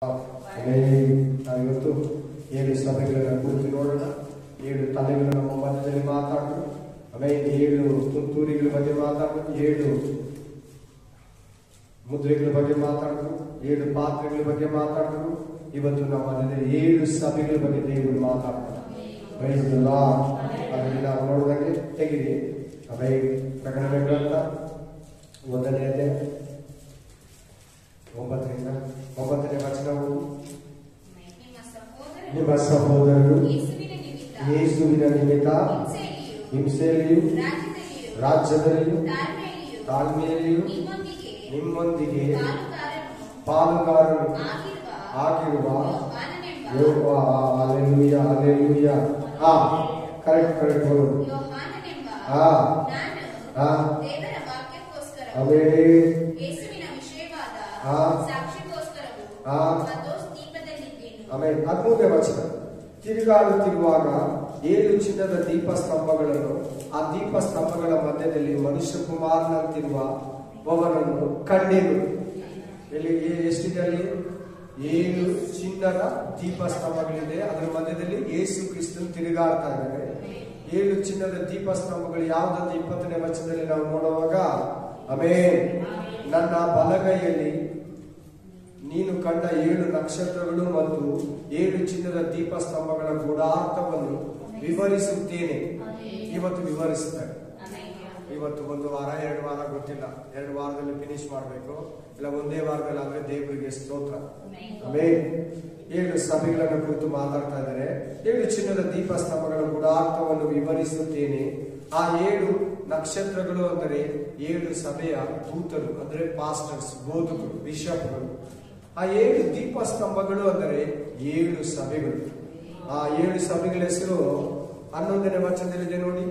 ನಾವಿವತ್ತು 7 ಸಭೆಗಳನ್ನು ಕುರಿತು ನೋಡೋಣ. 7 ತಲೆಗಳು ನಮ್ಮ ಮಧ್ಯದಲ್ಲಿ ಮಾತಾಡೋಣ. ಆಮೇಲೆ 7 ತುಂತುರಿಗಳ ಬಗ್ಗೆ ಮಾತಾಡೋಣ. 7 ಮುದ್ರೆಗಳ ಬಗ್ಗೆ ಮಾತಾಡೋಣ. 7 ಪಾತ್ರೆಗಳ ಬಗ್ಗೆ ಮಾತಾಡೋಣ. ಇವತ್ತು ನಮ್ಮ ಮಧ್ಯದಲ್ಲಿ 7 ಸಭೆಗಳ ಬಗ್ಗೆ ದೇವರು ಮಾತಾಡ್ತಾರೆ. Praise the lord. ಅದರಲ್ಲಿ ನಾವು ನೋಡುವುದಾಗೆ ತೆಗೆದಿ ಆಮೇಲೆ ಪ್ರಕಟಣೆ ಗ್ರಂಥ 1ನೇ ಅಧ್ಯಾಯ 9ನೇ ವಚನವು, ನಿಮ್ಮ ಸಹೋದರರು ಯೇಸುವಿನ ನಿಮಿತ್ತ ಹಿಂಸೆಯಲ್ಲಿಯೂ ರಾಜ್ಯದಲ್ಲಿಯೂ ತಾಳ್ಮೆಯಲ್ಲಿಯೂ ನಿಮ್ಮೊಂದಿಗೆ ಪಾಲುಗಾರರು ಆಗಿರುವ ಹಲ್ಲೆಲೂಯಾ ಹಲ್ಲೆಲೂಯಾ. ಕರೆಕ್ಟ್ ಬರೋದು. ಆಮೇಲೆ 13ನೇ ವಚನ, ತಿರುಗಾಡುತ್ತಿರುವಾಗ 7 ಚಿನ್ನದ ದೀಪಸ್ತಂಭಗಳನ್ನು, ಆ ದೀಪಸ್ತಂಭಗಳ ಮಧ್ಯದಲ್ಲಿ ಮನುಷ್ಯ ಕುಮಾರನಂತಿರುವ ಒಬ್ಬನನ್ನು ಕಂಡೆನು. ಇಲ್ಲಿ ಎಷ್ಟಿದೆ? ಅಲ್ಲಿ 7 ಚಿನ್ನದ ದೀಪಸ್ತಂಭಗಳಿದೆ. ಅದರ ಮಧ್ಯದಲ್ಲಿ ಯೇಸು ಕ್ರಿಸ್ತನು ತಿರುಗಾಡ್ತಾ ಇದ್ದಾರೆ. 7 ಚಿನ್ನದ ದೀಪಸ್ತಂಭಗಳು ಯಾವುದಂತ 20ನೇ ವಚನದಲ್ಲಿ ನಾವು ನೋಡುವಾಗ, ಆಮೇಲೆ ನನ್ನ ಬಲಗೈಯಲ್ಲಿ ನೀನು ಕಂಡ 7 ನಕ್ಷತ್ರಗಳು ಮತ್ತು 7 ಚಿನ್ನದ ದೀಪಸ್ತಂಭಗಳ ಗೂಢಾರ್ಥವನ್ನು ವಿವರಿಸುತ್ತೇನೆ. ಇವತ್ತು ವಿವರಿಸುತ್ತಾರೆ. ಇವತ್ತು 1 ವಾರ 2 ವಾರ ಗೊತ್ತಿಲ್ಲ, 2 ವಾರದಲ್ಲಿ ಫಿನಿಶ್ ಮಾಡಬೇಕು, ಇಲ್ಲ ಒಂದೇ ವಾರದಲ್ಲಿ ಆದ್ರೆ ದೇವರಿಗೆ ಸ್ತೋತ್ರ. ಆಮೇಲೆ 7 ಸಭೆಗಳನ್ನು ಕುರಿತು ಮಾತಾಡ್ತಾ ಇದ್ದಾರೆ. 7 ಚಿನ್ನದ ದೀಪಸ್ತಂಭಗಳ ಗೂಢಾರ್ಥವನ್ನು ವಿವರಿಸುತ್ತೇನೆ. ಆ 7 ನಕ್ಷತ್ರಗಳು ಅಂದರೆ 7 ಸಭೆಯ ದೂತರು, ಅಂದ್ರೆ ಪಾಸ್ಟರ್ಸ್, ಬೋಧಕರು, ಬಿಷಪ್ಗಳು. ಆ 7 ದೀಪಸ್ತಂಭಗಳು ಅಂದರೆ 7 ಸಭೆಗಳು. ಆ 7 ಸಭೆಗಳ ಹೆಸರು 11ನೇ ವಚನದಲ್ಲಿದೆ ನೋಡಿ.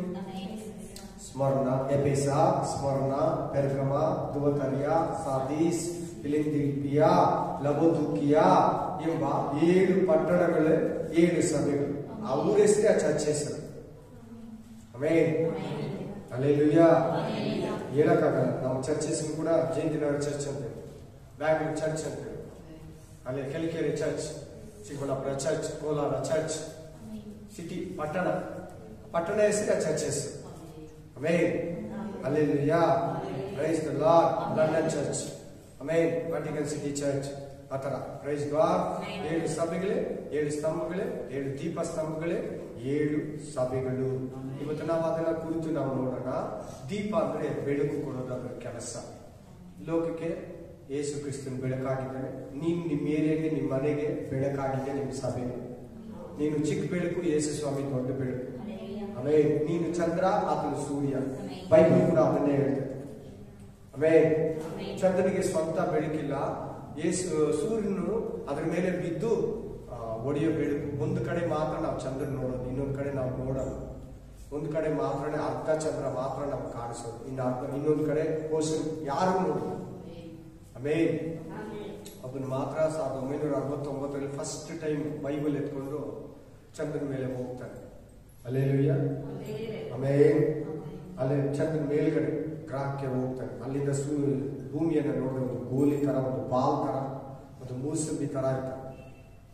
ಸ್ಮರಣ, ಎಫೆಸ, ಸ್ಮರಣ, ಪೆರ್ಗಮ, ದುವತರಿಯ, ಸಾರ್ದಿಸ್, ಫಿಲದೆಲ್ಫಿಯಾ, ಲವೋದಿಕೀಯ ಎಂಬ 7 ಪಟ್ಟಣಗಳ 7 ಸಭೆಗಳು. ಅವರ ಹೆಸರೇ ಆ ಚರ್ಚ್ ಹೆಸರು. Amen, hallelujah. ಹೇಳಕ್ಕಾಗಲ್ಲ. ನಮ್ಮ ಚರ್ಚ್ ಹೆಸರು ಕೂಡ ಜಯಂತಿನಗರ ಚರ್ಚ್ ಅಂತ, ಬ್ಯಾಂಗ್ಳೂರ್ ಚರ್ಚ್ ಅಂತ, ಅಲ್ಲಿ Kelikere church, Chikkaballapur church, Kolar church, city ಪಟ್ಟಣ ಹೆಸರು ಆ ಚರ್ಚ್ ಹೆಸರು. Amen, hallelujah. Praise the Lord. London church, amen, Vatican City church, ಆತರ. Praise God. 7 ಸಭೆಗಳೇ, 7 ಸ್ತಂಭಗಳೇ, 7 ದೀಪ ಸ್ತಂಭಗಳೇ, 7 ಸಭೆಗಳು. ಇವತ್ತು ನಾವು ಅದನ್ನ ಕುರಿತು ನಾವು ನೋಡೋಣ. ದೀಪ ಅಂದ್ರೆ ಬೆಳಕು ಕೊಡೋದರ ಕೆಲಸ. ಲೋಕಕ್ಕೆ ಯೇಸು ಕ್ರಿಸ್ತನ ಬೆಳಕಾಗಿದ್ದಾನೆ. ನೀನು ನಿಮ್ಮ ಏರಿಯಾಗೆ, ನಿಮ್ಮ ಮನೆಗೆ ಬೆಳಕಾಗಿದೆ. ನಿಮ್ಮ ಸಭೆಗೆ ನೀನು ಚಿಕ್ಕ ಬೆಳಕು, ಯೇಸು ಸ್ವಾಮಿ ದೊಡ್ಡ ಬೆಳಕು. ಆಮೇಲೆ ನೀನು ಚಂದ್ರ, ಆತನು ಸೂರ್ಯ. ಬೈಬಲ್ ಕೂಡ ಅದನ್ನೇ ಹೇಳ್ತದೆ. ಆಮೇಲೆ ಚಂದ್ರನಿಗೆ ಸ್ವಂತ ಬೆಳಕಿಲ್ಲ. ಸೂರ್ಯನು ಅದ್ರ ಮೇಲೆ ಬಿದ್ದು ಒಡೆಯೋ ಬೆಳಕು. ಒಂದು ಕಡೆ ಮಾತ್ರ ನಾವು ಚಂದ್ರ ನೋಡೋದು, ಇನ್ನೊಂದು ಕಡೆ ನಾವು ನೋಡೋದು. ಒಂದು ಕಡೆ ಮಾತ್ರ ಅರ್ಧ ಚಂದ್ರ ಮಾತ್ರ ನಾವು ಕಾಣಿಸೋದು, ಇನ್ನೊಂದು ಕಡೆ ಕೋಶ ಯಾರು ನೋಡೋದು. ಆಮೇಲೆ ಅದನ್ನು ಮಾತ್ರ 1969ರಲ್ಲಿ ಫಸ್ಟ್ ಟೈಮ್ ಬೈಬಲ್ ಎತ್ಕೊಂಡು ಚಂದ್ರನ ಮೇಲೆ ಹೋಗ್ತಾನೆ. ಹಲ್ಲೆಲೂಯಾ. ಆಮೇಲೆ ಅಲ್ಲಿ ಚಂದ್ರನ ಮೇಲ್ಗಡೆ ಗ್ರಹಕ್ಕೆ ಹೋಗ್ತಾನೆ. ಅಲ್ಲಿಂದ ಭೂಮಿಯನ್ನು ನೋಡಿದ್ರೆ ಒಂದು ಗೋಲಿ ತರ, ಒಂದು ಬಾಲ್ ತರ, ಒಂದು ಮೂಸಂಬಿ ತರ ಇರ್ತಾರೆ.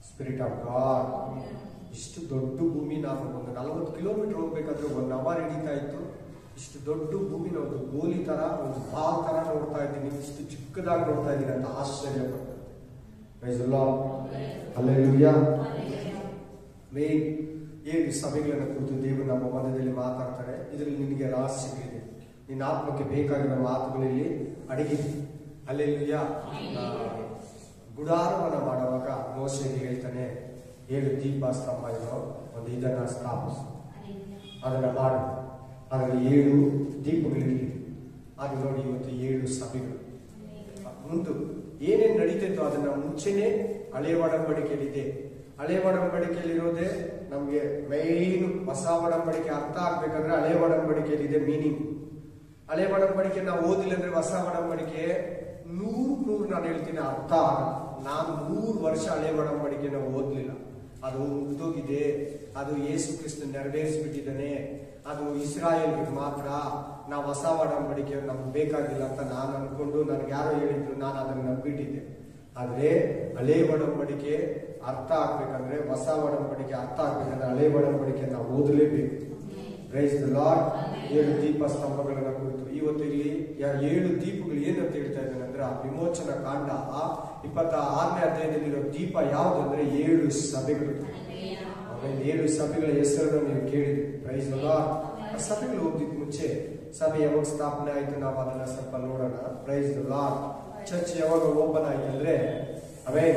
Spirit of god. ಇಷ್ಟು ದೊಡ್ಡ ಭೂಮಿ, ನಾನು ಒಂದು 40 ಕಿಲೋಮೀಟರ್ ಹೋಗ್ಬೇಕಾದ್ರೆ 1 ಅವರ್ ಹಿಡಿತಾ ಇತ್ತು. ಇಷ್ಟು ದೊಡ್ಡ ಭೂಮಿನ ಒಂದು ಗೋಲಿ ತರ, ಒಂದು ಬಾಲ್ ತರ ನೋಡ್ತಾ ಇದ್ದೀನಿ. ಇಷ್ಟು ಚಿಕ್ಕದಾಗಿ ನೋಡ್ತಾ ಇದ್ದೀನಿ ಅಂತ ಆಶ್ಚರ್ಯ ಪಡ್ತಾರೆ. Praise the lord. Hallelujah. Main 7 ಸಭೆಗಳನ್ನು ಕುರಿತು ದೇವರು ನಮ್ಮ ಮಧ್ಯದಲ್ಲಿ ಮಾತಾಡ್ತಾರೆ. ಇದರಲ್ಲಿ ನಿನಗೆ ರಹಸ್ಯಗಳಿದೆ. ನಿನ್ನ ಆತ್ಮಕ್ಕೆ ಬೇಕಾಗಿರೋ ಮಾತುಗಳಲ್ಲಿ ಅಡಗಿದೆ. ಹಲ್ಲೆಲೂಯಾ. ಗುಡಾರವನ್ನು ಮಾಡುವಾಗ ಮೋಶೆಗೆ ಹೇಳ್ತಾನೆ, 7 ದೀಪ ಸ್ತಂಭ ಇರೋ ಒಂದು ಇದನ್ನ ಸ್ಥಾಪಿಸು, ಅದನ್ನ ಮಾಡು. ಅದರಲ್ಲಿ 7 ದೀಪಗಳಿರಲಿ. ಅದು ನೋಡಿ, ಇವತ್ತು 7 ಸಭೆಗಳು. ಮುಂದೆ ಏನೇನು ನಡೀತಿತ್ತು ಅದನ್ನ ಮುಂಚೆನೆ ಹಳೆಯ ಒಡಂಬಡಿಕೆಯಲ್ಲಿದೆ. ಹಳೆಯ ಒಡಂಬಡಿಕೆಯಲ್ಲಿರೋದೇ ನಮ್ಗೆ ಮೈನ್. ಹೊಸ ಒಡಂಬಡಿಕೆ ಅರ್ಥ ಆಗ್ಬೇಕಂದ್ರೆ ಹಳೆಯ ಒಡಂಬಡಿಕೆಯಲ್ಲಿದೆ ಮೀನಿಂಗ್. ಹಳೆಯ ಒಡಂಬಡಿಕೆ ನಾವು ಓದಿಲ್ಲ ಅಂದ್ರೆ ಹೊಸ ಒಡಂಬಡಿಕೆ 100 ನಾನು ಹೇಳ್ತೀನಿ ಅರ್ಥ ಆಗಲ್ಲ. ನಾನು 100 ವರ್ಷ ಹಳೆಯ ಒಡಂಬಡಿಕೆನ ಓದ್ಲಿಲ್ಲ. ಅದು ಮುಗ್ದೋಗಿದೆ. ಅದು ಯೇಸು ಕ್ರಿಸ್ತ ನೆರವೇರಿಸ್ಬಿಟ್ಟಿದ್ದಾನೆ. ಅದು ಇಸ್ರಾಯೇಲ್ಗೆ ಮಾತ್ರ. ನಾವು ಹೊಸ ಒಡಂಬಡಿಕೆ ನಮ್ಗೆ ಬೇಕಾಗಿಲ್ಲ ಅಂತ ನಾನು ಅನ್ಕೊಂಡು, ನನಗೆ ಯಾರೋ ಹೇಳಿದ್ರು, ನಾನು ಅದನ್ನು ನಂಬಿಟ್ಟಿದ್ದೆ. ಆದ್ರೆ ಹಳೆ ಒಡಂಬಡಿಕೆ ಅರ್ಥ ಆಗ್ಬೇಕಂದ್ರೆ, ಹೊಸ ಒಡಂಬಡಿಕೆ ಅರ್ಥ ಆಗ್ಬೇಕಂದ್ರೆ ಹಳೆ ಒಡಂಬಡಿಕೆ ನಾವು ಓದಲೇಬೇಕು. Praise the Lord. 7 ದೀಪ ಸ್ತಂಭಗಳನ್ನ ಕುರಿತು ಇವತ್ತು ಇಲ್ಲಿ 7 ದೀಪಗಳು ಏನಂತ ಹೇಳ್ತಾ ಇದ್ದಾನೆ ಅಂದ್ರೆ, ಆ ವಿಮೋಚನಾ ಕಾಂಡ 26ನೇ ಅಧ್ಯಾಯದಲ್ಲಿರೋ ದೀಪ ಯಾವ್ದು ಅಂದ್ರೆ 7 ಸಭೆಗಳು. ಆಮೇಲೆ 7 ಸಭೆಗಳ ಹೆಸರನ್ನು ನೀವು ಕೇಳಿದ್ರಿ. Praise the lord. ಆ ಸಭೆಗಳು ಹೋಗಿದ್ ಮುಂಚೆ ಸಭೆ ಯಾವಾಗ ಸ್ಥಾಪನೆ ಆಯ್ತು ನಾವು ಅದನ್ನ ಸ್ವಲ್ಪ ನೋಡೋಣ. Praise the lord. ಚರ್ಚ್ ಯಾವಾಗ ಓಪನ್ ಆಯ್ತು ಅಂದ್ರೆ, ಆಮೇಲೆ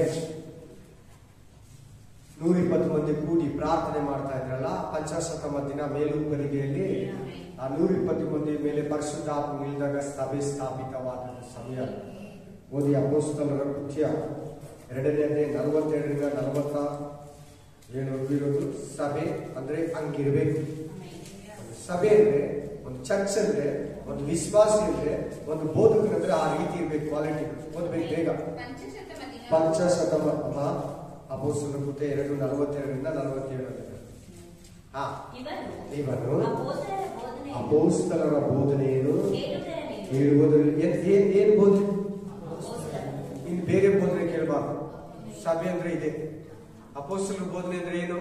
120 ಮಂದಿ ಕೂಡಿ ಪ್ರಾರ್ಥನೆ ಮಾಡ್ತಾ ಇದ್ರಲ್ಲ, ಪಂಚಾಶತ ದಿನ ಮೇಲುಗರಿಗೆಯಲ್ಲಿ ಆ 120 ಮಂದಿ ಮೇಲೆ ಪರಿಶುದ್ಧಾತ್ಮ ಇಳಿದಾಗ ಸಭೆ ಸ್ಥಾಪಿತವಾದ ಸಮಯ. ಓದಿ ಅಪೊಸ್ತಲರ ಕೃತ್ಯ 2ನೇ ಅಧ್ಯಾಯ 42ರಿಂದ 47 ಇರೋದು. ಸಭೆ ಅಂದ್ರೆ ಹಂಗಿರ್ಬೇಕು. ಸಭೆ ಅಂದ್ರೆ ಒಂದು ಚರ್ಚ್ ಅಂದ್ರೆ ಒಂದು ವಿಶ್ವಾಸ ಅಂದ್ರೆ ಒಂದು ಬೋಧಕನಂದ್ರೆ ಆ ರೀತಿ ಇರ್ಬೇಕು. ಕ್ವಾಲಿಟಿ ಓದ್ಬೇಕು ಬೇಗ. ಪಂಚಶತಮ ಅಪೊಸ್ತಲರ ಕೃತ್ಯ 2:42ರಿಂದ 47. ಇವನು ಅಪೊಸ್ತಲರ ಬೋಧನೆಯನ್ನು ಹೇಳುವುದರಲ್ಲಿ ಏನ್ ಬೋಧನೆ, ಇನ್ನು ಬೇರೆ ಬೋಧನೆ ಕೇಳಬಾರ್ದು. ಸಭೆ ಅಂದ್ರೆ ಇದೆ. ಅಪೊಸ್ತಲರ ಬೋಧನೆ ಅಂದ್ರೆ ಏನು?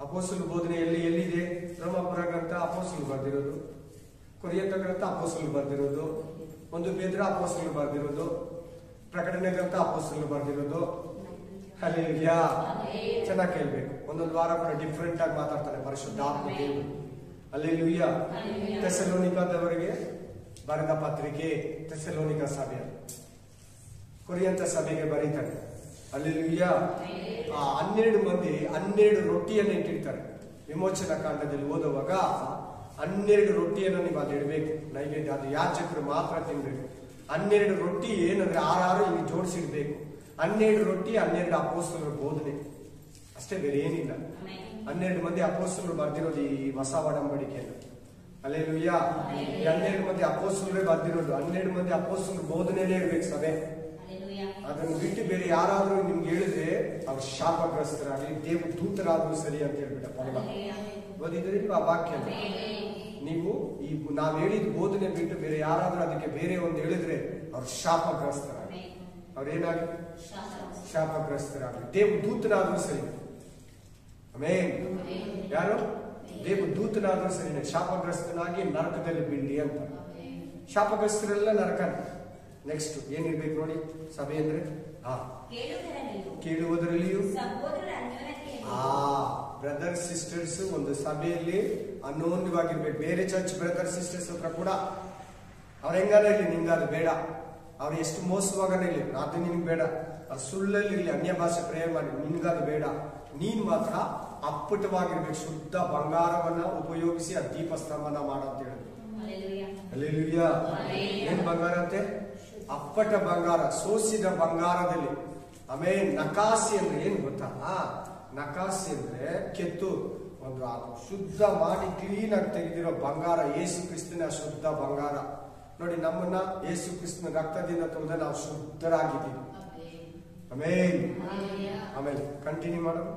ಅಪೊಸ್ತಲರ ಬೋಧನೆ ಎಲ್ಲಿದೆ? ರೋಮಾಪುರ ಗ್ರಂಥ ಅಪೊಸ್ತಲರು ಬರ್ದಿರೋದು, ಕೊರಿಂಥ ಗ್ರಂಥ ಅಪೊಸ್ತಲರು ಬರ್ದಿರೋದು, 1 ಪೇತ್ರ ಅಪೊಸ್ತಲರು ಬರ್ದಿರೋದು, ಪ್ರಕಟಣೆ ಗ್ರಂಥ ಅಪೊಸ್ತಲರು ಬರ್ದಿರೋದು. ಹಲ್ಲೆಲೂಯಾ. ಚೆನ್ನಾಗಿ ಕೇಳ್ಬೇಕು. ಒಂದೊಂದು ವಾರ ಕೂಡ ಡಿಫ್ರೆಂಟ್ ಆಗಿ ಮಾತಾಡ್ತಾನೆ ಪರಿಶುದ್ಧಾತ್ಮ ದೇವರು. ಹಲ್ಲೆಲೂಯಾ. ಥೆಸಲೋನಿಕದವರಿಗೆ ಬರೆದ ಪತ್ರಿಕೆ ಥೆಸಲೋನಿಕ ಸಭೆ, ಕೊರಿಂಥ ಸಭೆಗೆ ಬರೀತಾನೆ. ಹಲ್ಲೆಲೂಯಾ. 12 ಮಂದಿ 12 ರೊಟ್ಟಿಯನ್ನು ಇಟ್ಟಿರ್ತಾರೆ. ವಿಮೋಚನಾ ಕಾಂಡದಲ್ಲಿ ಓದುವಾಗ 12 ರೊಟ್ಟಿಯನ್ನು ನೀವು ಅಲ್ಲಿ ಇಡಬೇಕು. ನೈವೇದ್ಯ ಅದು ಯಾಜಕರು ಮಾತ್ರ ತಿನ್ಬೇಕು. 12 ರೊಟ್ಟಿ ಏನಂದ್ರೆ 6 ಇಲ್ಲಿ ಜೋಡಿಸಿಡ್ಬೇಕು. 12 ರೊಟ್ಟಿ 12 ಅಪೊಸ್ತಲರ ಬೋಧನೆ ಅಷ್ಟೇ, ಬೇರೆ ಏನಿಲ್ಲ. 12 ಮಂದಿ ಅಪೊಸ್ತಲರು ಬರ್ದಿರೋದು ಈ ಹೊಸ ಒಡಂಬಡಿಕೆಯನ್ನು. ಹಲ್ಲೆಲೂಯಾ. 12 ಮಂದಿ ಅಪೊಸ್ತಲರೇ ಬರ್ದಿರೋದು. 12 ಮಂದಿ ಅಪೊಸ್ತಲರ ಬೋಧನೆನೇ ಇರ್ಬೇಕು ಸಭೆ. ಅದನ್ನು ಬಿಟ್ಟು ಬೇರೆ ಯಾರಾದ್ರೂ ನಿಮ್ಗೆ ಹೇಳಿದ್ರೆ ಅವ್ರು ಶಾಪಗ್ರಸ್ತರಾಗಲಿ, ದೇವ ದೂತರಾದ್ರೂ ಸರಿ ಅಂತ ಹೇಳ್ಬಿಟ್ಟ ಪೌಲ. ಓದಿದ್ರಿ ಆ ವಾಕ್ಯ. ನೀವು ಈ ನಾವ್ ಹೇಳಿದ ಬೋಧನೆ ಬಿಟ್ಟು ಬೇರೆ ಯಾರಾದ್ರೂ ಅದಕ್ಕೆ ಬೇರೆ ಒಂದು ಹೇಳಿದ್ರೆ ಅವ್ರು ಶಾಪಗ್ರಸ್ತರಾಗಲಿ. ಅವ್ರೇನಾಗಲಿ ಶಾಪಗ್ರಸ್ತರಾಗಲಿ. ದೇವ ದೂತನಾದ್ರೂ ಸರಿ. ಆಮೇನ್. ಯಾರು ದೇವ ದೂತನಾದ್ರೂ ಸರಿನೇ ಶಾಪಗ್ರಸ್ತನಾಗಿ ನರಕದಲ್ಲಿ ಬೀಳಿ ಅಂತ. ಶಾಪಗ್ರಸ್ತರೆಲ್ಲ ನರಕ. ನೆಕ್ಸ್ಟ್ ಏನಿರ್ಬೇಕು ನೋಡಿ ಸಭೆ ಅಂದ್ರೆ ಕೇಳುವುದರಲ್ಲಿಯೂ ಬ್ರದರ್ ಸಿಸ್ಟರ್ಸ್ ಒಂದು ಸಭೆಯಲ್ಲಿ ಅನ್ಯೋನ್ಯವಾಗಿರ್ಬೇಕು. ಬೇರೆ ಚರ್ಚ್ ಬ್ರದರ್ ಸಿಸ್ಟರ್ಸ್ ಹತ್ರ ಕೂಡ ಅವ್ರ ಹೆಂಗಾರ ಇರ್ಲಿ, ನಿಂಗಾದ್ರು ಬೇಡ. ಅವ್ರು ಎಷ್ಟು ಮೋಸವಾಗನೇ ಇರ್ಲಿ, ಅದು ನಿನ್ಗೆ ಬೇಡ. ಅವ್ರು ಸುಳ್ಳಲ್ಲಿ ಇರ್ಲಿ, ಅನ್ಯ ಭಾಷೆ ಪ್ರಯೋಗ ಮಾಡಿ, ನಿನ್ಗಾದ್ರು ಬೇಡ. ನೀನ್ ಮಾತ್ರ ಅಪ್ಪಟವಾಗಿರ್ಬೇಕು. ಶುದ್ಧ ಬಂಗಾರವನ್ನ ಉಪಯೋಗಿಸಿ ಆ ದೀಪಸ್ತಂಭನ ಮಾಡಂತ ಹೇಳಿದ್ರು. ಹಲ್ಲೆಲೂಯಾ. ಏನ್ ಬಂಗಾರ ಅಂತೆ? ಅಪ್ಪಟ ಬಂಗಾರ, ಸೋಸಿದ ಬಂಗಾರದಲ್ಲಿ. ಆಮೇಲೆ ನಕಾಸಿ ಅಂದ್ರೆ ಏನ್ ಗೊತ್ತಾ? ನಕಾಸಿ ಅಂದ್ರೆ ಕೆತ್ತು ಒಂದು ಶುದ್ಧ ಮಾಡಿ ಕ್ಲೀನ್ ಆಗಿ ತೆಗೆದಿರೋ ಬಂಗಾರ. ಯೇಸು ಕ್ರಿಸ್ತನ ಶುದ್ಧ ಬಂಗಾರ. ನೋಡಿ, ನಮ್ಮನ್ನ ಯೇಸು ಕ್ರಿಸ್ತನ ರಕ್ತದಿಂದ ತೊಳೆದ ನಾವು ಶುದ್ಧರಾಗಿದ್ದೀವಿ. ಆಮೇಲೆ ಕಂಟಿನ್ಯೂ ಮಾಡೋದು.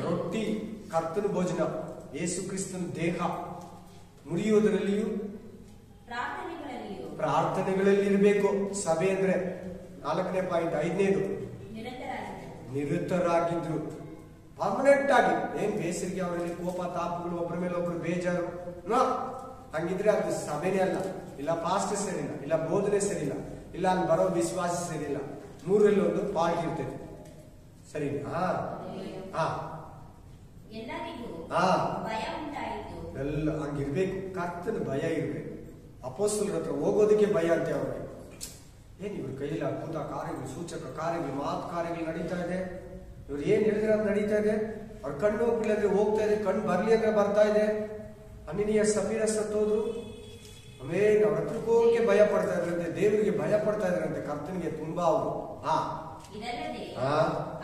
ರೊಟ್ಟಿ ಕರ್ತನ ಭೋಜನ, ಯೇಸು ಕ್ರಿಸ್ತನ ದೇಹ. ಮುರಿಯುವುದರಲ್ಲಿಯೂ ಪ್ರಾರ್ಥನೆಗಳಲ್ಲಿ ಇರಬೇಕು ಸಭೆ ಅಂದ್ರೆ. 4ನೇ ಪಾಯಿಂಟ್. 5ನೇದು ನಿರತರಾಗಿದ್ರು. ಪರ್ಮನೆಂಟ್ ಆಗಿ. ಏನ್ ಬೇಸರಿಗೆ ಅವರಲ್ಲಿ ಕೋಪ ತಾಪಗಳು, ಒಬ್ಬರ ಮೇಲೆ ಒಬ್ರು ಬೇಜಾರು, ಹಂಗಿದ್ರೆ ಅದು ಸಭೆನೇ ಅಲ್ಲ. ಇಲ್ಲ ಪಾಸ್ಟ್ ಸರಿಯಿಲ್ಲ, ಇಲ್ಲ ಬೋಧನೆ ಸರಿಯಿಲ್ಲ, ಇಲ್ಲ ಅಲ್ಲಿ ಬರೋ ವಿಶ್ವಾಸ ಸರಿಯಿಲ್ಲ. 3ರಲ್ಲಿ ಒಂದು ಪಾರ್ಟ್ ಇರ್ತದೆ. ಸರಿನಾ? ಎಲ್ಲ ಹಂಗಿರ್ಬೇಕು. ಕರ್ತನ ಭಯ ಇರ್ಬೇಕು. ಅಪೊಸ್ತಲರ ಹತ್ರ ಹೋಗೋದಕ್ಕೆ ಭಯ ಅಂತೆ ಅವ್ರಿಗೆ. ಏನ್ ಇವ್ರ ಕೈಯಲ್ಲಿ ಅದ್ಭುತ ಕಾರ್ಯಗಳು, ಸೂಚಕ ಕಾರ್ಯಗಳು, ಮಾತು ಕಾರ್ಯಗಳು ನಡೀತಾ ಇದೆ. ಇವ್ರು ಏನ್ ಹೇಳಿದ್ರೆ ಅದು ನಡೀತಾ ಇದೆ. ಅವ್ರ ಕಣ್ಣು ಹೋಗ್ಲಿ ಅಂದ್ರೆ ಹೋಗ್ತಾ ಇದೆ, ಕಣ್ಣು ಬರ್ಲಿ ಅಂದ್ರೆ ಬರ್ತಾ ಇದೆ. ಅನಿನಿಯ ಸಫೀರ ಸತ್ತೋದ್ರು. ಆಮೇಲೆ ಅವ್ರ ಹತ್ರಕ್ಕೆ ಹೋಗಕ್ಕೆ ಭಯ ಪಡ್ತಾ ಇದ್ರಂತೆ, ದೇವರಿಗೆ ಭಯ ಪಡ್ತಾ ಇದ್ರಂತೆ, ಕರ್ತನಿಗೆ ತುಂಬಾ ಅವರು.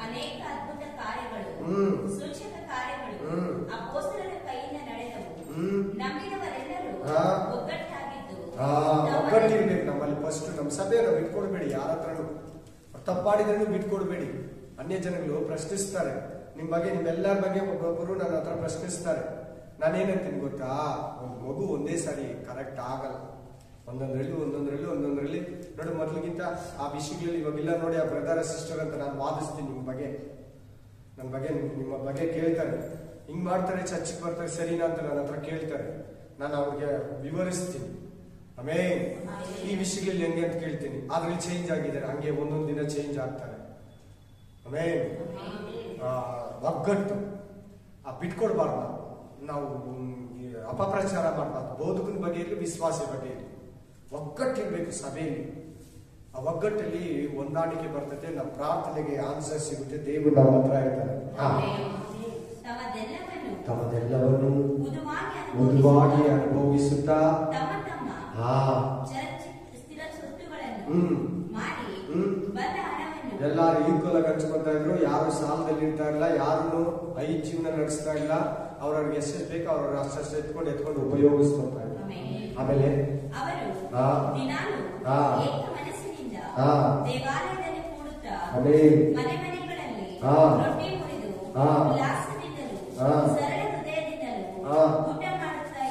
ಅನೇಕ ಅದ್ಭುತ ಕಾರ್ಯಗಳು, ಸೂಚಕ ಕಾರ್ಯಗಳು ಅಪೊಸ್ತಲರ ಕೈಯಿಂದ ನಡೆದವು. ನಂಬಿದವರೆಲ್ಲರೂ ಒಗ್ಗಟ್ಟಾಗಿದ್ದು. ಒಗ್ಗಟ್ಟಿರ್ಬೇಕು ನಮ್ಮಲ್ಲಿ. ಫಸ್ಟ್ ನಮ್ಮ ಸಭೆಯನ್ನು ಬಿಟ್ಕೊಡ್ಬೇಡಿ. ಯಾರ ಹತ್ರನು ತಪ್ಪಾಡಿದ್ರೂ ಬಿಟ್ಕೊಡ್ಬೇಡಿ. ಅನ್ಯ ಜನಗಳು ಪ್ರಶ್ನಿಸ್ತಾರೆ ನಿಮ್ ಬಗ್ಗೆ, ನಿಮ್ಮೆಲ್ಲರ ಬಗ್ಗೆ ಒಬ್ಬೊಬ್ಬರು ನನ್ನ ಹತ್ರ ಪ್ರಶ್ನಿಸ್ತಾರೆ. ನಾನೇನಂತೀನಿ ಗೊತ್ತಾ? ಒಂದು ಮಗು ಒಂದೇ ಸಾರಿ ಕರೆಕ್ಟ್ ಆಗಲ್ಲ. ಒಂದೊಂದರಲ್ಲಿ ನೋಡಿ. ಮೊದಲಿಗಿಂತ ಆ ವಿಷಯಗಳಲ್ಲಿ ಇವಾಗಿಲ್ಲ ನೋಡಿ. ಆ ಬ್ರದರ್ ಸಿಸ್ಟರ್ ಅಂತ ನಾನು ವಾದಿಸ್ತೀನಿ ನಿಮ್ಮ ಬಗ್ಗೆ, ನಿಮ್ಮ ಬಗ್ಗೆ ಕೇಳ್ತಾರೆ. ಹಿಂಗ್ ಮಾಡ್ತಾರೆ, ಚರ್ಚಿಗೆ ಬರ್ತಾರೆ, ಸರಿನಾ ಅಂತ ನನ್ನ ಹತ್ರ ಕೇಳ್ತಾರೆ. ನಾನು ಅವ್ರಿಗೆ ವಿವರಿಸ್ತೀನಿ. ಆಮೇಲೆ ಈ ವಿಷಯಗಳಲ್ಲಿ ಹೆಂಗೆ ಅಂತ ಕೇಳ್ತೀನಿ. ಅದ್ರಲ್ಲಿ ಚೇಂಜ್ ಆಗಿದ್ದಾರೆ, ಹಂಗೆ ಒಂದೊಂದು ದಿನ ಚೇಂಜ್ ಆಗ್ತಾರೆ. ಆಮೇಲೆ ಒಗ್ಗಟ್ಟು ಬಿಟ್ಕೊಡ್ಬಾರ್ದು. ನಾವು ಅಪಪ್ರಚಾರ ಮಾಡಬಾರ್ದು. ಬೋಧಕನ ಬಗ್ಗೆ ಇರಲಿ, ವಿಶ್ವಾಸ ಬಗ್ಗೆ ಇರಲಿ, ಒಗ್ಗಟ್ಟಿರ್ಬೇಕು ಸಭೆಯಲ್ಲಿ. ಆ ಒಗ್ಗಟ್ಟಲ್ಲಿ ಹೊಂದಾಣಿಕೆ ಬರ್ತದೆ. ನಮ್ಮ ಪ್ರಾರ್ಥನೆಗೆ ಆನ್ಸರ್ ಸಿಗುತ್ತೆ. ದೇವರು ನಮ್ಮ ಹತ್ರ ಇರ್ತಾರೆ. ತಮ್ಮದೆಲ್ಲವನ್ನು ಮೃದುವಾಗಿ ಅನುಭವಿಸುತ್ತಾ ಎಲ್ಲಾರು ಈಕ್ವಲ್ ಆಗಿ ಹಂಚ್ಕೊತಾ ಇದ್ರು. ಯಾರು ಸಾಲದಲ್ಲಿ ಇರ್ತಾ ಇಲ್ಲ, ಯಾರು ಐ ಜೀವನ ನಡೆಸ್ತಾ ಇಲ್ಲ. ಅವ್ರವ್ರಿಗೆ ಎಷ್ಟು ಬೇಕು ಅವ್ರವ್ರ ಅಷ್ಟು ಎತ್ಕೊಂಡು ಉಪಯೋಗಿಸ್ಕೊತಾ ಇದ್ರು. ಆಮೇಲೆ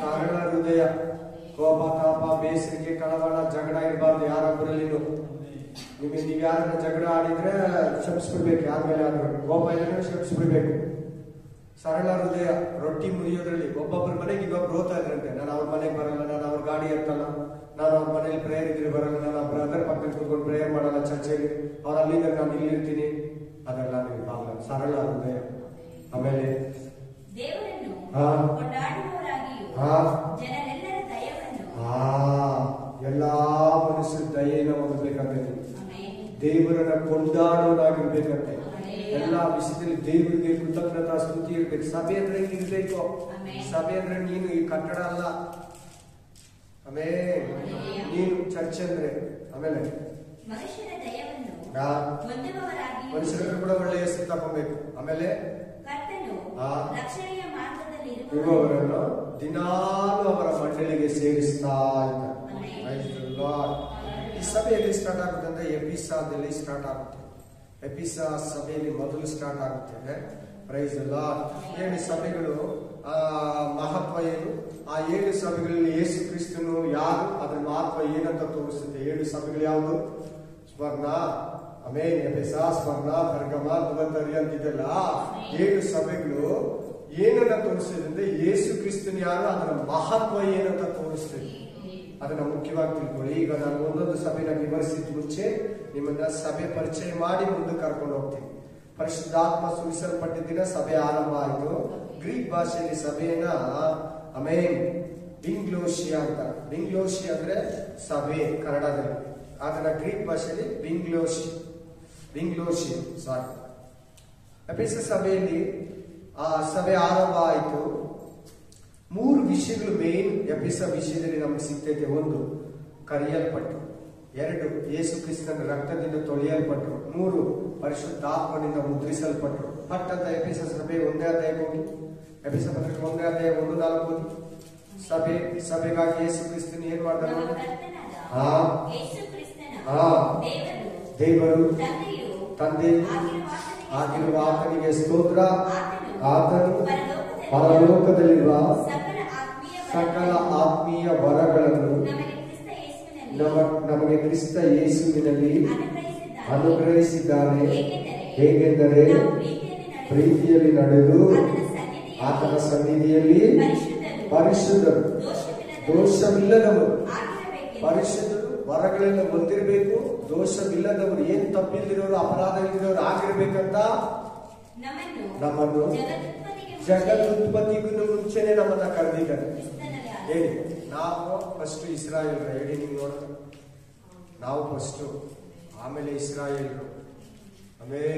ಸರಳ ಹೃದಯ, ಕೋಪ ತಾಪ ಬೇಸರಿಕೆ ಕಳವಳ ಜಗಳ ಇರಬಾರ್ದು ಯಾರೊಬ್ಬರಲ್ಲಿ. ನೀವ್ ಯಾರನ್ನ ಜಗಳ ಆಡಿದ್ರೆ ಕ್ಷಮಿಸ್ಬಿಡ್ಬೇಕು. ಯಾರ ಮೇಲೆ ಆದ್ರೆ ಕೋಪ ಇದ್ರೆ ಕ್ಷಮಿಸ್ಬಿಡ್ಬೇಕು. ಸರಳ ಹೃದಯ, ರೊಟ್ಟಿ ಮುರಿಯೋದ್ರಲ್ಲಿ ಒಬ್ಬೊಬ್ಬರ ಮನೆಗೆ ಇನ್ನೊಬ್ರು ಹೋಗ್ತಾ ಇದ್ರಂತೆ. ನಾನು ಅವ್ರ ಮನೆಗೆ ಬರಲ್ಲ, ನಾನು ಅವ್ರ ಗಾಡಿ ಎತ್ತಲ್ಲ, ನಾನು ಅವ್ರ ಮನೇಲಿ ಪ್ರೇಯರ್ ಇದ್ರೆ ಬರಲ್ಲ, ನಾನು ಅವ್ರ ಬ್ರದರ್ ಪಕ್ಕದಲ್ಲಿ ಕೂತ್ಕೊಂಡು ಪ್ರೇಯರ್ ಮಾಡಲ್ಲ ಚರ್ಚೆಯಲ್ಲಿ, ಅವ್ರು ಅಲ್ಲಿಂದ ನಾನು ಇಲ್ಲಿರ್ತೀನಿ. ಅದೆಲ್ಲ ನೀವು ಬಾಗಲ್ಲ. ಸರಳ ಹೃದಯ. ಆಮೇಲೆ ಎಲ್ಲಾ ಮನುಷ್ಯರ ದಯೆನ ಹೊಂದಬೇಕಂತೆ. ದೇವರನ್ನ ಕೊಂಡಾಡೋನಾಗಿರ್ಬೇಕಂತೆ. ಎಲ್ಲಾ ವಿಷಯದಲ್ಲಿ ದೇವರಿಗೆ ಕೃತಜ್ಞತಾ ಸ್ತುತಿ ಇರ್ಬೇಕು. ಸಭೆ ಅಂದ್ರೆ ಇರ್ಬೇಕು. ಸಭೆ ಅಂದ್ರೆ ನೀನು ಈ ಕಟ್ಟಡ ಅಲ್ಲ. ಆಮೇಲೆ ನೀನು ಚರ್ಚ್ ಅಂದ್ರೆ. ಆಮೇಲೆ ಮನುಷ್ಯರ ಕೂಡ ಒಳ್ಳೆಯ ಹೆಸರು ತಗೋಬೇಕು. ಆಮೇಲೆ ಇರುವವರನ್ನು ದಿನಾಲು ಅವರ ಮಂಡಳಿಗೆ ಸೇರಿಸ್ತಾ ಇದ್ದಾರೆ. ಈ ಸಭೆ ಎಲ್ಲಿ ಸ್ಟಾರ್ಟ್ ಆಗುತ್ತೆ ಅಂದ್ರೆ ಎಪಿಸಾದಲ್ಲಿ ಸ್ಟಾರ್ಟ್ ಆಗುತ್ತೆ. ಎಪಿಸಾ ಸಭೆಯಲ್ಲಿ ಮೊದಲು ಸ್ಟಾರ್ಟ್ ಆಗುತ್ತೆ. Price lord. 7 ಸಭೆಗಳು ಮಹತ್ವ ಏನು, ಆ 7 ಸಭೆಗಳಲ್ಲಿ ಯೇಸು ಕ್ರಿಸ್ತನು ಯಾರು, ಅದರ ಮಹತ್ವ ಏನಂತ ತೋರಿಸುತ್ತೆ. 7 ಸಭೆಗಳು ಯಾವುದು? ಸ್ವರ್ಣ, ಆಮೇಲೆ ಎಫೆಸ, ಸ್ವರ್ಣ, ಪರ್ಗಮ, ತುವತರಿ ಅಂತಿದೆಲ್ಲ 7 ಸಭೆಗಳು ಏನನ್ನ ತೋರಿಸ್ತದೆ ಅಂದ್ರೆ ಯೇಸು ಕ್ರಿಸ್ತನ್ ಯಾರು, ಅದರ ಮಹತ್ವ ಏನಂತ ತೋರಿಸ್ತದೆ. ಅದನ್ನ ಮುಖ್ಯವಾಗಿ ತಿಳ್ಕೊಳ್ಳಿ. ಈಗ ನಾನು ಒಂದೊಂದು ಸಭೆನ ವಿವರಿಸಿದ ಮುಂಚೆ ನಿಮ್ಮನ್ನ ಸಭೆ ಪರಿಚಯ ಮಾಡಿ ಮುಂದೆ ಕರ್ಕೊಂಡು ಹೋಗ್ತೀನಿ. ಪರಿಶುದ್ಧಾತ್ಮ ಸುರಿಸಲ್ಪಟ್ಟ ದಿನ ಸಭೆ ಆರಂಭ ಆಯಿತು. ಗ್ರೀಕ್ ಭಾಷೆಯಲ್ಲಿ ಸಭೆಯನ್ನ ಅಮೇನ್ ಬಿಂಗ್ಲೋಷಿಯಾ ಅಂತ. ಬಿಂಗ್ಲೋಷಿಯಾ ಅಂದ್ರೆ ಸಭೆ ಕನ್ನಡದಲ್ಲಿ, ಅದನ್ನ ಗ್ರೀಕ್ ಭಾಷೆಯಲ್ಲಿ ಬಿಂಗ್ಲೋಷಿ ಸಾರಿ. ಎಫೆಸ ಸಭೆಯಲ್ಲಿ ಆ ಸಭೆ ಆರಂಭ ಆಯಿತು. 3 ವಿಷಯಗಳು ಮೇನ್ ಎಫೆಸ ವಿಷಯದಲ್ಲಿ ನಮ್ಗೆ ಸಿಗ್ತೈತೆ. 1 ಕರೆಯಲ್ಪಟ್ಟು, 2 ಯೇಸು ಕ್ರಿಸ್ತನ ರಕ್ತದಿಂದ ತೊಳೆಯಲ್ಪಟ್ಟರು, 3 ಪರಿಶುದ್ಧಾತ್ಮನಿಂದ ಮುದ್ರಿಸಲ್ಪಟ್ಟರು. ಪಟ್ಟಂತ ಎಫೆಸ ಸಭೆ 1ನೇ ಅಧ್ಯಾಯಕ್ಕೆ ಹೋಗಿ, ಎಫೆಸ ಪತ್ರಿಕೆ 1ನೇ ಅಧ್ಯಾಯ 1-4 ಹೋಗಿ. ಸಭೆಗಾಗಿ ಯೇಸು ಕ್ರಿಸ್ತನ ಏನ್ ಮಾಡ್ತಾರೆ? ದೇವರು ತಂದೆ ಆಗಿರುವ ಆತನಿಗೆ ಸ್ತೋತ್ರ. ಆತನು ಪರಲೋಕದಲ್ಲಿರುವ ಸಕಲ ಆತ್ಮೀಯ ವರಗಳನ್ನು ನಮಗೆ ಕ್ರಿಸ್ತ ಯೇಸುವಿನಲ್ಲಿ ಅನುಗ್ರಹಿಸಿದ್ದಾನೆ. ಹೇಗೆಂದರೆ ಪ್ರೀತಿಯಲ್ಲಿ ನಡೆದು ಆತನ ಸನ್ನಿಧಿಯಲ್ಲಿ ಪರಿಶುದ್ಧರು, ದೋಷವಿಲ್ಲದವರು. ಪರಿಶುದ್ಧರು ವರಗಳೆಲ್ಲ ಹೊಂದಿರಬೇಕು, ದೋಷವಿಲ್ಲದವರು, ಏನ್ ತಪ್ಪಿಲ್ದಿರೋರು, ಅಪರಾಧ ಇಲ್ಲದವರು ಆಗಿರ್ಬೇಕಂತ ನಮ್ಮನ್ನು ಜಗದುತ್ಪತ್ತಿಗೂ ಮುಂಚೆನೆ ನಮ್ಮನ್ನ ಕರೆದಿದ್ದಾರೆ. ಹೇಳಿ, ನಾವು ಫಸ್ಟ್ ಇಸ್ರಾಯೇಲ್ರ. ಹೇಳಿ ನೀವು ನೋಡ, ನಾವು ಫಸ್ಟ್, ಆಮೇಲೆ ಇಸ್ರಾಯೇಲ್ರು. ಆಮೇಲೆ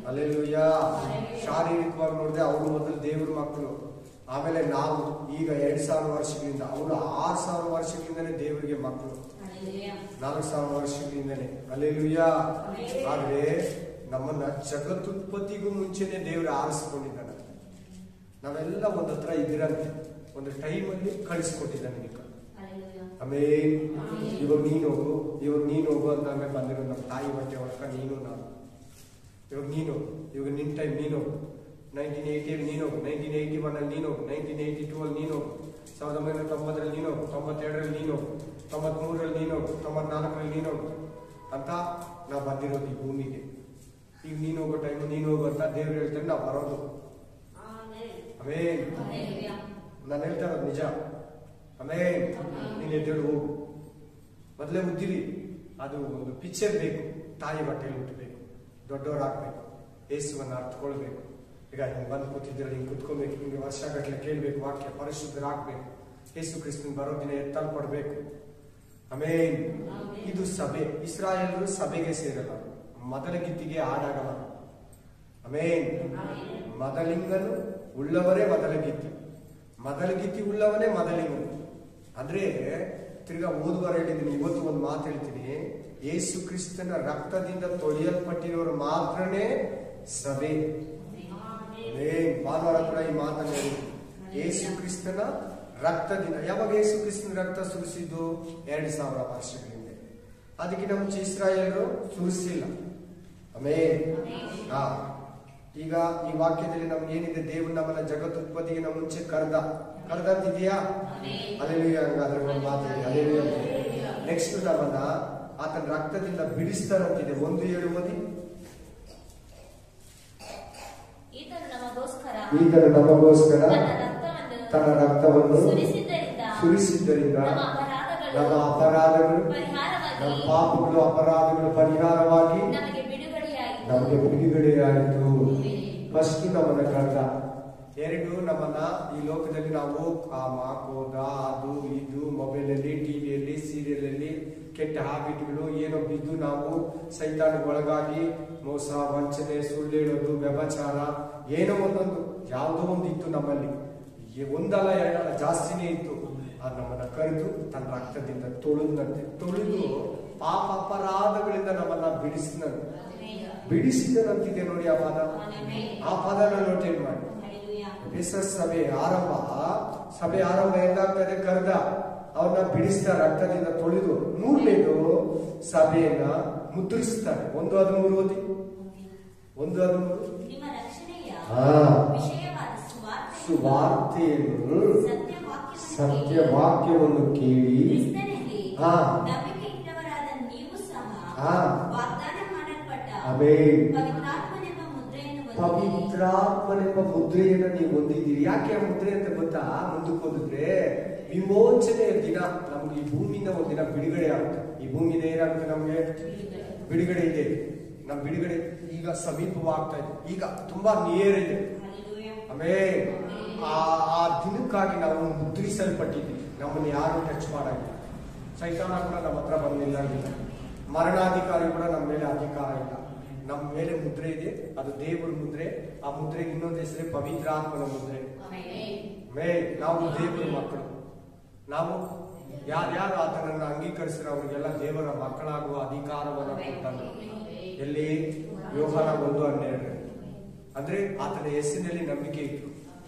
ಹಲ್ಲೆಲೂಯಾ. ಶಾರೀರಿಕವಾಗಿ ನೋಡಿದ್ರೆ ಅವರು ಮೊದಲು ದೇವ್ರ ಮಕ್ಕಳು, ಆಮೇಲೆ ನಾವು ಈಗ 2000 ವರ್ಷಗಳಿಂದ, ಅವರು 6000 ವರ್ಷಗಳಿಂದನೇ ದೇವರಿಗೆ ಮಕ್ಕಳು, 4000 ವರ್ಷಗಳಿಂದನೇ. ಹಲ್ಲೆಲೂಯಾ. ಆದ್ರೆ ನಮ್ಮನ್ನ ಜಗತ್ತುತ್ಪತ್ತಿಗೂ ಮುಂಚೆನೆ ದೇವರು ಆರಿಸ್ಕೊಂಡಿದ್ದಾನೆ. ನಾವೆಲ್ಲ ಒಂದ್ ಹತ್ರ ಇದಿರಂತೆ, ಒಂದು ಟೈಮಲ್ಲಿ ಕಳಿಸ್ಕೊಟ್ಟಿದ್ದಾನೆ. ಆಮೇಲೆ ಇವಾಗ ನೀನು ಹೋಗು ಅಂತ ಆಮೇಲೆ ಬಂದಿರೋ ನಮ್ಮ ತಾಯಿ ಹೊಟ್ಟೆ ಒಳಕ ನೀನು ನಾನು. ಇವಾಗ ನಿನ್ ಟೈಮ್ ನೀನು 1980 ನೀನು, 1981 ನೀನು, 1982 ನೀನು, 1990 ನೀನು, 92 ನೀನು, 93ರಲ್ಲಿ ನೀನೋಗು, 94ರಲ್ಲಿ ನೀನೋಗು ಅಂತ ನಾವು ಬಂದಿರೋದು ಈ ಭೂಮಿಗೆ. ಈಗ ನೀನು ಹೋಗೋ ಟೈಮ್ ನೀನು ಹೋಗು ಅಂತ ದೇವ್ರು ಹೇಳ್ತಾರೆ, ನಾವು ಬರೋದು. ಆಮೇನ್. ನಾನು ಹೇಳ್ತಾ ಇರೋದು ನಿಜ. ಆಮೇನ್. ನೀನು ಎದ್ದೇಳು ಹೋಗು. ಮೊದಲೇ ಉದ್ದಿರಿ, ಅದು ಒಂದು ಪಿಕ್ಚರ್ ಬೇಕು. ತಾಯಿ ಬಟ್ಟೆಯಲ್ಲಿ ಹುಟ್ಟಬೇಕು, ದೊಡ್ಡವರಾಗಬೇಕು, ಯೇಸುವನ್ನು ಅರ್ಥಕೊಳ್ಬೇಕು. ಈಗ ಹಿಂಗೆ ಬಂದು ಕೂತಿದ್ರೆ ಹಿಂಗೆ ಕುತ್ಕೊಬೇಕು, ಹಿಂಗೆ ವರ್ಷಗಟ್ಟಲೆ ಕೇಳಬೇಕು, ವಾಕ್ಯ ಪರಿಶುದ್ಧರಾಗಬೇಕು, ಯೇಸು ಕ್ರಿಸ್ತನ್ ಬರೋ ದಿನ ಎತ್ತಲ್ಪಡ್ಬೇಕು. ಆಮೇನ್. ಇದು ಸಭೆ. ಇಸ್ರಾಯೇಲರು ಸಭೆಗೆ ಸೇರಲ್ಲ, ಮೊದಲ ಗಿತ್ತಿಗೆ ಆಡಾಗಲ್ಲ. ಆಮೇನ್. ಮೊದಲಿಂಗನು ಉಳ್ಳವರೇ ಮೊದಲ ಗಿತ್ತಿ, ಮೊದಲ ಗಿತ್ತಿ ಉಳ್ಳವನೇ ಮೊದಲಿಂಗನು. ಅಂದ್ರೆ ತಿರ್ಗಾ ಓದುವರ ಹೇಳಿದ್ದೀನಿ. ಇವತ್ತು ಒಂದು ಮಾತು ಹೇಳ್ತೀನಿ, ಯೇಸು ಕ್ರಿಸ್ತನ ರಕ್ತದಿಂದ ತೊಳೆಯಲ್ಪಟ್ಟಿರೋರು ಮಾತ್ರನೇ ಸಭೆ. ಭಾನುವಾರ ಕೂಡ ಈ ಮಾತನ್ನು ಹೇಳಿದ್ದೀನಿ. ಯೇಸು ಕ್ರಿಸ್ತನ ರಕ್ತದಿಂದ. ಯಾವಾಗ ಯೇಸು ಕ್ರಿಸ್ತನ ರಕ್ತ ಸುರಿಸಿದ್ದು? 2000 ವರ್ಷಗಳ ಹಿಂದೆ. ಅದಕ್ಕಿಂತ ಮುಂಚೆ ಇಸ್ರಾಯೇಲರು ಸುರಿಸಿಲ್ಲ. ಆಮೇನ್. ಈಗ ಈ ವಾಕ್ಯದಲ್ಲಿ ನಮ್ಗೆ ಏನಿದೆ, ದೇವರು ನಮ್ಮನ್ನ ಜಗತ್ತುತ್ಪತ್ತಿಗೆ ನಮ್ಮ ಮುಂಚೆ ಕರೆದಂತಿದೆಯಾ? ಅಲ್ಲೆಲ್ಲೂಯಾ. ಹಂಗಾದ್ರೆ ಒಂದು ಮಾತಿದೆ, ಅಲ್ಲೆಲ್ಲೂಯಾ. ನೆಕ್ಸ್ಟ್ ನಮ್ಮನ್ನ ಆತನ ರಕ್ತದಿಂದ ಬಿಡಿಸ್ತಾರಂತಿದೆ. 1:7 ಓದಿ. ಈತನು ನಮಗೋಸ್ಕರ ತನ್ನ ರಕ್ತವನ್ನು ಸುರಿಸಿದ್ದರಿಂದ ನಮ್ಮ ಅಪರಾಧಗಳು, ನಮ್ಮ ಪಾಪಗಳು, ಅಪರಾಧಗಳು ಪರಿಹಾರವಾಗಿ ನಮಗೆ ಬಿಡುಗಡೆಯಾಯಿತು. ಫಸ್ಟ್ ನಮ್ಮನ್ನ ಕರೆದ. 2, ನಮ್ಮನ್ನ ಈ ಲೋಕದಲ್ಲಿ ನಾವು ಕಾಮ, ಕ್ರೋಧ, ಅದು ಇದು, ಮೊಬೈಲಲ್ಲಿ, ಟಿವಿಯಲ್ಲಿ, ಸೀರಿಯಲ್, ಕೆಟ್ಟ ಹ್ಯಾಬಿಟ್ಗಳು ಏನೋ ಬಿದ್ದು ನಾವು ಸೈತಾನಿಗೆ ಒಳಗಾಗಿ ಮೋಸ, ವಂಚನೆ, ಸುಳ್ಳು ಹೇಳೋದು, ವ್ಯಭಚಾರ, ಏನೋ ಒಂದೊಂದು ಯಾವುದೋ ಒಂದು ಇತ್ತು ನಮ್ಮಲ್ಲಿ. ಒಂದಲ್ಲ ಎರಡಲ್ಲ, ಜಾಸ್ತಿನೇ ಇತ್ತು. ಅದು ನಮ್ಮನ್ನ ಕರೆದು ತನ್ನ ರಕ್ತದಿಂದ ತೊಳೆದಂತೆ, ತೊಳೆದು ಪಾಪ ಅಪರಾಧಗಳಿಂದ ನಮ್ಮನ್ನ ಬಿಡಿಸಿದನಂತಿದೆ ನೋಡಿ ಆ ಪದ. ಆ ಪದನ ನೋಟೇನ್ ಮಾಡಿ. ಸಭೆ ಆರಂಭ ಎಂದಾಗ್ತದೆ, ಕರೆದ, ಅವ್ರನ್ನ ಬಿಡಿಸ್ತಾ ರಕ್ತದಿಂದ ತೊಳೆದು. 3ನೇದು ಸಭೆಯನ್ನ ಮುದ್ರಿಸ್ತಾರೆ. 1:13 ಓದಿ. 1:13. ಸುವಾರ್ತೆಯನ್ನು, ಸತ್ಯವಾಕ್ಯವನ್ನು ಕೇಳಿ ಪವಿತ್ರಾತ್ಮನೆಂಬ ಮುದ್ರೆಯನ್ನು ನೀವು ಹೊಂದಿದ್ದೀರಿ. ಯಾಕೆ ಆ ಮುದ್ರೆ ಅಂತ ಗೊತ್ತಾ? ಮುಂದಕ್ಕೆ ಹೋದ್ರೆ ವಿಮೋಚನೆಯ ದಿನ ನಮ್ಗೆ ಈ ಭೂಮಿಯಿಂದ ಒಂದಿನ ಬಿಡುಗಡೆ ಆಗುತ್ತೆ. ಈ ಭೂಮಿಯಿಂದ ಏನಾಗುತ್ತೆ? ನಮ್ಗೆ ಬಿಡುಗಡೆ ಇದೆ. ನಮ್ ಬಿಡುಗಡೆ ಈಗ ಸಮೀಪವಾಗ್ತಾ ಇದೆ, ಈಗ ತುಂಬಾ ನಿಯರ್ ಇದೆ. ಆಮೇಲೆ ಆ ದಿನಕ್ಕಾಗಿ ನಾವು ಮುದ್ರಿಸಲ್ಪಟ್ಟಿದ್ದೀವಿ. ನಮ್ಮನ್ನು ಯಾರು ಟಚ್ ಮಾಡಾಗಿಲ್ಲ. ಸೈತಾನ ಕೂಡ ನಮ್ಮ ಹತ್ರ ಬಂದಿಲ್ಲ. ಮರಣಾಧಿಕಾರಿ ಕೂಡ ನಮ್ಮ ಮೇಲೆ ಅಧಿಕಾರ ಇಲ್ಲ. ನಮ್ಮ ಮೇಲೆ ಮುದ್ರೆ ಇದೆ, ಅದು ದೇವರ ಮುದ್ರೆ. ಆ ಮುದ್ರೆಗೆ ಇನ್ನೊಂದು ಹೆಸರೇ ಪವಿತ್ರಾತ್ಮನ ಮುದ್ರೆ. ನಾವು ದೇವರ ಮಕ್ಕಳು. ನಾವು ಯಾರ್ಯಾರು ಆತನನ್ನು ಅಂಗೀಕರಿಸಿದ್ರೆ ಅವರಿಗೆಲ್ಲ ದೇವರ ಮಕ್ಕಳಾಗುವ ಅಧಿಕಾರವನ್ನು ಕೊಟ್ಟನು. ಎಲ್ಲಿ? ಯೋಹಾನ 1:12. ಅಂದ್ರೆ ಆತನ ಹೆಸರಿನಲ್ಲಿ ನಂಬಿಕೆ ಇತ್ತು.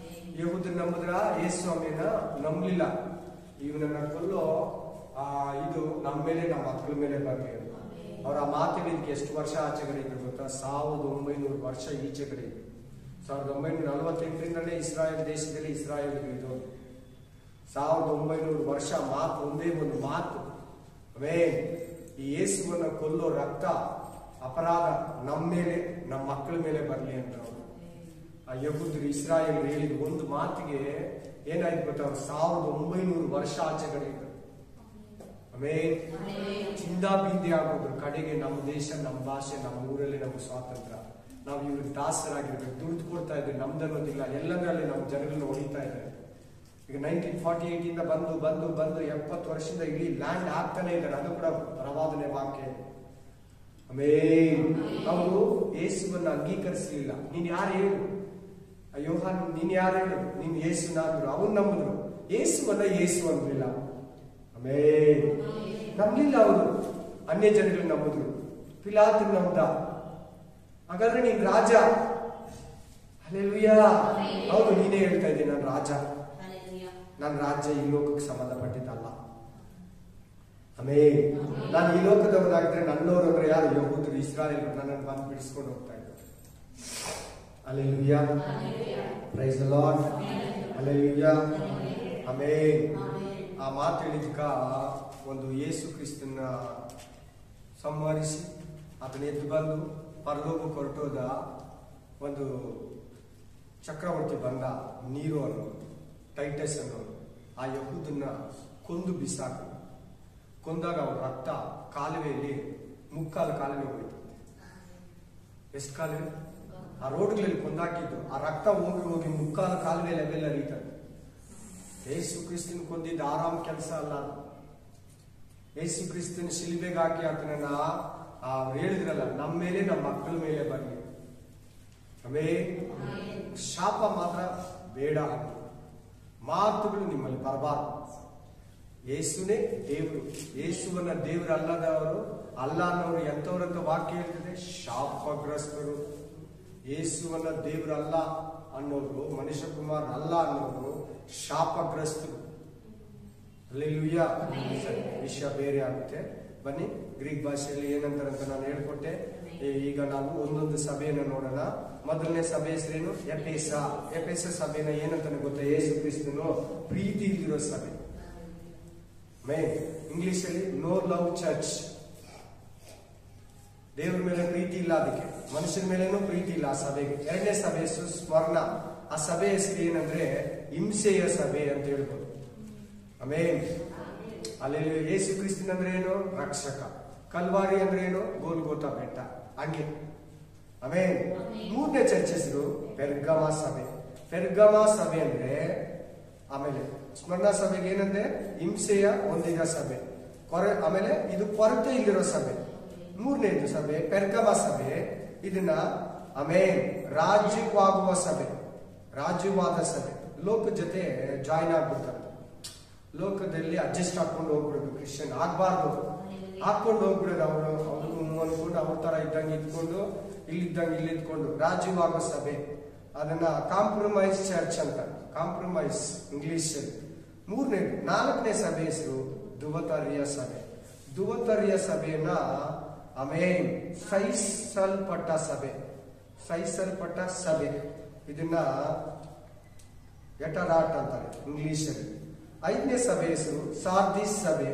ಯಹೂದರು ನಂಬಿದ್ರ, ಯೇಸು ಸ್ವಾಮಿಯನ್ನ ನಂಬಲಿಲ್ಲ. ಇವನನ್ನ ಕೊಲ್ಲೋ ಇದು ನಮ್ಮ ಮೇಲೆ, ನಮ್ಮ ಮಕ್ಕಳ ಮೇಲೆ ಬರಲಿ. ಅವ್ರ ಆ ಮಾತಿಗೆ ಎಷ್ಟು ವರ್ಷ ಆಚೆಗಡೆ ಇದ್ರು ಗೊತ್ತಾ? 1900 ವರ್ಷ ಈಚೆಗಡೆ ಇದ್ರು. 1948ರಿಂದಲೇ ಇಸ್ರಾಯೇಲ್ ದೇಶದಲ್ಲಿ ಇಸ್ರಾಯೇಲ್ಗಳಿದ್ದು. 1900 ವರ್ಷ ಮಾತು, ಒಂದೇ ಒಂದು ಮಾತು. ಈ ಯೇಸುವನ್ನ ಕೊಲ್ಲೋ ರಕ್ತ ಅಪರಾಧ ನಮ್ಮ ಮೇಲೆ, ನಮ್ಮ ಮಕ್ಕಳ ಮೇಲೆ ಬರಲಿ ಅಂತ ಆ ಯಹೂದರು, ಇಸ್ರಾಯೇಲ್ ಹೇಳಿದ ಒಂದು ಮಾತಿಗೆ ಏನಾಯ್ತು ಗೊತ್ತಾ? 1900 ವರ್ಷ ಆಚೆಗಡೆ ಇದ್ರು. ಚಿಂದಾಬಿಂದಿ ಆಗೋದ್ರು. ಕಡೆಗೆ ನಮ್ಮ ದೇಶ, ನಮ್ಮ ಭಾಷೆ, ನಮ್ಮ ಊರಲ್ಲಿ ನಮ್ಗೆ ಸ್ವಾತಂತ್ರ್ಯ. ನಾವು ಇವ್ರಿಗೆ ದಾಸರಾಗಿರ್ಬೇಕು. ದುಡ್ಡು ಕೊಡ್ತಾ ಇದ್ವಿ, ನಮ್ದನ್ನೋದಿಲ್ಲ. ಎಲ್ಲದರಲ್ಲಿ ನಮ್ಮ ಜನಗಳನ್ನ ಹೊಡಿತಾ ಇದ್ದಾರೆ. ಈಗ 1948 ಇಂದ ಬಂದು 70 ವರ್ಷದಿಂದ ಇಡೀ ಲ್ಯಾಂಡ್ ಆಗ್ತಾನೆ ಇದ್ದಾರೆ. ಅದು ಕೂಡ ಪ್ರವಾದನೆ ವಾಕ್ಯ. ಅವರು ಯೇಸುವನ್ನ ಅಂಗೀಕರಿಸಲಿಲ್ಲ. ನೀನ್ ಯಾರು ಹೇಳು? ಯೋಹಾನ್, ನೀನ್ ಯಾರು ಹೇಳು? ನೀನ್ ಯೇಸುನಾದ್ರು. ಅವನ್ ನಂಬಿದ್ರು. ಯೇಸುವನ್ನ ಯೇಸು ಅಂದ್ರಿಲ್ಲ. ನಂಬಲಿಲ್ಲ ಅವರು. ಅನ್ಯ ಜನಗಳು ನಂಬಿದ್ರು. ಪಿಲಾತ್ ನಂಬ್ದ. ಹಾಗಾದ್ರೆ ನೀನ್ ರಾಜ. ಹಲ್ಲೆಲೂಯಾ. ಹೌದು, ನೀನೇ ಹೇಳ್ತಾ ಇದ್ದೀನಿ, ನಾನು ರಾಜ. ನನ್ನ ರಾಜ್ಯ ಈ ಲೋಕಕ್ಕೆ ಸಂಬಂಧಪಟ್ಟಿದ್ದಲ್ಲ. ನಾನು ಈ ಲೋಕದವರಾಗಿದ್ರೆ ನನ್ನವರು ಅಂದ್ರೆ ಯಾರು? ಯಹೂದರು, ಇಸ್ರಾಯೇಲರು ನನ್ನನ್ನು ಬಂದು ಬಿಡಿಸ್ಕೊಂಡು ಹೋಗ್ತಾ ಇದ್ದಾರೆ. Hallelujah. Praise the lord. Hallelujah. Amen. ಆ ಮಾತು ಹೇಳಿದ್ಕ ಒಂದು ಯೇಸು ಕ್ರಿಸ್ತನ ಸಂಹರಿಸಿ ಅದನ್ನ ಎದ್ದು ಬಂದು ಪರಲೋಕಕ್ಕೆ ಹೊರಟೋದ ಒಂದು ಚಕ್ರವರ್ತಿ ಬಂದ, ನೀರು ಅನ್ನೋರು, ಟೈಟಸ್ ಅನ್ನೋರು. ಆ ಯಹೂದನ್ನ ಕೊಂದು ಬಿಸಾಕ ಕೊಂದಾಗ ಅವ್ರ ರಕ್ತ ಕಾಲುವೆಯಲ್ಲಿ ಮುಕ್ಕಾಲು ಕಾಲುವೆ ಹೋಯ್ತು. ಎಷ್ಟು ಕಾಲುವೆ? ಆ ರೋಡ್ಗಳಲ್ಲಿ ಕೊಂದಾಕಿದ್ದು ಆ ರಕ್ತ ಹೋಗಿ ಹೋಗಿ ಮುಕ್ಕಾಲು ಕಾಲುವೆ ಲೆವೆಲ್ ಹರಿತಾರೆ. ಯೇಸು ಕ್ರಿಸ್ತನ್ ಕೊಂದಿದ್ದು ಆರಾಮ್ ಕೆಲಸ ಅಲ್ಲ. ಯೇಸು ಕ್ರಿಸ್ತನ ಶಿಲ್ಬೆಗೆ ಹಾಕಿ ಆತನನ್ನ ಹೇಳಿದ್ರಲ್ಲ, ನಮ್ಮ ಮೇಲೆ ನಮ್ಮ ಮಕ್ಕಳ ಮೇಲೆ ಬರಲಿ. ಆಮೇಲೆ ಶಾಪ ಮಾತ್ರ ಬೇಡ, ಮಾತುಗಳು ನಿಮ್ಮಲ್ಲಿ ಬರಬಾರ್ದು. ಯೇಸುನೇ ದೇವರು, ಯೇಸುವನ್ನ ದೇವರು ಅಲ್ಲದವರು ಅಲ್ಲ ಅನ್ನೋರು ಎಂಥವ್ರಂತ ವಾಕ್ಯ ಹೇಳ್ತದೆ, ಶಾಪಗ್ರಸ್ತರು. ಯೇಸುವನ್ನ ದೇವರು ಅಲ್ಲ ಅನ್ನೋರು, ಮನುಷ್ಯ ಕುಮಾರ್ ಅಲ್ಲ ಅನ್ನೋರು ಶಾಪಗ್ರಸ್ತರು. ಅಲ್ಲೆಲ್ಲೂಯ್ಯ. ವಿಷಯ ಬೇರೆ ಆಗುತ್ತೆ. ಬನ್ನಿ, ಗ್ರೀಕ್ ಭಾಷೆಯಲ್ಲಿ ಏನಂತಾರಂತ ನಾನು ಹೇಳ್ಕೊಟ್ಟೆ. ಈಗ ನಾವು ಒಂದೊಂದು ಸಭೆಯನ್ನು ನೋಡೋಣ. ಮೊದಲನೇ ಸಭೆ ಹೆಸರೇನು? ಎಫೆಸ. ಎಫೆಸ ಸಭೆನ ಏನಂತಾನೆ ಗೊತ್ತಾ? ಯೇಸು ಕ್ರಿಸ್ತನು ಪ್ರೀತಿ ಇಲ್ಲಿರೋ ಸಭೆ. ಇಂಗ್ಲಿಷ್ ಅಲ್ಲಿ ನೋ ಲವ್ ಚರ್ಚ್. ದೇವ್ರ ಮೇಲೆ ಪ್ರೀತಿ ಇಲ್ಲ, ಅದಕ್ಕೆ ಮನುಷ್ಯನ ಮೇಲೇನೂ ಪ್ರೀತಿ ಇಲ್ಲ ಆ ಸಭೆಗೆ. ಎರಡನೇ ಸಭೆ ಹೆಸರು ಸ್ಮರಣ. ಆ ಸಭೆ ಹೆಸರು ಏನಂದ್ರೆ ಹಿಂಸೆಯ ಸಭೆ ಅಂತ ಹೇಳ್ಬೋದು. ಆಮೇಲೆ ಅಲ್ಲಿ ಯೇಸು ಕ್ರಿಸ್ತನ್ ಅಂದ್ರೆ ಏನು? ರಕ್ಷಕ. ಕಲ್ವಾರಿ ಅಂದ್ರೆ ಏನು? ಗೋಲ್ಗೋತಾ ಬೆಟ್ಟ. ಹಂಗೆ. ಆಮೇಲೆ ಮೂರನೇ ಚರ್ಚ್ ಹೆಸರು ಪೆರ್ಗಮ ಸಭೆ. ಪೆರ್ಗಮ ಸಭೆ ಅಂದ್ರೆ, ಆಮೇಲೆ ಸ್ಮರಣ ಸಭೆಗೆ ಏನಂದ್ರೆ ಹಿಂಸೆಯ ಹೊಂದಿದ ಸಭೆ. ಆಮೇಲೆ ಇದು ಕೊರತೆ ಇಲ್ಲಿರೋ ಸಭೆ. ಮೂರನೇದು ಸಭೆ ಪೆರ್ಗಮ ಸಭೆ. ಇದನ್ನ ಆಮೇಲೆ ರಾಜ್ಯವಾಗುವ ಸಭೆ, ರಾಜ್ಯವಾದ ಸಭೆ. ಲೋಕ ಜೊತೆ ಜಾಯಿನ್ ಆಗ್ಬಿಡ್ತಾರೆ. ಲೋಕದಲ್ಲಿ ಅಡ್ಜಸ್ಟ್ ಹಾಕೊಂಡು ಹೋಗ್ಬಿಡೋದು. ಕ್ರಿಶ್ಚಿಯನ್ ಆಗ್ಬಾರ್ದು. ಹಾಕೊಂಡು ಹೋಗ್ಬಿಡೋದು. ಅವ್ರಿಗೂ ಅನ್ಕೊಂಡು ಅವ್ರ ತರ ಇದ್ದಂಗೆ ಇದ್ಕೊಂಡು, ಇಲ್ಲಿದ್ದಂಗೆ ಇಲ್ಲಿ ಇದ್ಕೊಂಡು. ರಾಜ್ಯವಾಗುವ ಸಭೆ, ಅದನ್ನ ಕಾಂಪ್ರಮೈಸ್ ಚರ್ಚ್ ಅಂತ. ಕಾಂಪ್ರಮೈಸ್ ಇಂಗ್ಲಿಷ್ ಅಲ್ಲಿ. ಮೂರನೇದು. ನಾಲ್ಕನೇ ಸಭೆ ಹೆಸರು ದುವತರಿಯ ಸಭೆ. ದುವತರಿಯ ಸಭೆಯನ್ನ ಆಮೇಲೆ ಸಹಿಸಲ್ಪಟ್ಟ ಸಭೆ. ಸಹಿಸಲ್ಪಟ್ಟ ಸಭೆ, ಇದನ್ನ ಎಟರಾಟ್ ಅಂತಾರೆ ಇಂಗ್ಲಿಷ್ ಅಲ್ಲಿ. ಐದನೇ ಸಭೆ ಹೆಸರು ಸಾರ್ದಿಸ್ ಸಭೆ,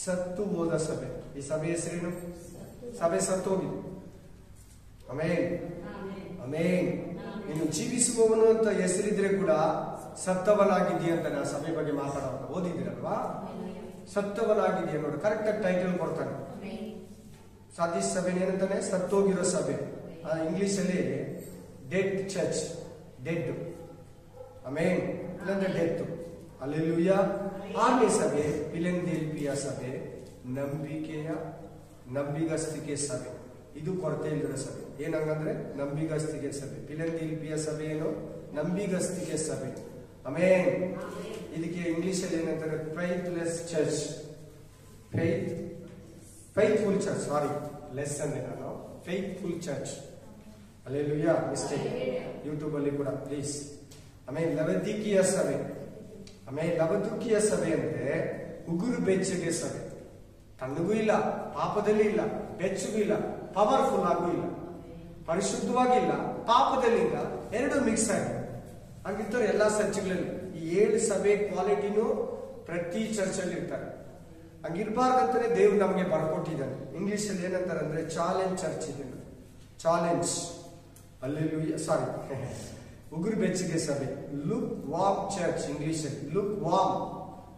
ಸತ್ತು ಹೋದ ಸಭೆ. ಈ ಸಭೆ ಹೆಸರೇನು? ಸಭೆ ಸತ್ತೋಗಿದೆ. ಆಮೇಲೆ ಆಮೇಲೆ ಇನ್ನು ಜೀವಿಸುವವನು ಅಂತ ಹೆಸರಿದ್ರೆ ಕೂಡ ಸತ್ತವನಾಗಿದ್ದೀಯ ಅಂತ ನಾ ಸಭೆ ಬಗ್ಗೆ ಮಾತಾಡೋಣ. ಓದಿದಿರಲ್ವಾ? ಸತ್ತವನಾಗಿದೆಯಾ ನೋಡಿ, ಕರೆಕ್ಟ್ ಆಗಿ ಟೈಟಲ್ ಕೊಡ್ತಾನೆ. ಸಾರ್ದಿಸ್ ಸಭೆ ಏನಂತಾನೆ? ಸತ್ತೋಗಿರೋ ಸಭೆ. ಇಂಗ್ಲಿಷ್ ಅಲ್ಲಿ ಡೆಡ್ ಚರ್ಚ್, ಡೆಡ್. ಆಮೇಲೆ ಇಲ್ಲಂದ್ರೆ ಡೆತ್. ಅಲ್ಲೆಲ್ಲೂಯ್ಯ. ಆರನೇ ಸಭೆ ಫಿಲಡೆಲ್ಫಿಯ ಸಭೆ, ನಂಬಿಗಸ್ತಿಕೆ ಸಭೆ. ಇದು ಕೊರತೆ ಇಲ್ಲದ ಸಭೆ. ಏನಂಗಂದ್ರೆ ನಂಬಿಗಸ್ತಿಕೆ ಸಭೆ. ಫಿಲಡೆಲ್ಫಿಯ ಸಭೆ ಏನು? ನಂಬಿಗಸ್ತಿಕೆ ಸಭೆ. ಆಮೇಲೆ ಇದಕ್ಕೆ ಇಂಗ್ಲಿಷ್ ಅಲ್ಲಿ ಏನಂತಾರೆ? ಫೈತ್ಲೆಸ್ ಚರ್ಚ್, ಫೈತ್ಫುಲ್ ಚರ್ಚ್. ಸಾರಿ, ಲೆಸ್ ಅಂದ್ರೆ ನಾನು faithful church. Alleluia. Mistake. YouTube ಅಲ್ಲಿ ಕೂಡ ಪ್ಲೀಸ್. ಆಮೇಲೆ ಲವದಿಕೀಯ ಸಭೆ. ಆಮೇಲೆ ಲವದಿಕೀಯ ಸಭೆ ಅಂದ್ರೆ ಉಗುರು ಬೆಚ್ಚಗೆ ಸಭೆ. ತಣ್ಣಗೂ ಇಲ್ಲ, ಪಾಪದಲ್ಲಿ ಇಲ್ಲ, ಬೆಚ್ಚಗೂ ಇಲ್ಲ, ಪವರ್ಫುಲ್ ಆಗೂ ಇಲ್ಲ, ಪರಿಶುದ್ಧವಾಗಿಲ್ಲ, ಪಾಪದಲ್ಲಿ ಇಲ್ಲ, ಎರಡು ಮಿಕ್ಸ್ ಆಗಿದೆ. ಹಂಗಿರ್ತಾರೆ ಎಲ್ಲಾ ಚರ್ಚ್ಗಳಲ್ಲಿ. ಈ 7 ಸಭೆ ಕ್ವಾಲಿಟಿನೂ ಪ್ರತಿ ಚರ್ಚಲ್ಲಿ ಇರ್ತಾರೆ. ಹಂಗಿರ್ಬಾರ್ದಂತಾನೆ ದೇವ್ರು ನಮಗೆ ಬರ್ಕೊಟ್ಟಿದ್ದಾನೆ. ಇಂಗ್ಲಿಷ್ ಅಲ್ಲಿ ಏನಂತಾರೆ ಅಂದ್ರೆ ಚಾಲೆಂಜ್ ಚರ್ಚ್. ಇದನ್ನ ಚಾಲೆಂಜ್. ಅಲ್ಲೆಲ್ಲೂಯ್ಯ. ಸಾರಿ, ಉಗುರು ಬೆಚ್ಚಗೆ ಸಭೆ. ಲುಕ್ ವಾಮ್ ಚರ್ಚ್ ಇಂಗ್ಲಿಷ್ ಅಲ್ಲಿ. Look warm.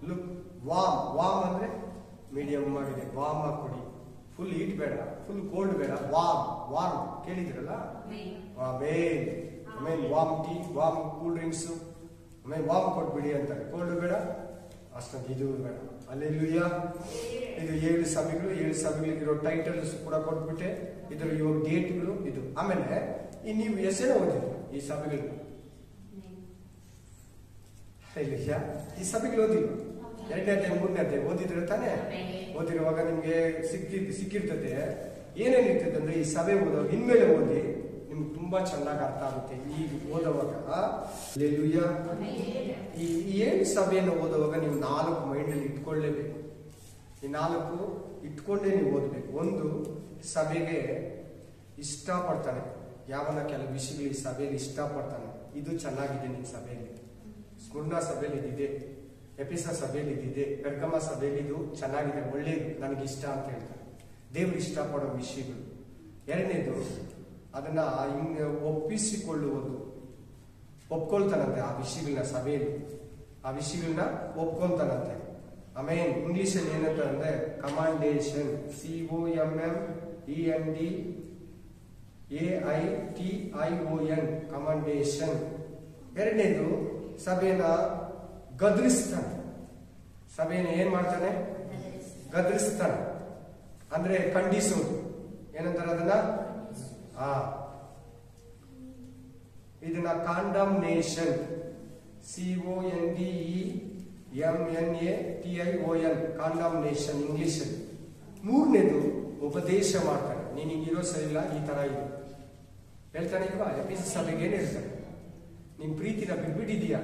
Look warm. Warm ಅಂದ್ರೆ ಮೀಡಿಯಂ ಆಗಿದೆ. ವಾಮ್ ಕೊಡಿ. ಫುಲ್ ಹೀಟ್ ಬೇಡ, ಫುಲ್ ಕೋಲ್ಡ್ ಬೇಡ. ವಾಮ್. ವಾರ್ಮ್ ಕೇಳಿದಿರಲ್ಲ? ಆಮೇಲೆ warm tea, warm cool drinks, ಆಮೇಲೆ ವಾಮ್ ಕೊಟ್ಬಿಡಿ ಅಂತಾರೆ. ಕೋಲ್ಡ್ ಬೇಡ, ಅಷ್ಟೊಂದು ಇದು ಬೇಡ. ಅಲ್ಲೆಲ್ಲೂಯ್ಯ. ಇದು 7 ಸಭೆಗಳು. 7 ಸಭೆಗಳಿಗಿರೋ ಟೈಟಲ್ಸ್ ಕೂಡ ಕೊಟ್ಬಿಟ್ಟೆ. ಇದರ ಇವಾಗ ಡೇಟ್ಗಳು ಇದು. ಆಮೇಲೆ ನೀವು ಹೆಸರು ಓದಿದ್ರು ಈ ಸಭೆಗಳು. ಈ ಸಭೆಗಳು ಓದಿಲ್ಲ. 2ನೇ ಅಧ್ಯಾಯ 3ನೇ ಅಧ್ಯಾಯ ಓದಿದ್ರೆ ತಾನೇ? ಓದಿರುವಾಗ ನಿಮ್ಗೆ ಸಿಕ್ಕಿರ್ತದೆ. ಏನೇನಿರ್ತದೆ ಅಂದ್ರೆ ಈ ಸಭೆ ಓದೋ ಇನ್ಮೇಲೆ ಓದಿ ನಿಮ್ಗೆ ತುಂಬಾ ಚೆನ್ನಾಗಿ ಅರ್ಥ ಆಗುತ್ತೆ. ಈಗ ಓದುವಾಗ ಅಲ್ಲೆಲ್ಲೂಯ್ಯ. ಈ 7 ಸಭೆಯನ್ನು ಓದುವಾಗ ನೀವು 4 ಮೈಂಡ್ ಅಲ್ಲಿ ಇಟ್ಕೊಳ್ಳೇಬೇಕು. ಈ 4 ಇಟ್ಕೊಂಡೇ ನೀವು ಓದ್ಬೇಕು. ಒಂದು, ಸಭೆಗೆ ಇಷ್ಟಪಡ್ತಾನೆ. ಯಾವನ ಕೆಲವು ವಿಷಯಗಳು ಈ ಸಭೆಯಲ್ಲಿ ಇಷ್ಟಪಡ್ತಾನೆ. ಇದು ಚೆನ್ನಾಗಿದೆ ನಿನ್ ಸಭೆಯಲ್ಲಿ. ಸ್ಮರಣ ಸಭೆಯಲ್ಲಿ ಇದಿದೆ. ಎಫೆಸ ಸಭೆಯಲ್ಲಿ ಇದಿದೆ, ಪೆರ್ಗಮ ಸಭೆಯಲ್ಲಿ ಇದು ಚೆನ್ನಾಗಿದೆ, ಒಳ್ಳೇದು, ನನಗೆ ಇಷ್ಟ ಅಂತ ಹೇಳ್ತಾರೆ. ದೇವರು ಇಷ್ಟಪಡೋ ವಿಷಯಗಳು. ಎರಡನೇದು ಅದನ್ನ ಹಿಂಗೆ ಒಪ್ಪಿಸಿಕೊಳ್ಳುವುದು, ಒಪ್ಕೊಳ್ತಾನಂತೆ ಆ ವಿಷಯಗಳನ್ನ, ಸಭೆಯಲ್ಲಿ ಆ ವಿಷಯಗಳನ್ನ ಒಪ್ಕೊಂತಾನಂತೆ. ಆಮೇಲೆ ಇಂಗ್ಲಿಷಲ್ಲಿ ಏನಂತ ಅಂದ್ರೆ ಕಮಾಂಡೇಶನ್, COMMENDAITION, ಕಮಾಂಡೇಶನ್. ಎರಡನೇದು ಸಭೆನ ಗದರಿಸ್ತಾನೆ. ಸಭೆನ ಏನ್ ಮಾಡ್ತಾನೆ? ಗದರಿಸ್ತಾನೆ ಅಂದ್ರೆ ಖಂಡಿಸೋದು. ಏನಂತಾರೆ ಅದನ್ನ? ಇದನ್ನ ಕಾಂಡಮ್ನೇಷನ್, CONDEMNATION, ಕಾಂಡಮ್ನೇಷನ್ ಇಂಗ್ಲಿಷಲ್ಲಿ. ಮೂರನೇದು ಉಪದೇಶ ಮಾಡ್ತಾನೆ. ನೀನ್ ಹಿಂಗಿರೋ ಸರಿ ಇಲ್ಲ, ಈ ತರ ಇದೆ ಹೇಳ್ತಾನೆ ಇಲ್ವಾ? ಎಫೆಸ ಸಭೆಗೆ ಏನ್ ಹೇಳ್ತಾನೆ? ನಿನ್ ಪ್ರೀತಿನ ಬಿಟ್ಬಿಟ್ಟಿದೀಯಾ,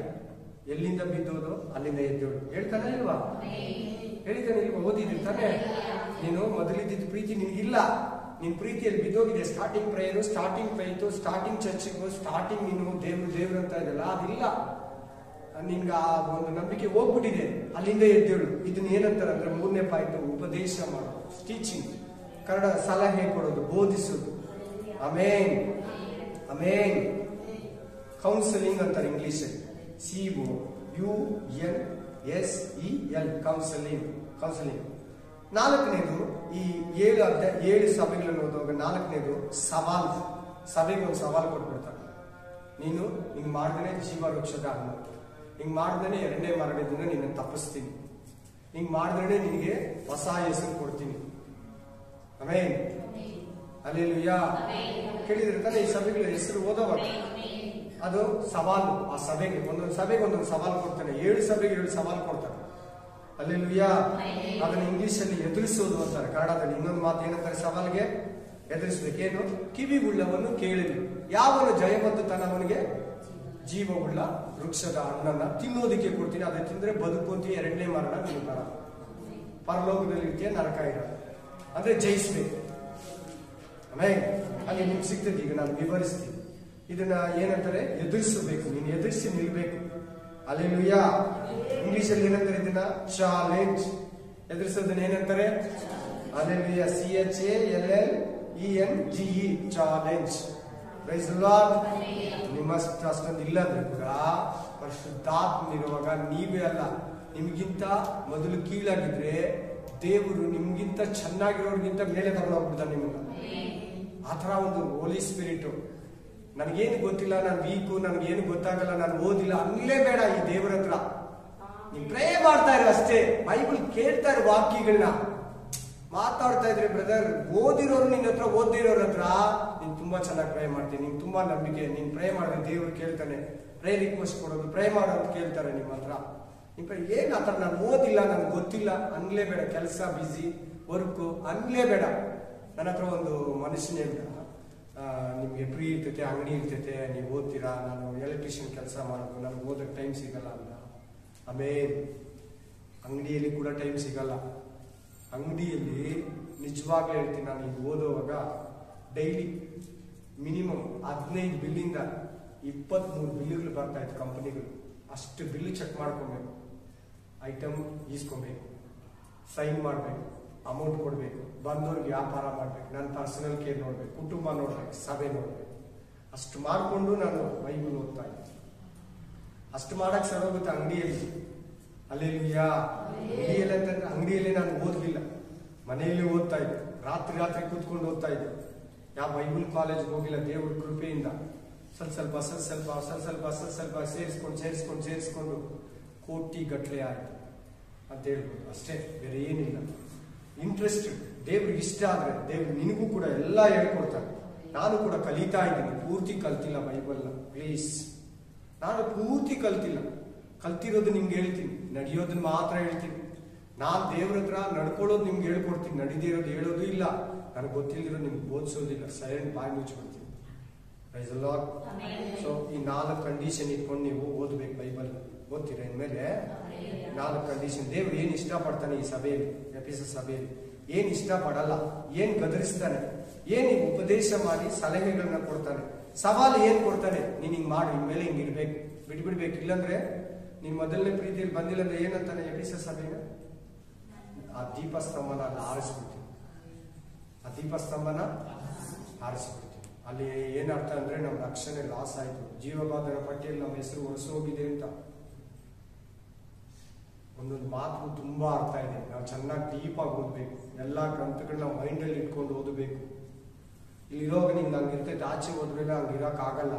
ಎಲ್ಲಿಂದ ಬಿದ್ದೋದು ಅಲ್ಲಿಂದ ಎದ್ದೋಡು ಹೇಳ್ತಾನೆ ಇಲ್ವಾ? ಹೇಳಿದ್ದಾನೆ ಇಲ್ವಾ? ಓದಿದ್ದೀನಿ ತಾನೆ? ನೀನು ಮೊದಲಿದ್ದ ಪ್ರೀತಿ ನಿನ್ಗಿಲ್ಲ, ನಿನ್ ಪ್ರೀತಿಯಲ್ಲಿ ಬಿದ್ದೋಗಿದೆ. Starting prayer, starting faith, starting ಚರ್ಚಿಗೂ, ಸ್ಟಾರ್ಟಿಂಗ್ ನೀನು ದೇವ್ರು ಅಂತ ಇದೆಲ್ಲ ಅದಿಲ್ಲ. ನಿನ್ಗೆ ಆ ಒಂದು ನಂಬಿಕೆ ಹೋಗ್ಬಿಟ್ಟಿದೆ, ಅಲ್ಲಿಂದ ಎದ್ದೇಳು. ಇದನ್ನ ಏನಂತಾರೆ ಅಂದ್ರೆ ಮೂರನೇ ಪಾಯಿಂಟ್, ಉಪದೇಶ ಮಾಡೋದು, ಟೀಚಿಂಗ್. ಕನ್ನಡ ಸಲಹೆ ಕೊಡೋದು, ಬೋಧಿಸೋದು. ಆಮೇನ್ ಆಮೇನ್. ಕೌನ್ಸಿಲಿಂಗ್ ಅಂತಾರೆ ಇಂಗ್ಲಿಷಲ್ಲಿ, COUNSEL, ಕೌನ್ಸಿಲಿಂಗ್. ನಾಲ್ಕನೇದು ಈ 7 ಸಭೆಗಳನ್ನು ಓದುವಾಗ ನಾಲ್ಕನೇದು ಸವಾಲು. ಸಭೆಗೆ ಒಂದು ಸವಾಲು ಕೊಟ್ಬಿಡ್ತಾರೆ. ನೀನು ಹಿಂಗ್ ಮಾಡಿದ್ರೆ ಜೀವ ವೃಕ್ಷದ ಹಣ್ಣು, ಹಿಂಗ್ ಮಾಡಿದ್ರೆ 2ನೇ ಮರಣದಿಂದ ನಿನ್ನ ತಪ್ಪಿಸ್ತೀನಿ, ಹಿಂಗ್ ಮಾಡಿದ್ರೆ ನಿನಗೆ ಹೊಸ ಹೆಸರು ಕೊಡ್ತೀನಿ. ಆಮೇನ್ ಹಲ್ಲೆಲೂಯಾ. ಕೇಳಿದ್ರೆ ತಾನೆ ಈ ಸಭೆಗಳ ಹೆಸರು ಓದೋವಾಗ ಅದು ಸವಾಲು. ಆ ಸಭೆಗೆ ಒಂದೊಂದು ಸಭೆಗೆ ಒಂದೊಂದು ಸವಾಲು ಕೊಡ್ತಾನೆ. 7 ಸಭೆಗೆ 7 ಸವಾಲು ಕೊಡ್ತಾನೆ. ಹಲ್ಲೆಲೂಯಾ. ಅದನ್ನ ಇಂಗ್ಲಿಷಲ್ಲಿ ಎದುರಿಸೋದು ಅಂತಾರೆ. ಕನ್ನಡದಲ್ಲಿ ಇನ್ನೊಂದು ಮಾತು ಏನಂತಾರೆ ಸವಾಲ್ಗೆ? ಎದುರಿಸ್ಬೇಕೇನು? ಕಿವಿಗುಳ್ಳವನ್ನು ಕೇಳಲಿ, ಯಾವನು ಜಯವಂತನವನಿಗೆ ಜೀವವುಳ್ಳ ವೃಕ್ಷದ ಹಣ್ಣನ್ನ ತಿನ್ನೋದಕ್ಕೆ ಕೊಡ್ತೀನಿ, ಅದನ್ನ ತಿಂದ್ರೆ ಬದುಕುವಂತೀಯ, 2ನೇ ಮರಣ ನೀನು ಬರ, ಪರಲೋಕದಲ್ಲಿ ಇರ್ತೀಯ, ನರಕ ಇರೋದು ಅಂದ್ರೆ ಜಯಿಸ್ಬೇಕು. ಆಮೇಲೆ ಅಲ್ಲಿ ನಿಮ್ಗೆ ಸಿಗ್ತದೆ. ಈಗ ನಾನು ವಿವರಿಸ್ತೀನಿ. ಇದನ್ನ ಏನಂತಾರೆ? ಎದುರಿಸಬೇಕು. ನೀನು ಎದುರಿಸಿ ನಿಲ್ಬೇಕು. ಹಲ್ಲೆಲೂಯಾ. ಇಂಗ್ಲಿಷಲ್ಲಿ ಏನಂತಾರೆ ಇದನ್ನ? ಚಾಲೆಂಜ್. ಎದುರಿಸೋದನ್ನ ಏನಂತಾರೆ? Hallelujah. CHALLENGE, challenge. Praise the Lord. ನಿಮ್ಮಷ್ಟು ಅಷ್ಟೊಂದು ಇಲ್ಲಂದ್ರೆ ಕೂಡ ಪರಿಶುದ್ಧಾತ್ಮನಿರುವಾಗ ನೀವೇ ಅಲ್ಲ, ನಿಮ್ಗಿಂತ ಮೊದಲು ಕೀಳಾಗಿದ್ರೆ ದೇವರು ನಿಮ್ಗಿಂತ ಚೆನ್ನಾಗಿರೋರ್ಗಿಂತ ಮೇಲೆ ತಗೊಂಡೋಗ್ಬಿಡ್ತಾನೆ ನಿಮ್ಮನ್ನ. ಆತರ ಒಂದು ಹೋಲಿ ಸ್ಪಿರಿಟ್. ನನಗೇನು ಗೊತ್ತಿಲ್ಲ, ನಾನು ವೀಕು, ನನಗೇನು ಗೊತ್ತಾಗಲ್ಲ, ನಾನು ಓದಿಲ್ಲ ಅನ್ಲೇ ಬೇಡ. ಈ ದೇವರ ಹತ್ರ ನೀವು ಪ್ರೇ ಮಾಡ್ತಾ ಇರೋ ಅಷ್ಟೇ. ಬೈಬಲ್ ಕೇಳ್ತಾ ಇರೋ ವಾಕ್ಯಗಳನ್ನ ಮಾತಾಡ್ತಾ ಇದ್ರೆ ಬ್ರದರ್, ಓದಿರೋರು ನಿನ್ನ ಹತ್ರ, ಓದಿರೋರ ಹತ್ರ ನೀನ್ ತುಂಬಾ ಚೆನ್ನಾಗಿ ಪ್ರೇ ಮಾಡ್ತೀನಿ, ನಿನ್ ತುಂಬಾ ನಂಬಿಕೆ, ನೀನ್ ಪ್ರೇ ಮಾಡಿದ್ರೆ ದೇವ್ರು ಕೇಳ್ತಾನೆ. ಪ್ರೇ ರಿಕ್ವೆಸ್ಟ್ ಕೊಡೋದು, ಪ್ರೇ ಮಾಡೋದು ಕೇಳ್ತಾರೆ ನಿಮ್ಮ ಹತ್ರ. ಏನ್ ಆತರ ನಾನು ಓದಿಲ್ಲ, ನನ್ಗೆ ಗೊತ್ತಿಲ್ಲ ಅನ್ಲೇ ಬೇಡ. ಕೆಲಸ ಬಿಸಿ, ವರ್ಕು ಅನ್ಲೇ ಬೇಡ. ನನ್ನ ಹತ್ರ ಒಂದು ಮನುಷ್ಯನ ಹೇಳ್ದ, ನಿಮ್ಗೆ ಫ್ರೀ ಇರ್ತೈತೆ, ಅಂಗಡಿ ಇರ್ತೈತೆ, ನೀವು ಓದ್ತೀರಾ, ನಾನು ಎಲೆಕ್ಟ್ರಿಷಿಯನ್ ಕೆಲಸ ಮಾಡೋದು, ನನಗೆ ಓದಕ್ಕೆ ಟೈಮ್ ಸಿಗಲ್ಲ ಅಂತ. ಆಮೇಲೆ ಅಂಗಡಿಯಲ್ಲಿ ಕೂಡ ಟೈಮ್ ಸಿಗಲ್ಲ. ಅಂಗಡಿಯಲ್ಲಿ ನಿಜವಾಗ್ಲೂ ಹೇಳ್ತೀನಿ, ನಾನು ಈಗ ಓದೋವಾಗ ಡೈಲಿ ಮಿನಿಮಮ್ 15 ಬಿಲ್ಲಿಂದ 23 ಬಿಲ್ಗಳು ಬರ್ತಾ ಇತ್ತು ಕಂಪನಿಗಳು. ಅಷ್ಟು ಬಿಲ್ ಚೆಕ್ ಮಾಡ್ಕೊಬೇಕು, ಐಟಮ್ ಈಸ್ಕೊಬೇಕು, ಸೈನ್ ಮಾಡಬೇಕು, ಅಮೌಂಟ್ ಕೊಡಬೇಕು, ಬಂದವ್ರಿಗೆ ವ್ಯಾಪಾರ ಮಾಡ್ಬೇಕು, ನನ್ನ ಪರ್ಸನಲ್ ಕೇರ್ ನೋಡ್ಬೇಕು, ಕುಟುಂಬ ನೋಡ್ಬೇಕು, ಸಭೆ ನೋಡ್ಬೇಕು. ಅಷ್ಟು ಮಾಡಿಕೊಂಡು ನಾನು ಬೈಬಲ್ ಓದ್ತಾ ಇದ್ದೆ. ಅಷ್ಟು ಮಾಡಕ್ ಸರೋಗುತ್ತೆ ಅಂಗಡಿಯಲ್ಲಿ. ಹಲ್ಲೆಲೂಯಾ. ಅಂಗಡಿಯಲ್ಲಿ ಅಂತಂದ್ರೆ ಅಂಗಡಿಯಲ್ಲಿ ನಾನು ಓದ್ಲಿಲ್ಲ, ಮನೆಯಲ್ಲಿ ಓದ್ತಾ ಇದ್ದೆ. ರಾತ್ರಿ ಕೂತ್ಕೊಂಡು ಓದ್ತಾ ಇದ್ದೆ. ಯಾವ ಬೈಬಲ್ ಕಾಲೇಜ್ಗೆ ಹೋಗಿಲ್ಲ. ದೇವ್ರ ಕೃಪೆಯಿಂದ ಸ್ವಲ್ಪ ಸೇರಿಸ್ಕೊಂಡು ಕೋಟಿ ಗಟ್ಲೆ ಆಯ್ತು ಅಂತ ಹೇಳ್ಬೋದು ಅಷ್ಟೇ, ಬೇರೆ ಏನಿಲ್ಲ. ಇಂಟ್ರೆಸ್ಟೆಡ್, ದೇವ್ರಿಗೆ ಇಷ್ಟ ಆದ್ರೆ ದೇವ್ರು ನಿನಗೂ ಕೂಡ ಎಲ್ಲ ಹೇಳ್ಕೊಡ್ತಾರೆ. ನಾನು ಕೂಡ ಕಲಿತಾ ಇದ್ದೀನಿ, ಪೂರ್ತಿ ಕಲ್ತಿಲ್ಲ ಬೈಬಲ್ನ, ಪ್ಲೀಸ್. ನಾನು ಪೂರ್ತಿ ಕಲ್ತಿಲ್ಲ, ಕಲ್ತಿರೋದು ನಿಮ್ಗೆ ಹೇಳ್ತೀನಿ, ನಡೆಯೋದನ್ನ ಮಾತ್ರ ಹೇಳ್ತೀನಿ. ನಾನು ದೇವ್ರ ಹತ್ರ ನಡ್ಕೊಳ್ಳೋದು ನಿಮ್ಗೆ ಹೇಳ್ಕೊಡ್ತೀನಿ, ನಡೀದಿರೋದು ಹೇಳೋದು ಇಲ್ಲ, ನನಗೆ ಗೊತ್ತಿಲ್ದಿರೋದು ನಿಮ್ಗೆ ಬೋಧಿಸೋದಿಲ್ಲ. ಸೈಲೆಂಟ್ ಬಾಯಿ ಮುಚ್ಚಿಬಿಡ್ತೀನಿ. Praise the Lord. ಸೊ ಈ 4 ಕಂಡೀಷನ್ ಇಟ್ಕೊಂಡು ನೀವು ಓದ್ಬೇಕು ಬೈಬಲ್. ಓದ್ತೀರಾ ಇನ್ಮೇಲೆ? 4 ಕಂಡೀಷನ್. ದೇವ್ರು ಏನ್ ಇಷ್ಟಪಡ್ತಾನೆ ಈ ಸಭೆಯಲ್ಲಿ, ಎಫೆಸ ಸಭೆಯಲ್ಲಿ ಏನ್ ಇಷ್ಟಪಡಲ್ಲ, ಏನ್ ಗದರಿಸ್ತಾನೆ, ಏನ್ ಉಪದೇಶ ಮಾಡಿ ಸಲಹೆಗಳನ್ನ ಕೊಡ್ತಾನೆ, ಸವಾಲು ಏನ್ ಕೊಡ್ತಾನೆ, ನೀನ್ ಹಿಂಗ್ ಮಾಡಿ, ಇನ್ಮೇಲೆ ಹಿಂಗ್ ಇರ್ಬೇಕು, ಬಿಟ್ಬಿಡ್ಬೇಕು, ಇಲ್ಲಾಂದ್ರೆ ನೀನ್ ಮೊದಲನೇ ಪ್ರೀತಿಯಲ್ಲಿ ಬಂದಿಲ್ಲ ಅಂದ್ರೆ ಏನಂತಾನೆ ಎಫೆಸ ಸಭೆನ? ಆ ದೀಪಸ್ತಂಭನ ಅಲ್ಲಿ ಆರಿಸ್ಬಿಡ್ತೀನಿ, ಆ ದೀಪಸ್ತಂಭನ ಆರಿಸ್ಬಿಡ್ತೀನಿ. ಅಲ್ಲಿ ಏನರ್ಥ ಅಂದ್ರೆ ನಮ್ಮ ರಕ್ಷಣೆ ಲಾಸ್ ಆಯ್ತು, ಜೀವಬಾಧರ ಪಟ್ಟಿಯಲ್ಲಿ ನಮ್ಮ ಹೆಸರು ಹೊರಸೋಗಿದೆ ಅಂತ. ಒಂದೊಂದು ಮಾತು ತುಂಬಾ ಅರ್ಥ ಇದೆ. ನಾವು ಚೆನ್ನಾಗಿ ಡೀಪ್ ಆಗಿ ಓದ್ಬೇಕು, ಎಲ್ಲಾ ಗ್ರಂಥಗಳನ್ನ ನಾವು ಮೈಂಡಲ್ಲಿ ಇಟ್ಕೊಂಡು ಓದಬೇಕು. ಇಲ್ಲಿರೋವಾಗ ನಿಮ್ಗೆ ಹಂಗಿರ್ತೈತೆ, ಆಚೆ ಹೋದ್ಮೇಲೆ ಹಂಗಿರಕ್ ಆಗಲ್ಲ.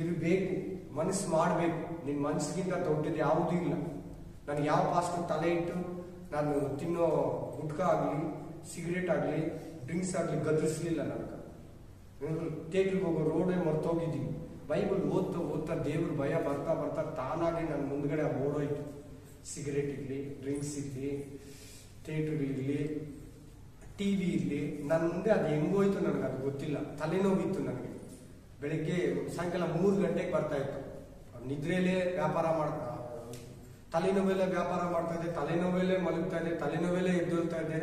ಇರಬೇಕು, ಮನಸ್ಸು ಮಾಡಬೇಕು. ನಿನ್ ಮನಸ್ಸಿಗಿಂತ ದೊಡ್ಡದು ಯಾವುದೂ ಇಲ್ಲ. ನನಗೆ ಯಾವ ಪಾಸ್ಟರ್ ತಲೆ ಇಟ್ಟು ನಾನು ತಿನ್ನೋ ಗುಟ್ಕಾ ಆಗಲಿ, ಸಿಗರೇಟ್ ಆಗಲಿ, ಡ್ರಿಂಕ್ಸ್ ಆಗಲಿ ಗದರಿಸ್ಲಿಲ್ಲ. ನನಗೆ ಥಿಯೇಟ್ರಿಗೆ ಹೋಗೋ ರೋಡೇ ಮರ್ತೋಗಿದ್ದೀನಿ. ಬೈಬಲ್ ಓದ್ತಾ ಓದ್ತಾ ದೇವ್ರ ಭಯ ಬರ್ತಾ ಬರ್ತಾ ತಾನಾಗಿ ನನ್ನ ಮುಂದ್ಗಡೆ ಓಡೋಯ್ತು. ಸಿಗರೇಟ್ ಇರಲಿ, ಡ್ರಿಂಕ್ಸ್ ಇರಲಿ, ಥಿಯೇಟ್ರ್ಗಳಿರಲಿ, ಟಿವಿ ಇರಲಿ, ನನ್ನ ಮುಂದೆ ಅದು ಹೆಂಗೋಯ್ತು ನನಗೆ ಅದು ಗೊತ್ತಿಲ್ಲ. ತಲೆನೋವಿತ್ತು ನನಗೆ. ಬೆಳಿಗ್ಗೆ ಸಾಯಂಕಾಲ 3 ಗಂಟೆಗೆ ಬರ್ತಾ ಇತ್ತು. ನಿದ್ರೆಯಲ್ಲೇ ವ್ಯಾಪಾರ ಮಾಡ್ತಾ, ತಲೆನೋವೆಲ್ಲೇ ವ್ಯಾಪಾರ ಮಾಡ್ತಾ ಇದ್ದೆ, ತಲೆನೋವೆಲ್ಲೇ ಮಲಗ್ತಾ ಇದೆ, ತಲೆನೋವೆಲ್ಲೇ ಎದ್ದೊಳ್ತಾ ಇದೆ.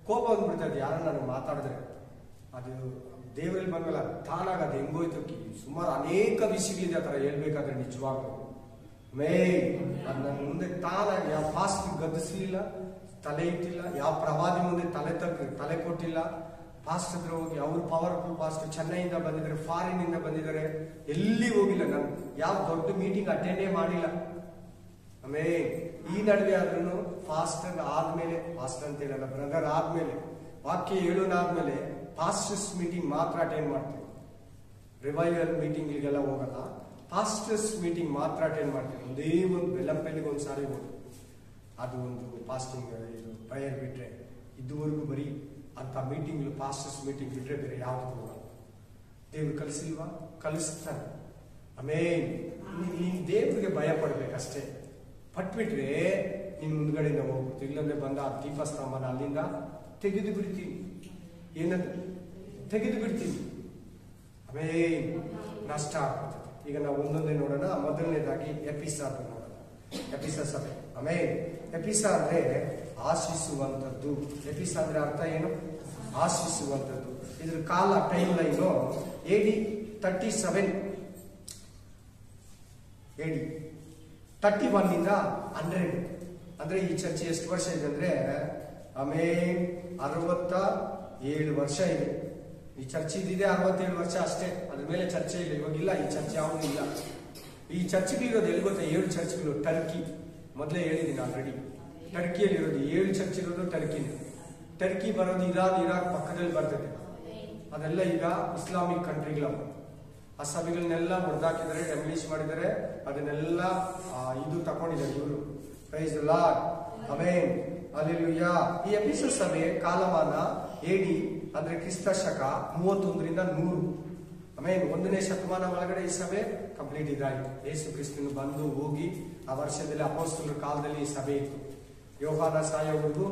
ಕೋಪ ಬಂದ್ಬಿಡ್ತಾ ಇದೆ ಯಾರು ನನಗೆ ಮಾತಾಡಿದ್ರೆ. ಅದು ದೇವರಲ್ಲಿ ಬಂದ್ಮೇಲೆ ತಾನಾಗ ಅದು ಹೆಂಗೋಯ್ತು. ಸುಮಾರು ಅನೇಕ ವಿಷಯಗಳಿದೆ ಆ ಥರ ಹೇಳ್ಬೇಕಾದ್ರೆ. ನಿಜವಾಗ್ಲೂ ಅದು ನನ್ನ ಮುಂದೆ ತಾನಾಗಿ ಯಾವ ಫಾಸ್ಟ್ ಗದ್ದಿಸ್ಲಿಲ್ಲ, ತಲೆ ಇಟ್ಟಿಲ್ಲ, ಯಾವ ಪ್ರವಾದಿ ಮುಂದೆ ತಲೆ ಕೊಟ್ಟಿಲ್ಲ. ಫಾಸ್ಟ್ ಹತ್ರ ಹೋಗಿ ಅವ್ರು ಪವರ್ಫುಲ್ ಫಾಸ್ಟ್, ಚೆನ್ನೈಯಿಂದ ಬಂದಿದ್ದಾರೆ, ಫಾರಿನ್ ಇಂದ ಬಂದಿದ್ದಾರೆ, ಎಲ್ಲಿ ಹೋಗಿಲ್ಲ. ನಾನು ಯಾವ ದೊಡ್ಡ ಮೀಟಿಂಗ್ ಅಟೆಂಡೇ ಮಾಡಿಲ್ಲ. ಆಮೇಲೆ ಈ ನಡುವೆ ಆದ್ರೂ ಫಾಸ್ಟ್ ಆದ್ಮೇಲೆ, ಫಾಸ್ಟ್ ಅಂತ ಹೇಳಲ್ಲ ಬ್ರದರ್, ಆದ್ಮೇಲೆ ವಾಕ್ಯ ಹೇಳೋನಾದ್ಮೇಲೆ ಪಾಸ್ಟರ್ಸ್ ಮೀಟಿಂಗ್ ಮಾತ್ರ ಅಟೆಂಡ್ ಮಾಡ್ತೀವಿ. ರಿವೈವಲ್ ಮೀಟಿಂಗ್ಗೆಲ್ಲ ಹೋಗಲ್ಲ, ಪಾಸ್ಟರ್ಸ್ ಮೀಟಿಂಗ್ ಮಾತ್ರ ಅಟೆಂಡ್ ಮಾಡ್ತೀವಿ. ಒಂದೇ ಒಂದು ಬೆಲ್ಲಂಪಲ್ಲಿಗೆ ಒಂದು ಸಾರಿ ಹೋಗಿ ಅದು ಒಂದು ಫಾಸ್ಟಿಂಗ್ ಇದು ಪ್ರಯರ್ ಬಿಟ್ರೆ ಇದುವರೆಗೂ ಬರೀ ಅಂತ ಮೀಟಿಂಗ್, ಪಾಸ್ಟರ್ಸ್ ಮೀಟಿಂಗ್ ಬಿಟ್ರೆ ಬೇರೆ ಯಾವ್ದು ಹೋಗಲ್ಲ. ದೇವ್ರು ಕಲಿಸಿಲ್ವಾ? ಕಲಿಸ್ತಾನೆ. ಆಮೇಲೆ ನೀನ್ ದೇವ್ರಿಗೆ ಭಯ ಪಡ್ಬೇಕಷ್ಟೇ. ಪಟ್ಬಿಟ್ರೆ ನಿನ್ ಮುಂದ್ಗಡೆಯಿಂದ ಹೋಗ್ಬಿಡ್ತು. ಇಲ್ಲಂದ್ರೆ ಬಂದ ಆ ದೀಪಸ್ತಂಭನ ಅಲ್ಲಿಂದ ತೆಗೆದು ಬಿಡ್ತೀನಿ. ಏನಂತ ತೆಗೆದು ಬಿಡ್ತೀನಿ. ಆಮೇಲೆ ನಷ್ಟ ಆಗ್ತದೆ. ಈಗ ನಾವು ಒಂದೊಂದೇ ನೋಡೋಣ. ಮೊದಲನೇದಾಗಿ ಎಫೆಸ ನೋಡೋಣ. ಎಫೆಸ ಸಭೆ. ಆಮೇಲೆ ಎಫೆಸ ಅಂದ್ರೆ ಆಶಿಸುವಂಥದ್ದು. ಎಫೆಸ ಅಂದ್ರೆ ಅರ್ಥ ಏನು? ಆಶಿಸುವಂಥದ್ದು. ಇದ್ರ ಕಾಲ ಟೈಮ್ ಲೈನು AD 37, AD 31 ಇಂದ 100. ಅಂದ್ರೆ ಈ ಚರ್ಚೆ ಎಷ್ಟು ವರ್ಷ ಇದೆ ಅಂದ್ರೆ ಆಮೇಲೆ 67 ವರ್ಷ ಇದೆ. ಈ ಚರ್ಚೆ ಇದಿದೆ 67 ವರ್ಷ ಅಷ್ಟೇ. ಅದ್ರ ಮೇಲೆ ಚರ್ಚೆ ಇಲ್ಲ. ಇವಾಗಿಲ್ಲ ಈ ಚರ್ಚೆ ಯಾವುದೂ ಇಲ್ಲ. ಈ ಚರ್ಚ್ಗಳಿರೋದು ಎಲ್ಲಿ ಗೊತ್ತಾ? 7 ಚರ್ಚ್ಗಳು. ಟರ್ಕಿ, ಮೊದಲೇ ಹೇಳಿದ್ದೀನಿ ಆಲ್ರೆಡಿ. ಟರ್ಕಿಯಲ್ಲಿ ಇರೋದು 7 ಚರ್ಚ್ ಇರೋದು ಟರ್ಕಿನೇ. ಟರ್ಕಿ ಬರೋದು ಇರಾಕ್ ಪಕ್ಕದಲ್ಲಿ ಬರ್ತದೆ. ಅದೆಲ್ಲ ಈಗ ಇಸ್ಲಾಮಿಕ್ ಕಂಟ್ರಿಗಳು. ಆ ಸಭೆಗಳನ್ನೆಲ್ಲ ಹೊಡೆದಾಕಿದ್ದಾರೆ, ಡೆಮಲಿಷ್ ಮಾಡಿದ್ದಾರೆ. ಅದನ್ನೆಲ್ಲ ಇದು ತಗೊಂಡಿದ್ದಾರೆ ಇವರು. Praise the lord. Amen, hallelujah. ಈ ಎಫೆಸ ಸಭೆ ಕಾಲಮಾನ AD ಅಂದ್ರೆ ಕ್ರಿಸ್ತ ಶಕ 31ರಿಂದ 100. ಆಮೇಲೆ 1ನೇ ಶತಮಾನ ಒಳಗಡೆ ಈ ಸಭೆ ಕಂಪ್ಲೀಟ್ ಇದಾಯಿತು. ಯೇಸು ಕ್ರಿಸ್ತನು ಬಂದು ಹೋಗಿ ಆ ವರ್ಷದಲ್ಲಿ ಅಪೊಸ್ತಲರ ಕಾಲದಲ್ಲಿ ಈ ಸಭೆ ಇತ್ತು. ಯೋಹಾನ ಸಾಯೋವರೆಗೂ,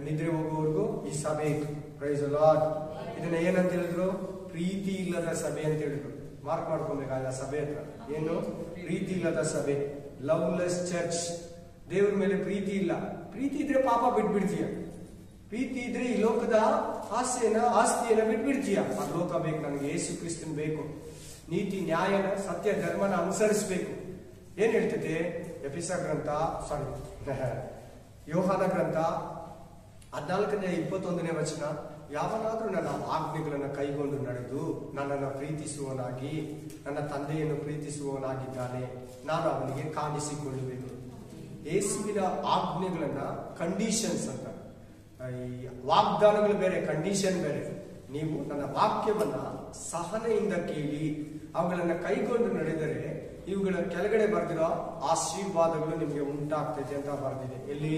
ನಿದ್ರೆ ಹೋಗುವವರೆಗೂ ಈ ಸಭೆ ಇತ್ತು. Praise the lord. ಇದನ್ನ ಏನಂತ ಹೇಳಿದ್ರು? ಪ್ರೀತಿ ಇಲ್ಲದ ಸಭೆ ಅಂತ ಹೇಳಿದ್ರು. ಮಾರ್ಕ್ ಮಾಡ್ಕೊಬೇಕಾದ ಸಭೆ ಹತ್ರ ಏನು? ಪ್ರೀತಿ ಇಲ್ಲದ ಸಭೆ, ಲವ್ಲೆಸ್ ಚರ್ಚ್. ದೇವ್ರ ಮೇಲೆ ಪ್ರೀತಿ ಇಲ್ಲ. ಪ್ರೀತಿ ಇದ್ರೆ ಪಾಪ ಬಿಟ್ಬಿಡ್ತೀಯ. ಪ್ರೀತಿ ಇದ್ರೆ ಈ ಲೋಕದ ಆಸ್ತಿಯನ್ನ ಬಿಟ್ಬಿಡ್ತೀಯ. ಆ ಲೋಕ ಬೇಕು ನನಗೆ, ಯೇಸು ಕ್ರಿಸ್ತನ್ ಬೇಕು, ನೀತಿ ನ್ಯಾಯನ ಸತ್ಯ ಧರ್ಮನ ಅನುಸರಿಸಬೇಕು. ಏನ್ ಹೇಳ್ತೈತೆ ಎಫೆಸ ಗ್ರಂಥ, ಯೋಹಾನ ಗ್ರಂಥ 14ನೇ 21ನೇ ವಚನ. ಯಾವನಾದ್ರೂ ನನ್ನ ಆಜ್ಞೆಗಳನ್ನು ಕೈಗೊಂಡು ನಡೆದು ನನ್ನನ್ನು ಪ್ರೀತಿಸುವವನಾಗಿ ನನ್ನ ತಂದೆಯನ್ನು ಪ್ರೀತಿಸುವವನಾಗಿದ್ದಾನೆ, ನಾನು ಅವನಿಗೆ ಕಾಣಿಸಿಕೊಳ್ಳುವೆನು. ಯೇಸುವಿನ ಆಜ್ಞೆಗಳನ್ನ ಕಂಡೀಷನ್ಸ್ ಅಂತ. ಈ ವಾಗ್ದಾನಗಳು ಬೇರೆ, ಕಂಡೀಷನ್ ಬೇರೆ. ನೀವು ನನ್ನ ವಾಕ್ಯವನ್ನ ಸಹನೆಯಿಂದ ಕೇಳಿ ಅವುಗಳನ್ನ ಕೈಗೊಂಡು ನಡೆದರೆ ಇವುಗಳ ಕೆಳಗಡೆ ಬರೆದಿರೋ ಆಶೀರ್ವಾದಗಳು ನಿಮಗೆ ಉಂಟಾಗ್ತೈತೆ ಅಂತ ಬರೆದಿದೆ. ಎಲ್ಲಿ?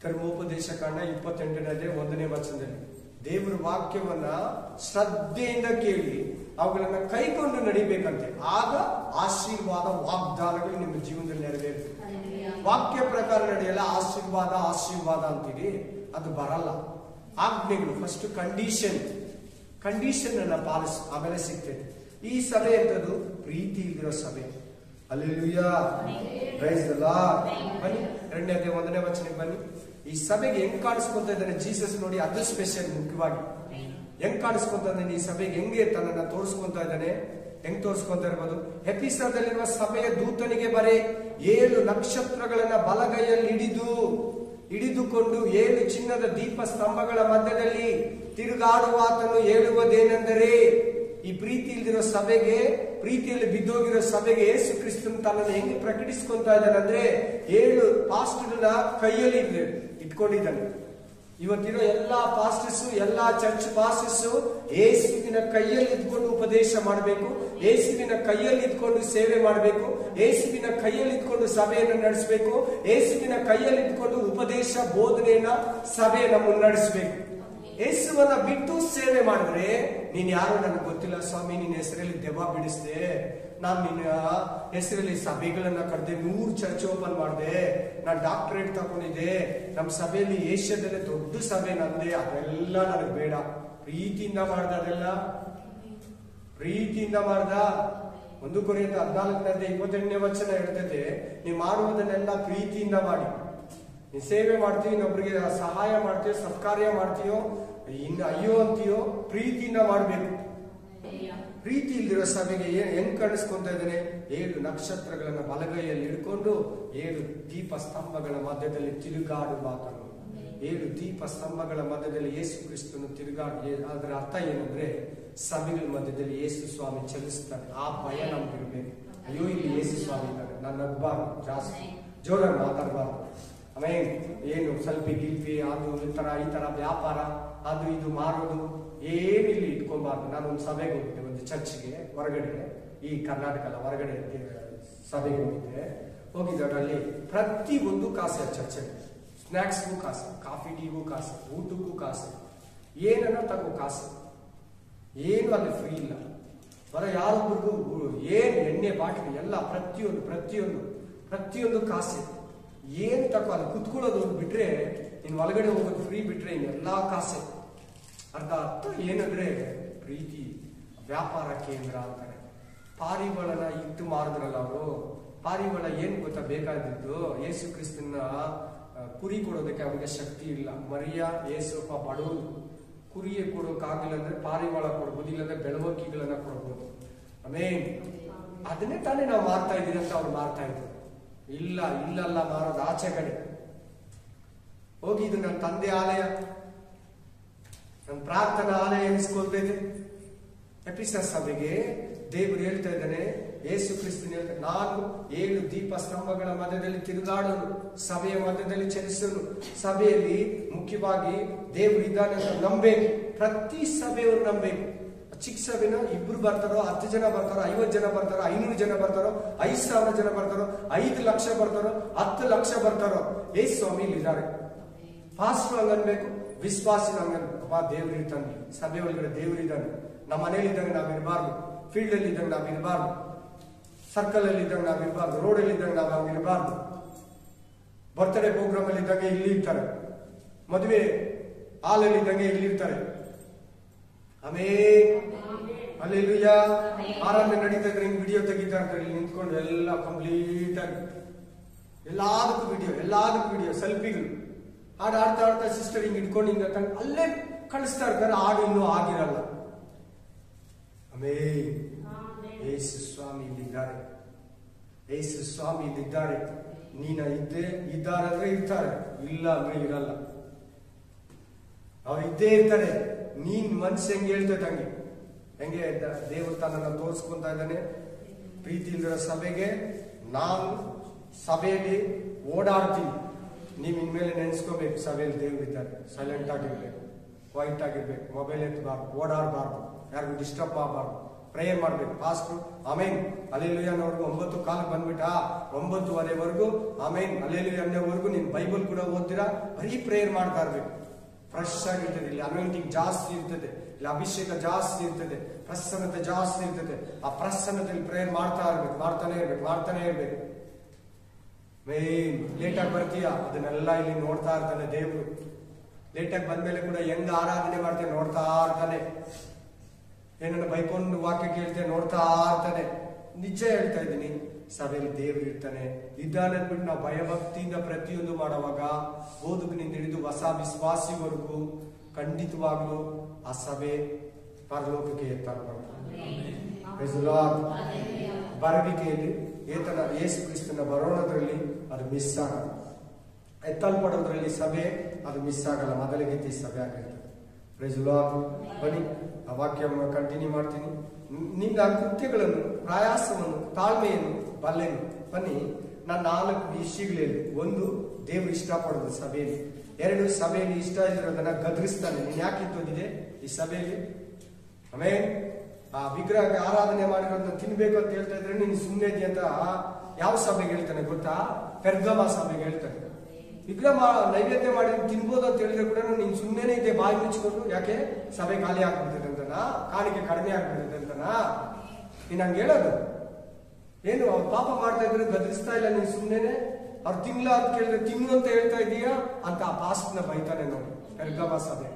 ಧರ್ಮೋಪದೇಶ ಕಾಂಡ 28ನೇ 1ನೇ ವಚನದಲ್ಲಿ. ದೇವರ ವಾಕ್ಯವನ್ನ ಶ್ರದ್ಧೆಯಿಂದ ಕೇಳಿ ಅವುಗಳನ್ನ ಕೈಗೊಂಡು ನಡಿಬೇಕಂತೆ. ಆಗ ಆಶೀರ್ವಾದ ವಾಗ್ದಾನಗಳು ನಿಮ್ಮ ಜೀವನದಲ್ಲಿ ನೆರವೇರುತ್ತೆ. ವಾಕ್ಯ ಪ್ರಕಾರ ನಡೆಯಲ್ಲ ಆಶೀರ್ವಾದ ಅಂತೀರಿ, ಅದು ಬರಲ್ಲ. ಆಜ್ಞೆಗಳು ಫಸ್ಟ್ ಕಂಡೀಷನ್ ಅನ್ನ ಪಾಲಿಸಿ ಆಮೇಲೆ ಸಿಗ್ತೈತೆ. ಈ ಸಭೆ ಎಂತದ್ದು? ಪ್ರೀತಿ ಇಲ್ಲಿರೋ ಸಭೆ. Hallelujah, praise the lord. ಬನ್ನಿ 2ನೇ 1ನೇ ವಚನಕ್ಕೆ ಬನ್ನಿ. ಈ ಸಭೆಗೆ ಹೆಂಗ್ ಕಾಣಿಸ್ಕೊಂತ ಇದ್ದಾನೆ ಜೀಸಸ್ ನೋಡಿ, ಅದು ಸ್ಪೆಷಲ್. ಮುಖ್ಯವಾಗಿ ಹೆಂಗ್ ಕಾಣಿಸ್ಕೊಂತ ಇದ್ದಾನೆ ಈ ಸಭೆಗೆ, ಹೆಂಗೆ ತನ್ನನ್ನ ತೋರಿಸ್ಕೊಂತ ಇದ್ದಾನೆ, ಹೆಂಗ್ ತೋರಿಸ್ಕೊಂತ ಇರ್ಬೋದು? ಎಫೆಸದಲ್ಲಿರುವ ಸಭೆಯ ದೂತನಿಗೆ ಬರೆ, 7 ನಕ್ಷತ್ರಗಳನ್ನ ಬಲಗೈಯಲ್ಲಿ ಹಿಡಿದುಕೊಂಡು 7 ಚಿನ್ನದ ದೀಪ ಸ್ತಂಭಗಳ ಮಧ್ಯದಲ್ಲಿ ತಿರುಗಾಡುವಾತನು ಹೇಳುವುದೇನೆಂದರೆ, ಈ ಪ್ರೀತಿ ಇಲ್ದಿರೋ ಸಭೆಗೆ, ಪ್ರೀತಿಯಲ್ಲಿ ಬಿದ್ದೋಗಿರೋ ಸಭೆಗೆ ಯೇಸು ಕ್ರಿಸ್ತನ್ ತನ್ನನ್ನು ಹೆಂಗೆ ಪ್ರಕಟಿಸ್ಕೊಂತ ಇದ್ದಾನೆ ಅಂದ್ರೆ, 7 ಪಾಸ್ಟರ್ನ ಕೈಯಲ್ಲಿ ಇಟ್ಕೊಂಡಿದ್ದಾನೆ. ಇವತ್ತಿರೋ ಎಲ್ಲಾ ಪಾಸ್ಟರ್ಸ್, ಎಲ್ಲಾ ಚರ್ಚ್ ಪಾಸ್ಟರ್ಸ್ ಯೇಸುವಿನ ಕೈಯಲ್ಲಿ ಇದ್ಕೊಂಡು ಉಪದೇಶ ಮಾಡಬೇಕು, ಯೇಸುವಿನ ಕೈಯಲ್ಲಿ ಇದ್ಕೊಂಡು ಸೇವೆ ಮಾಡಬೇಕು, ಯೇಸುವಿನ ಕೈಯಲ್ಲಿ ಇದ್ಕೊಂಡು ಸಭೆಯನ್ನು ನಡೆಸಬೇಕು, ಯೇಸುವಿನ ಕೈಯಲ್ಲಿ ಇದ್ಕೊಂಡು ಉಪದೇಶ ಬೋಧನೆಯನ್ನ ಸಭೆಯನ್ನ ಮುನ್ನಡೆಸಬೇಕು. ಯೇಸುವನ್ನ ಬಿಟ್ಟು ಸೇವೆ ಮಾಡಿದ್ರೆ, ನೀನ್ ಯಾರು ನನಗೆ ಗೊತ್ತಿಲ್ಲ ಸ್ವಾಮಿ, ನಿನ್ನ ಹೆಸರಲ್ಲಿ ದೆವ್ವ ಬಿಡಿಸ್ದೆ, ನಾನ್ ನಿನ್ನ ಹೆಸರಲ್ಲಿ ಸಭೆಗಳನ್ನ ಕರೆದೆ, 100 ಚರ್ಚ್ ಓಪನ್ ಮಾಡಿದೆ, ನಾನ್ ಡಾಕ್ಟರೇಟ್ ತಗೊಂಡಿದ್ದೆ, ನಮ್ಮ ಸಭೆಯಲ್ಲಿ ಏಷ್ಯಾದಲ್ಲೇ ದೊಡ್ಡ ಸಭೆ ನಂದೆ, ಅದೆಲ್ಲ ನನಗೆ ಬೇಡ. ಪ್ರೀತಿಯಿಂದ ಮಾಡ್ದ, ಅದೆಲ್ಲ ಪ್ರೀತಿಯಿಂದ ಮಾಡ್ದ. 1 ಕೊರಿಂಥ 14:28 ವಚನ ಹೇಳ್ತದೆ, ನೀವು ಮಾಡುವುದನ್ನೆಲ್ಲ ಪ್ರೀತಿಯಿಂದ ಮಾಡಿ. ನೀನ್ ಸೇವೆ ಮಾಡ್ತೀವಿ, ಇನ್ನೊಬ್ರಿಗೆ ಸಹಾಯ ಮಾಡ್ತೀಯೋ, ಸತ್ಕಾರ್ಯ ಮಾಡ್ತೀಯೋ, ಇನ್ನು ಅಯ್ಯೋ ಅಂತೀಯೋ, ಪ್ರೀತಿಯಿಂದ ಮಾಡ್ಬೇಕು. ಪ್ರೀತಿ ಇಲ್ದಿರೋ ಸಭೆಗೆ ಹೆಂಗ್ ಕಾಣಿಸ್ಕೊಂತ ಇದ್ದಾನೆ? 7 ನಕ್ಷತ್ರಗಳನ್ನ ಬಲಗೈಯಲ್ಲಿ ಹಿಡ್ಕೊಂಡು 7 ದೀಪ ಸ್ತಂಭಗಳ ಮಧ್ಯದಲ್ಲಿ ತಿರುಗಾಡುವಾತನು. 7 ದೀಪ ಸ್ತಂಭಗಳ ಮಧ್ಯದಲ್ಲಿ ಯೇಸು ಕ್ರಿಸ್ತನು ತಿರುಗಾಡಿ. ಅದರ ಅರ್ಥ ಏನಂದ್ರೆ, ಸಭೆಗಳ ಮಧ್ಯದಲ್ಲಿ ಯೇಸು ಸ್ವಾಮಿ ಚಲಿಸ್ತಾನೆ. ಆ ಭಯ ನಮ್ಗಿರ್ಬೇಕು. ಅಯ್ಯೋ, ಇಲ್ಲಿ ಯೇಸು ಸ್ವಾಮಿ ಇದ್ದಾರೆ, ನಾನು ನಗ್ಬಾರ್ದು, ಜಾಸ್ತಿ ಜೋರಾಗಿ ಮಾತಾಡಬಾರ್ದು. ಆಮೇಲೆ ಏನು ಸ್ವಲ್ಪ ಗಿಲ್ಪಿ, ಅದು ಈ ತರ ವ್ಯಾಪಾರ, ಅದು ಇದು ಮಾರೋದು ಏನಿಲ್ಲಿ ಇಟ್ಕೊಬಾರ್ದು. ನಾನೊಂದು ಸಭೆಗೆ ಹೋಗಿದ್ದೆ, ಒಂದು ಚರ್ಚ್ಗೆ ಹೊರಗಡೆ, ಈ ಕರ್ನಾಟಕದ ಹೊರಗಡೆ ಸಭೆಗೆ ಹೋಗಿದ್ದರಲ್ಲಿ ಪ್ರತಿ ಒಂದು ಕಾಸೆ ಚರ್ಚೆಗೆ. ಸ್ನಾಕ್ಸ್ಗೂ ಕಾಸು, ಕಾಫಿ ಟೀಗೂ ಕಾಸು, ಊಟಕ್ಕೂ ಕಾಸು, ಏನನ್ನ ತಗೋ ಕಾಸು, ಏನು ಅಲ್ಲಿ ಫ್ರೀ ಇಲ್ಲ. ಬರ ಯಾರೊಬ್ರಿಗೂ ಏನ್ ಎಣ್ಣೆ ಬಾಟ್ಲಿ ಎಲ್ಲ ಪ್ರತಿಯೊಂದು ಕಾಸೆ. ಏನ್ ತಗೋ ಅಲ್ಲಿ ಕುತ್ಕೊಳ್ಳೋದು ಬಿಟ್ರೆ, ಇನ್ ಒಳಗಡೆ ಹೋಗೋದು ಫ್ರೀ ಬಿಟ್ರೆ ಇನ್ನೆಲ್ಲಾ ಕಾಸೆ. ಅರ್ಥ ಏನಂದ್ರೆ ಪ್ರೀತಿ ವ್ಯಾಪಾರ ಕೇಂದ್ರ ಅಂತಾರೆ. ಪಾರಿವಾಳನ ಇಟ್ಟು ಮಾರಿದ್ರಲ್ಲ ಅವರು. ಪಾರಿವಾಳ ಏನ್ ಗೊತ್ತಾ ಬೇಕಾಗಿದ್ದು? ಯೇಸು ಕ್ರಿಸ್ತನ ಕುರಿ ಕೊಡೋದಕ್ಕೆ ಅವ್ರಿಗೆ ಶಕ್ತಿ ಇಲ್ಲ. ಮರಿಯ ಯೇಸಪ್ಪ ಬಡವರು, ಕುರಿಯೇ ಕೊಡೋಕಾಗಿಲ್ಲ ಅಂದ್ರೆ ಪಾರಿವಾಳ ಕೊಡ್ಬೋದು, ಇಲ್ಲಾಂದ್ರೆ ಬೆಳವಕ್ಕಿಗಳನ್ನ ಕೊಡ್ಬೋದು. ಆಮೇನ್. ಅದನ್ನೇ ತಾನೇ ನಾವು ಮಾರ್ತಾ ಇದೀವಿ ಅಂತ ಅವ್ರು ಮಾರ್ತಾ ಇದ್ರು. ಇಲ್ಲಲ್ಲ ಮಾರೋದು ಆಚೆ ಕಡೆ ಹೋಗಿ. ಇದು ನನ್ನ ತಂದೆ ಆಲಯ, ನನ್ನ ಪ್ರಾರ್ಥನಾ ಆಲಯ ಎನಿಸ್ಕೊಳ್ತೈತೆ. ಎಫೆಸದ ಸಭೆಗೆ ದೇವರು ಹೇಳ್ತಾ ಇದ್ದಾನೆ, ಯೇಸು ಕ್ರಿಸ್ತನ ಹೇಳ್ತಾರೆ, ನಾನು 7 ದೀಪ ಸ್ತಂಭಗಳ ಮಧ್ಯದಲ್ಲಿ ತಿರುಗಾಡೋನು, ಸಭೆಯ ಮಧ್ಯದಲ್ಲಿ ಚಲಿಸೋನು. ಸಭೆಯಲ್ಲಿ ಮುಖ್ಯವಾಗಿ ದೇವರು ಇದ್ದಾನೆ ಅಂತ ನಂಬಬೇಕು. ಪ್ರತಿ ಸಭೆಯವರು ನಂಬಬೇಕು. ಚಿಕ್ಕ ಸಭೆನ 2 ಬರ್ತಾರೋ, 10 ಜನ ಬರ್ತಾರೋ, 50 ಜನ ಬರ್ತಾರೋ, 500 ಜನ ಬರ್ತಾರೋ, 5,000 ಜನ ಬರ್ತಾರೋ, 5 ಲಕ್ಷ ಬರ್ತಾರೋ, 10 ಲಕ್ಷ ಬರ್ತಾರೋ, ಯೇಸು ಸ್ವಾಮಿ ಇಲ್ಲಿದ್ದಾರೆ. ಪಾಸ್ಟರ್ ಹಂಗನ್ಬೇಕು, ವಿಶ್ವಾಸಿ ಹಂಗನ್ಬೇಕು. ದೇವ್ರು ಇರ್ತಾನೆ, ಸಭೆ ಒಳಗಡೆ ದೇವ್ರು ಇದ್ದಾನೆ. ನಮ್ಮ ಮನೇಲಿ ಇದ್ದಂಗೆ ನಾವ್ ಇರಬಾರ್ದು, ಫೀಲ್ಡ್ ಅಲ್ಲಿ ಇದ್ದಂಗೆ ನಾವ್ ಇರಬಾರ್ದು, ಸರ್ಕಲ್ ಅಲ್ಲಿ ಇದ್ದಂಗೆ ನಾವ್ ಇರಬಾರ್ದು, ರೋಡ್ ಅಲ್ಲಿ ಇದ್ದಂಗೆ ನಾವ್ ಹಂಗ ಇರಬಾರ್ದು. ಬರ್ತ್ಡೇ ಪ್ರೋಗ್ರಾಮ್ ಅಲ್ಲಿ ಇದ್ದಂಗೆ ಇಲ್ಲಿ ಇರ್ತಾರೆ, ಮದುವೆ ಹಾಲಲ್ಲಿ ಇದ್ದಂಗೆ ಇಲ್ಲಿ ಇರ್ತಾರೆ. ಆಮೇಲೆ ಅಲ್ಲೆಲ್ಲೂಯಾ. ಆರಾಮ ನಡೀತಾ ಇದ್ರೆ ಹಿಂಗ್ ವಿಡಿಯೋ ತೆಗಿತಾ ಇರ್ತಾರೆ, ಇಲ್ಲಿ ನಿಂತ್ಕೊಂಡು ಎಲ್ಲ ಕಂಪ್ಲೀಟ್ ಆಗಿ ಎಲ್ಲದಕ್ಕೂ ವಿಡಿಯೋ ಸೆಲ್ಫಿಗಳು. ಹಾಡು ಆಡ್ತಾ ಸಿಸ್ಟರ್ ಹಿಂಗ್ ಇಟ್ಕೊಂಡು ಹಿಂಗ ಅಲ್ಲೇ ಕಳಿಸ್ತಾ ಇರ್ತಾರೆ. ಹಾಡು ಇನ್ನೂ ಆಗಿರಲ್ಲ. ಆಮೇಲೆ ಯೇಸು ಸ್ವಾಮಿ ಇಲ್ಲಿದ್ದಾರೆ, ಯೇಸು ಸ್ವಾಮಿ ಇಲ್ಲಿದ್ದಾರೆ. ನೀನ ಇದ್ದಾರೆ ಅಂದ್ರೆ ಇರ್ತಾರೆ, ಇಲ್ಲ ಅಂದ್ರೆ ಇರಲ್ಲ. ಅವ್ರು ಇದ್ದೇ ಇರ್ತಾರೆ. ನೀನ್ ಮನ್ಸು ಹೆಂಗೆ ಹೇಳ್ತೈತೆ ಹೆಂಗೆ ದೇವರು ತನ್ನನ್ನು ತೋರಿಸ್ಕೊಂತ ಇದ್ದಾನೆ. ಪ್ರೀತಿ ಇಲ್ದಿರೋ ಸಭೆಗೆ ನಾನು ಸಭೆಯಲ್ಲಿ ಓಡಾಡ್ತೀನಿ. ನೀವ್ ಇನ್ಮೇಲೆ ನೆನ್ಸ್ಕೋಬೇಕು, ಸಭೆಯಲ್ಲಿ ದೇವ್ರು ಇದ್ದಾರೆ. ಸೈಲೆಂಟ್ ಆಗಿರ್ಬೇಕು, ಕ್ವೈಟ್ ಆಗಿರ್ಬೇಕು, ಮೊಬೈಲ್ ಎತ್ತಬಾರ್ದು, ಓಡಾಡಬಾರ್ದು, ಯಾರಿಗೂ ಡಿಸ್ಟರ್ಬ್ ಆಗಬಾರ್ದು, ಪ್ರೇಯರ್ ಮಾಡ್ಬೇಕು. ಫಾಸ್ಟ್ ಆಮೇನ್ ಅಲ್ಲೆಲೂಯನವರೆಗೂ 9 ಕಾಲಕ್ಕೆ ಬಂದ್ಬಿಟ್ಟ, 9:15 ಆಮೇನ್ ಅಲ್ಲೆಲೂಯ ಅನ್ನೋವರೆಗೂ ನೀನ್ ಬೈಬಲ್ ಕೂಡ ಓದ್ತೀರಾ, ಬರೀ ಪ್ರೇಯರ್ ಮಾಡ್ತಾ ಇರ್ಬೇಕು. ಫ್ರೆಶ್ ಆಗಿರ್ತದೆ. ಇಲ್ಲಿ ಅನಾಯಿಂಟಿಂಗ್ ಜಾಸ್ತಿ ಇರ್ತದೆ, ಇಲ್ಲಿ ಅಭಿಷೇಕ ಜಾಸ್ತಿ ಇರ್ತದೆ, ಪ್ರಸನ್ನತೆ ಜಾಸ್ತಿ ಇರ್ತದೆ. ಆ ಪ್ರಸನ್ನತೆಯಲ್ಲಿ ಪ್ರೇಯರ್ ಮಾಡ್ತಾನೆ ಇರ್ಬೇಕು. ಮೇನ್ ಲೇಟಾಗಿ ಬರ್ತೀಯ, ಅದನ್ನೆಲ್ಲ ಇಲ್ಲಿ ನೋಡ್ತಾ ಇರ್ತಾನೆ ದೇವ್ರು. ಲೇಟಾಗಿ ಬಂದ್ಮೇಲೆ ಕೂಡ ಹೆಂಗ್ ಆರಾಧನೆ ಮಾಡ್ತೇನೆ ನೋಡ್ತಾ ಇರ್ತಾನೆ. ಏನನ್ನ ಬೈಕೊಂಡು ವಾಕ್ಯ ಕೇಳ್ತೇನೆ ನೋಡ್ತಾ ಇರ್ತಾನೆ. ನಿಜ ಹೇಳ್ತಾ ಇದ್ದೀನಿ, ಸಭೆಯಲ್ಲಿ ದೇವ್ರು ಇದ್ದಾನೆ ಅಂದ್ಬಿಟ್ಟು ನಾವು ಭಯಭಕ್ತಿಯಿಂದ ಪ್ರತಿಯೊಂದು ಮಾಡುವಾಗ, ಓದುಗನಿಂದ ಹಿಡಿದು ಹೊಸ ವಿಶ್ವಾಸಿವರೆಗೂ ಖಂಡಿತವಾಗ್ಲೂ ಆ ಸಭೆ ಪರಲೋಕಕ್ಕೆ ಎತ್ತಾಡ್ಬಾರ್ದು. ಬರವಿಕೆಯಲ್ಲಿ ಯೇಸು ಕ್ರಿಸ್ತನ ಬರೋಣದ್ರಲ್ಲಿ ಅದು ಮಿಸ್ ಆಗಲ್ಲ. ಎತ್ತಲ್ಪಡೋದ್ರಲ್ಲಿ ಸಭೆ ಅದು ಮಿಸ್ ಆಗಲ್ಲ. ಮೊದಲಿಗೆ ಸಭೆ ಆಗಿರ್ತದೆ. Praise lord. ಬನ್ನಿ ಆ ವಾಕ್ಯವನ್ನು ಕಂಟಿನ್ಯೂ ಮಾಡ್ತೀನಿ. ನಿನ್ನ ಕೃತ್ಯಗಳನ್ನು, ಪ್ರಯಾಸವನ್ನು, ತಾಳ್ಮೆಯನ್ನು ಬಲ್ಲೆನು. ಬನ್ನಿ, ನಾನು 4 ವಿಷಯಗಳಲ್ಲಿ. 1, ದೇವರು ಇಷ್ಟಪಡೋದು ಸಭೆಯಲ್ಲಿ. 2, ಸಭೆಯಲ್ಲಿ ಇಷ್ಟ ಇರೋದನ್ನ ಗದರಿಸ್ತಾನೆ. ನೀನ್ ಯಾಕೆ ಇದ್ದೋದಿದೆ ಈ ಸಭೆಯಲ್ಲಿ? ಆಮೇಲೆ ಆ ವಿಗ್ರಹ ಆರಾಧನೆ ಮಾಡಿರೋದನ್ನ ತಿನ್ಬೇಕು ಅಂತ ಹೇಳ್ತಾ ಇದ್ರೆ ನೀನು ಸುಮ್ಮನೆ ಇದೆಯಂತ ಯಾವ ಸಭೆಗೆ ಹೇಳ್ತಾನೆ ಗೊತ್ತಾ? ಪೆರ್ಗಮ ಸಭೆಗೆ ಹೇಳ್ತಾನೆ. ವಿಗ್ರಹ ನೈವೇದ್ಯ ಮಾಡಿ ತಿನ್ಬೋದು ಅಂತ ಹೇಳಿದ್ರೆ ಕೂಡ ನೀನ್ ಸುಮ್ಮನೆ ಇದೆ ಬಾಯಿ ಮುಚ್ಕೊಂಡು. ಯಾಕೆ? ಸಭೆ ಖಾಲಿ ಆಗ್ಬಿಡ್ತದೆ ಅಂತನಾ? ಕಾಣಿಕೆ ಕಡಿಮೆ ಆಗ್ಬಿಡ್ತದೆ ಅಂತನಾ? ನೀನ್ ಹಂಗೆ ಹೇಳೋದು ಏನು? ಅವ್ರು ಪಾಪ ಮಾಡ್ತಾ ಇದ್ರೆ ಗದರಿಸ್ತಾ ಇಲ್ಲ, ನೀನ್ ಸುಮ್ಮನೆ ಅವ್ರು ತಿನ್ಲ ಅಂತ ಕೇಳಿದ್ರೆ ತಿನ್ನು ಅಂತ ಹೇಳ್ತಾ ಇದೀಯಾ ಅಂತ ಆ ಪಾಸ್ಟ್ನ ಬೈತಾನೆ ನೋಡಿ. ಪೆರ್ಗಮ ಸಭೆ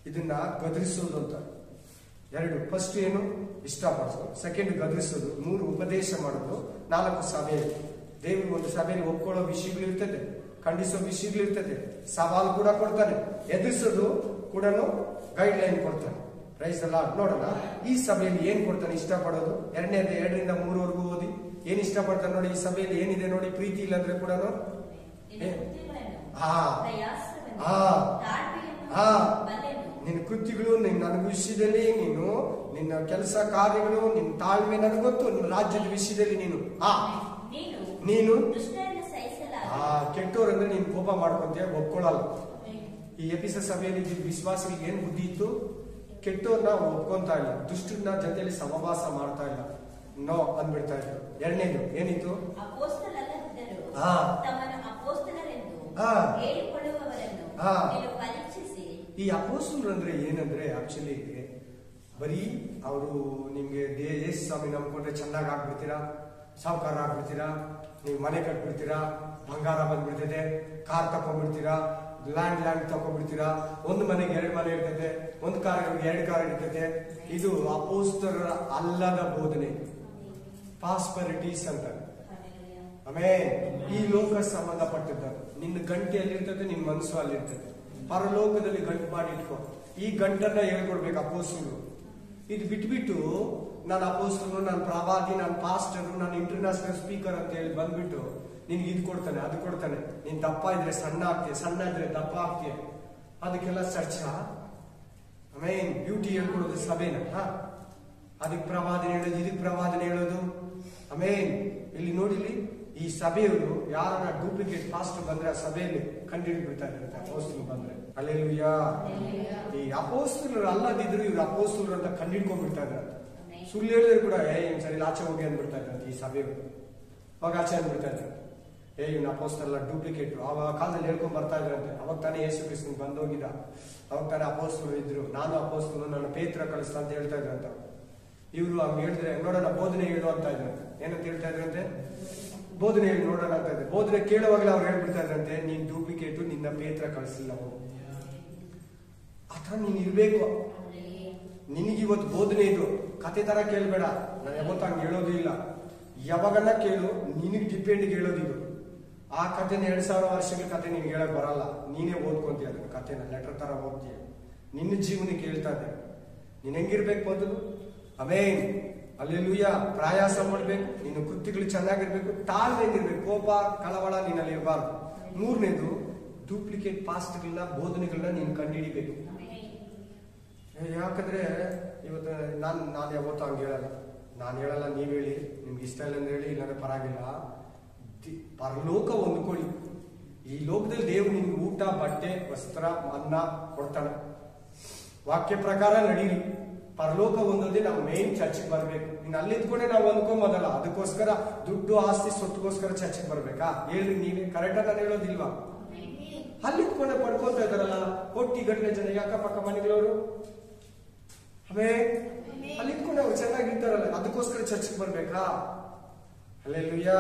ಇದನ್ನ ಗದರಿಸೋದು ಅಂತ. 2, ಫಸ್ಟ್ ಏನು? ಇಷ್ಟಪಡಿಸೋದು. 2 ಗದರಿಸೋದು. 3 ಉಪದೇಶ ಮಾಡೋದು. 4 ಸಭೆ. ದೇವರು ಒಂದು ಸಭೆಯಲ್ಲಿ ಒಪ್ಕೊಳ್ಳೋ ವಿಷಯಗಳಿರ್ತದೆ, ಖಂಡಿಸೋ ವಿಷಯಗಳಿರ್ತದೆ, ಸವಾಲು ಕೂಡ ಕೊಡ್ತಾನೆ, ಎದುರಿಸೋದು ಕೂಡ ಗೈಡ್ ಲೈನ್ ಕೊಡ್ತಾನೆ. Praise the lord. ನೋಡೋಣ ಈ ಸಭೆಯಲ್ಲಿ ಏನ್ ಕೊಡ್ತಾನೆ ಇಷ್ಟಪಡೋದು. 2ನೇದು 2 ರಿಂದ 3 ಓದಿ. ಏನ್ ಇಷ್ಟಪಡ್ತಾನೆ ನೋಡಿ ಈ ಸಭೆಯಲ್ಲಿ. ಏನಿದೆ ನೋಡಿ? ಪ್ರೀತಿ ಇಲ್ಲಂದ್ರೆ ಕೂಡ ನಿನ್ನ ಕೃತ್ಯಗಳು, ನಿನ್ನ ವಿಷಯದಲ್ಲಿ ನೀನು, ನಿನ್ನ ಕೆಲಸ ಕಾರ್ಯಗಳು, ನಿನ್ನ ತಾಳ್ಮೆ ನನಗೆ ಗೊತ್ತು. ನಿನ್ನ ರಾಜ್ಯದ ವಿಷಯದಲ್ಲಿ ನೀನು ಕೆಟ್ಟೋರಂದ್ರೆ ನೀನು ಕೋಪ ಮಾಡ್ಕೊಂತೀಯ, ಒಪ್ಕೊಳ್ಳಲ್ಲ. ಈ ಎಪಿಸ ಸಭೆಯಲ್ಲಿ ವಿಶ್ವಾಸಿಗಳಿಗೆ ಏನ್ ಬುದ್ಧಿ ಇತ್ತು? ಕೆಟ್ಟೋರ್ನ ಒಪ್ಕೊಂತಾ ಇಲ್ಲ, ದುಷ್ಟನ ಜೊತೆಯಲ್ಲಿ ಸಮವಾಸ ಮಾಡ್ತಾ ಇಲ್ಲ, ನೋ ಅಂದ್ಬಿಡ್ತಾ ಇದ್ರು. 2ನೇದು ಏನಿತ್ತು? ಈ ಅಪೋಸ್ತಲರು ಅಂದ್ರೆ ಏನಂದ್ರೆ ಆಕ್ಚುಲಿ ಬರೀ ಅವರು ನಿಮ್ಗೆ ಯೇಸು ಸ್ವಾಮಿ ನಂಬ್ಕೊಂಡ್ರೆ ಚೆನ್ನಾಗಿ ಆಗ್ಬಿಡ್ತೀರಾ, ಸಾವುಕಾರ ಆಗ್ಬಿಡ್ತೀರಾ, ನೀವು ಮನೆ ಕಟ್ಬಿಡ್ತೀರಾ, ಬಂಗಾರ ಬಂದ್ಬಿಡ್ತದೆ, ಕಾರ್ ತಕೊಂಡ್ಬಿಡ್ತೀರಾ, ಲ್ಯಾಂಡ್ ತಕೊಂಡ್ಬಿಡ್ತೀರಾ, 1 ಮನೆಗೆ 2 ಮನೆ ಇರ್ತದೆ, 1 ಕಾರಿಗೆ 2 ಕಾರ್ ಇರ್ತದೆ. ಇದು ಅಪೋಸ್ತಲರ ಅಲ್ಲದ ಬೋಧನೆ, ಪಾಸ್ಪರಿಟೀಸ್ ಅಂತ. ಆಮೇಲೆ ಈ ಲೋಕ ಸಂಬಂಧಪಟ್ಟಿದ್ದ ನಿನ್ನ ಗಂಟೆ ಅಲ್ಲಿರ್ತದೆ, ನಿನ್ನ ಮನಸ್ಸು ಅಲ್ಲಿರ್ತದೆ. ಪರಲೋಕದಲ್ಲಿ ಗಂಟು ಮಾಡಿಟ್ಕೊ. ಈ ಗಂಟನ್ನ ಹೇಳ್ಕೊಡ್ಬೇಕು ಅಪೋಸ್ತಲರು. ಇದು ಬಿಟ್ಬಿಟ್ಟು ನಾನು ಅಪೋಸ್ತಲರು, ನಾನು ಪ್ರವಾದಿ, ನಾನು ಪಾಸ್ಟರ್, ನಾನು ಇಂಟರ್ನ್ಯಾಷನಲ್ ಸ್ಪೀಕರ್ ಅಂತ ಹೇಳಿ ಬಂದ್ಬಿಟ್ಟು ನಿನ್ಗೆ ಇದು ಕೊಡ್ತಾನೆ, ಅದು ಕೊಡ್ತಾನೆ. ನೀನ್ ದಪ್ಪ ಇದ್ರೆ ಸಣ್ಣ ಆಗ್ತೀಯ, ಸಣ್ಣ ಇದ್ರೆ ದಪ್ಪ ಆಗ್ತೀಯ. ಅದಕ್ಕೆಲ್ಲ ಚರ್ಚ. ಆಮೇಲೆ ಬ್ಯೂಟಿ ಹೇಳ್ಕೊಡೋದು ಸಭೆನ. ಅದಕ್ಕೆ ಪ್ರವಾದನೆ ಹೇಳೋದು, ಇದಕ್ಕೆ ಪ್ರವಾದನೆ ಹೇಳೋದು. ಆಮೇಲೆ ಇಲ್ಲಿ ನೋಡಿಲಿ, ಈ ಸಭೆಯವರು ಯಾರನ್ನ ಡೂಪ್ಲಿಕೇಟ್ ಪಾಸ್ಟರ್ ಬಂದ್ರೆ ಆ ಸಭೆಯಲ್ಲಿ ಕಂಡುಹಿಡಿದ್ಬಿಡ್ತಾ ಇದ್ದಾರೆ ಅಪೋಸ್ತಲರು ಬಂದ್ರೆ. ಹಲ್ಲೆಲೂಯಾ. ಈ ಅಪೋಸ್ತಲರು ಅಲ್ಲದಿದ್ರು ಇವ್ರು ಅಪೋಸ್ತಲರು ಅಂತ ಕಂಡುಹಿಡ್ಕೊಂಡ್ಬಿಡ್ತಾ ಇದ್ದಾರೆ. ಸುಳ್ಳು ಹೇಳಿದ್ರು ಕೂಡ ಏನ್ ಸರಿ ಆಚೆ ಹೋಗಿ ಅಂದ್ಬಿಡ್ತಾ ಇದ್ದಾರೆ ಈ ಸಭೆಯವರು. ಅವಾಗ ಆಚೆ ಅಂದ್ಬಿಡ್ತಾ ಇದ್ದಾರೆ, ಇವ್ನ ಅಪೋಸ್ತಲ ಡೂಪ್ಲಿಕೇಟ್. ಅವಾಗ ಕಾಲದಲ್ಲಿ ಹೇಳ್ಕೊಂಡ್ ಬರ್ತಾ ಇದ್ರಂತೆ. ಅವಾಗ ತಾನೇ ಯೇಸು ಕ್ರಿಸ್ತನ್ ಬಂದೋಗಿದ್ದ, ಅವಾಗ ತಾನೇ ಅಪೋಸ್ತಲರು ಇದ್ರು. ನಾನು ಅಪೋಸ್ತಲನು, ನನ್ನ ಪೇತ್ರ ಕಳಿಸ್ತಾ ಅಂತ ಹೇಳ್ತಾ ಇದ್ರಂತ. ಇವ್ರು ಹಂಗ ಹೇಳಿದ್ರೆ ನೋಡೋಣ ಬೋಧನೆ ಹೇಳು ಅಂತ ಇದ್ರಂತೆ. ಏನಂತ ಹೇಳ್ತಾ ಇದ್ರಂತೆ? ಬೋಧನೆ ಹೇಳಿ ನೋಡೋಣ ಅಂತ ಇದ್ರೆ. ಬೋಧನೆ ಕೇಳುವಾಗಲೇ ಅವ್ರು ಹೇಳ್ಬಿಡ್ತಾ ಇದ್ರಂತೆ, ನೀನ್ ಡೂಪ್ಲಿಕೇಟು, ನಿನ್ನ ಪೇತ್ರ ಕಳಿಸಿಲ್ಲ ಹೋಗು. ಆತರ ನೀನ್ ಇರ್ಬೇಕು. ನಿನಗಿವತ್ತು ಬೋಧನೆ ಇದು, ಕತೆ ತರ ಕೇಳ್ಬೇಡ. ನಾನು ಯಾವತ್ತು ಹಂಗೆ ಹೇಳೋದು ಇಲ್ಲ. ಯಾವಾಗನ್ನ ಕೇಳು, ನಿನಗೆ ಡಿಪೆಂಡ್ ಹೇಳೋದಿದು. ಆ ಕಥೆನ 2000 ವರ್ಷಗಳ ಕತೆ ನಿನ್ಗೆ ಹೇಳಕ್ ಬರಲ್ಲ. ನೀನೇ ಓದ್ಕೊಂತೀಯ ಅದನ್ನ ಕಥೆನ, ಲೆಟರ್ ತರ ಓದ್ತೀಯ. ನಿನ್ನ ಜೀವನಕ್ಕೆ ಹೇಳ್ತಾ ಇದ್ದೆ. ನೀನ್ ಹೆಂಗಿರ್ಬೇಕು ಮೊದಲು? ಆಮೇನ್. ಹಲ್ಲೆಲೂಯಾ. ಪ್ರಯಾಸ ಮಾಡ್ಬೇಕು, ನಿನ್ನ ಕೃತ್ಯಗಳು ಚೆನ್ನಾಗಿರ್ಬೇಕು, ತಾಳ್ಮೆಯಿಂದಿರ್ಬೇಕು, ಕೋಪ ಕಳವಳ ನಿನ್ನಲ್ಲಿ ಇರಬಾರ್ದು. 3ನೇದು ಡೂಪ್ಲಿಕೇಟ್ ಪಾಸ್ಟ್ಗಳನ್ನ, ಬೋಧನೆಗಳನ್ನ ನೀನು ಕಂಡುಹಿಡಿಬೇಕು. ಯಾಕಂದ್ರೆ ಇವತ್ತು ನಾನು ಯಾವತ್ತೂ ಹಂಗೆ ಹೇಳಲ್ಲ. ನಾನು ಹೇಳಲ್ಲ, ನೀವ್ ಹೇಳಿ, ನಿಮ್ಗೆ ಇಷ್ಟ ಇಲ್ಲ ಅಂದ್ರೆ ಹೇಳಿ, ಇಲ್ಲಾಂದ್ರೆ ಪರವಾಗಿಲ್ಲ. ಪರಲೋಕ ಹೊಂದ್ಕೊಳ್ಳಿ. ಈ ಲೋಕದಲ್ಲಿ ದೇವ್ರು ನಿಮ್ಗೆ ಊಟ, ಬಟ್ಟೆ, ವಸ್ತ್ರ, ಅನ್ನ ಕೊಡ್ತಾನೆ. ವಾಕ್ಯ ಪ್ರಕಾರ ನಡೀರಿ. ಪರಲೋಕ ಹೊಂದೋದೇ ನಾವು ಮೇನ್ ಚರ್ಚಿಗೆ ಬರ್ಬೇಕು. ನೀನ್ ಅಲ್ಲಿದ್ಕೊಂಡೆ ನಾವು ಹೊಂದ್ಕೊಂಬೋದಲ್ಲ. ಅದಕ್ಕೋಸ್ಕರ ದುಡ್ಡು, ಆಸ್ತಿ, ಸೊತ್ತುಗೋಸ್ಕರ ಚರ್ಚಿಗೆ ಬರ್ಬೇಕಾ? ಹೇಳ್ರಿ ನೀವೇ. ಕರೆಕ್ಟಾಗಿ ನಾನು ಹೇಳೋದಿಲ್ವಾ? ಅಲ್ಲಿದ್ಕೊಂಡೆ ಪಡ್ಕೊತಾ ಇದಾರಲ್ಲ ಕೋಟಿ ಗಟ್ಟಲೆ ಜನ, ಯಾಕಪಕ್ಕ ಮನೆಗಳವರು. ಆಮೇಲೆ ಅಲ್ಲಿದ್ಕೊಂಡೆ ಅವ್ರು ಚೆನ್ನಾಗಿರ್ತಾರಲ್ಲ, ಅದಕ್ಕೋಸ್ಕರ ಚರ್ಚಿಗೆ ಬರ್ಬೇಕಾ? ಹಲ್ಲೆಲೂಯಾ.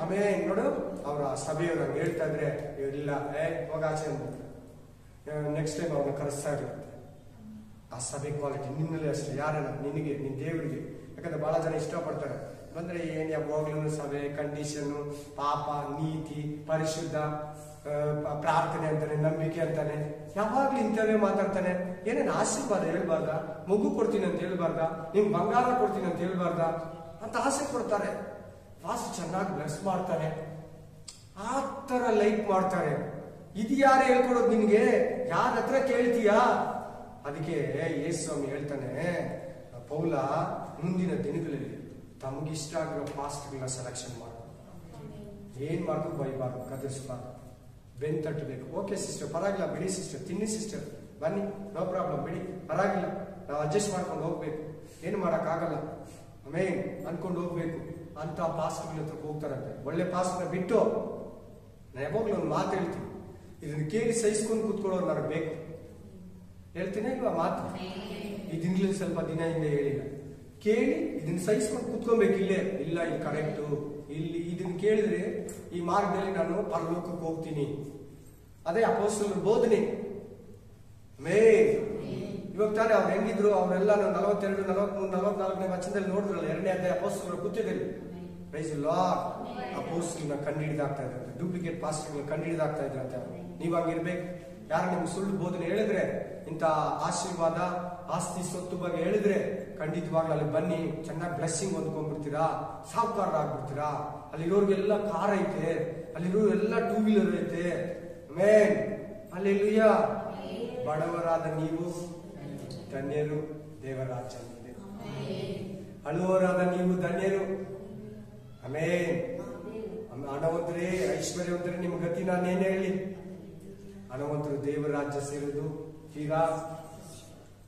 ಆಮೇಲೆ ನೋಡು, ಅವ್ರ ಸಭೆಯವ್ರು ಹಂಗೆ ಹೇಳ್ತಾ ಇದ್ರೆ ಇಲ್ಲ, ಹೋಗ ಆಚೆ ಅಂದ್ಬಿಟ್ರೆ ನೆಕ್ಸ್ಟ್ ಟೈಮ್ ಅವ್ರನ್ನ ಕರೆಸ್ತಾ ಇರುತ್ತೆ. ಆ ಸಭೆ ಕ್ವಾಲಿಟಿ ನಿನ್ನಲ್ಲಿ ಅಷ್ಟೇ. ಯಾರನ್ನ? ನಿನಗೆ, ನಿನ್ ದೇವರಿಗೆ. ಯಾಕಂದ್ರೆ ಬಹಳ ಜನ ಇಷ್ಟಪಡ್ತಾರೆ ಬಂದ್ರೆ ಏನ್ ಯಾವಾಗ್ಲೂ ಸಭೆ, ಕಂಡೀಷನ್, ಪಾಪ, ನೀತಿ, ಪರಿಶುದ್ಧ, ಪ್ರಾರ್ಥನೆ ಅಂತಾನೆ, ನಂಬಿಕೆ ಅಂತಾನೆ, ಯಾವಾಗ್ಲೂ ಇಂಥವೇ ಮಾತಾಡ್ತಾನೆ. ಏನೇನು ಆಶೀರ್ವಾದ ಹೇಳ್ಬಾರ್ದ? ಮಗು ಕೊಡ್ತೀನಿ ಅಂತ ಹೇಳ್ಬಾರ್ದ? ನಿಮ್ ಬಂಗಾರ ಕೊಡ್ತೀನಿ ಅಂತ ಹೇಳ್ಬಾರ್ದ ಅಂತ ಆಸೆ ಕೊಡ್ತಾರೆ. ಫಾಸ್ಟ್ ಚೆನ್ನಾಗಿ ಬ್ಲೆಸ್ ಮಾಡ್ತಾರೆ, ಆ ತರ ಲೈಕ್ ಮಾಡ್ತಾರೆ. ಇದು ಯಾರು ಹೇಳ್ಕೊಡೋದು ನಿನ್ಗೆ? ಯಾರ ಹತ್ರ ಕೇಳ್ತೀಯಾ? ಅದಕ್ಕೆ ಯೇಸು ಸ್ವಾಮಿ ಹೇಳ್ತಾನೆ, ಪೌಲ ಮುಂದಿನ ದಿನಗಳಲ್ಲಿ ತಮಗಿಷ್ಟ ಆಗಿರೋ ಫಾಸ್ಟ್ಗಳನ್ನ ಸೆಲೆಕ್ಷನ್ ಮಾಡು. ಏನ್ ಮಾಡ್ಬೇಕು? ಬೈಬಾರ್ದು, ಕದರ್ಸ್ಬಾರ್ದು, ಬೆನ್ ತಟ್ಟಬೇಕು. ಓಕೆ ಸಿಸ್ಟರ್, ಪರವಾಗಿಲ್ಲ ಬಿಡಿ ಸಿಸ್ಟರ್, ತಿನ್ನಿ ಸಿಸ್ಟರ್, ಬನ್ನಿ, ನೋ ಪ್ರಾಬ್ಲಮ್, ಬಿಡಿ, ಪರವಾಗಿಲ್ಲ, ನಾವು ಅಡ್ಜಸ್ಟ್ ಮಾಡ್ಕೊಂಡು ಹೋಗ್ಬೇಕು, ಏನು ಮಾಡಕ್ಕಾಗಲ್ಲ, ಆಮೇಲೆ ಅನ್ಕೊಂಡು ಹೋಗ್ಬೇಕು ಅಂತ ಪಾಸ್ಟ್ಗಳ ಹತ್ರ ಹೋಗ್ತಾರಂತೆ. ಒಳ್ಳೆ ಪಾಸ್ಟ್ನ ಬಿಟ್ಟು ನಾನು ಯಾವಾಗ್ಲೂ ಒಂದು ಮಾತು ಹೇಳ್ತೀನಿ, ಇದನ್ನ ಕೇಳಿ ಸಹಿಸ್ಕೊಂಡು ಕೂತ್ಕೊಳ್ಳೋರು ನನಗೆ ಬೇಕು. ಹೇಳ್ತೀನಿ ಇಲ್ವಾ ಮಾತು? ಈ ದಿನಗಳಲ್ಲಿ ಸ್ವಲ್ಪ ದಿನ ಹಿಂದೆ ಹೇಳಿಲ್ಲ, ಕೇಳಿ ಇದನ್ನ ಸಹಿಸ್ಕೊಂಡು ಕೂತ್ಕೊಬೇಕು. ಇಲ್ಲೇ ಇಲ್ಲ, ಇದು ಕರೆಕ್ಟು, ಇಲ್ಲಿ ಇದನ್ನ ಕೇಳಿದ್ರೆ ಈ ಮಾರ್ಗದಲ್ಲಿ ನಾನು ಪರಲೋಕಕ್ಕೆ ಹೋಗ್ತೀನಿ. ಅದೇ ಅಪೊಸ್ತಲರ ಬೋಧನೆ. ಇವಾಗ ತಾನೇ ಅವ್ರು ಹೆಂಗಿದ್ರು, ಅವರೆಲ್ಲ 42, 43, 44ನೇ ವಚನದಲ್ಲಿ ನೋಡಿದ್ರಲ್ಲ, 2ನೇ ಅಧ್ಯಾಯ ಅಪೊಸ್ತಲರ ಕೃತ್ಯದಲ್ಲಿ. Praise the Lord. ಅಪೊಸ್ತಲರನ್ನ ಕಂಡುಹಿಡಿದಾಗ್ತಾ ಇದ್ರಂತೆ, ಡೂಪ್ಲಿಕೇಟ್ ಪಾಸ್ಟರ್ಗಳನ್ನ ಕಂಡುಹಿಡಿದಾಗ್ತಾ ಇದ್ರಂತೆ. ನೀವ್ ಹಂಗಿರ್ಬೇಕು. ಯಾರು ನಿಮ್ಗೆ ಸುಳ್ಳು ಬೋಧನೆ ಹೇಳಿದ್ರೆ, ಇಂಥ ಆಶೀರ್ವಾದ, ಆಸ್ತಿ, ಸ್ವತ್ತು ಬಗ್ಗೆ ಹೇಳಿದ್ರೆ, ಖಂಡಿತವಾಗ್ಲೂ ಅಲ್ಲಿ ಬನ್ನಿ, ಚೆನ್ನಾಗಿ ಬ್ಲೆಸ್ಸಿಂಗ್ ಹೊಂದ್ಕೊಂಡ್ಬಿಡ್ತೀರಾ, ಸಾಹುಕಾರರಾಗ್ಬಿಡ್ತೀರಾ. ಅಲ್ಲಿರೋರ್ಗೆಲ್ಲ ಕಾರ್ ಐತೆ, ಅಲ್ಲಿರೋ ಎಲ್ಲ 2 ವೀಲರ್ ಐತೆ. Amen, hallelujah. ಬಡವರಾದ ನೀವು ಧನ್ಯರು, ದೇವರ ರಾಜ್ಯವಿದೆ. ಅಳುವವರಾದ ನೀವು ಧನ್ಯರು. ಆಮೆನ್. ಹಣವಂತರೇ, ಐಶ್ವರ್ಯವಂತರೇ, ನಿಮ್ಮ ಗತಿ ನಾನೇನು ಹೇಳಿ? ಹಣವಂತರು ದೇವರ ರಾಜ್ಯ ಸೇರುವುದು. ತೀರಾ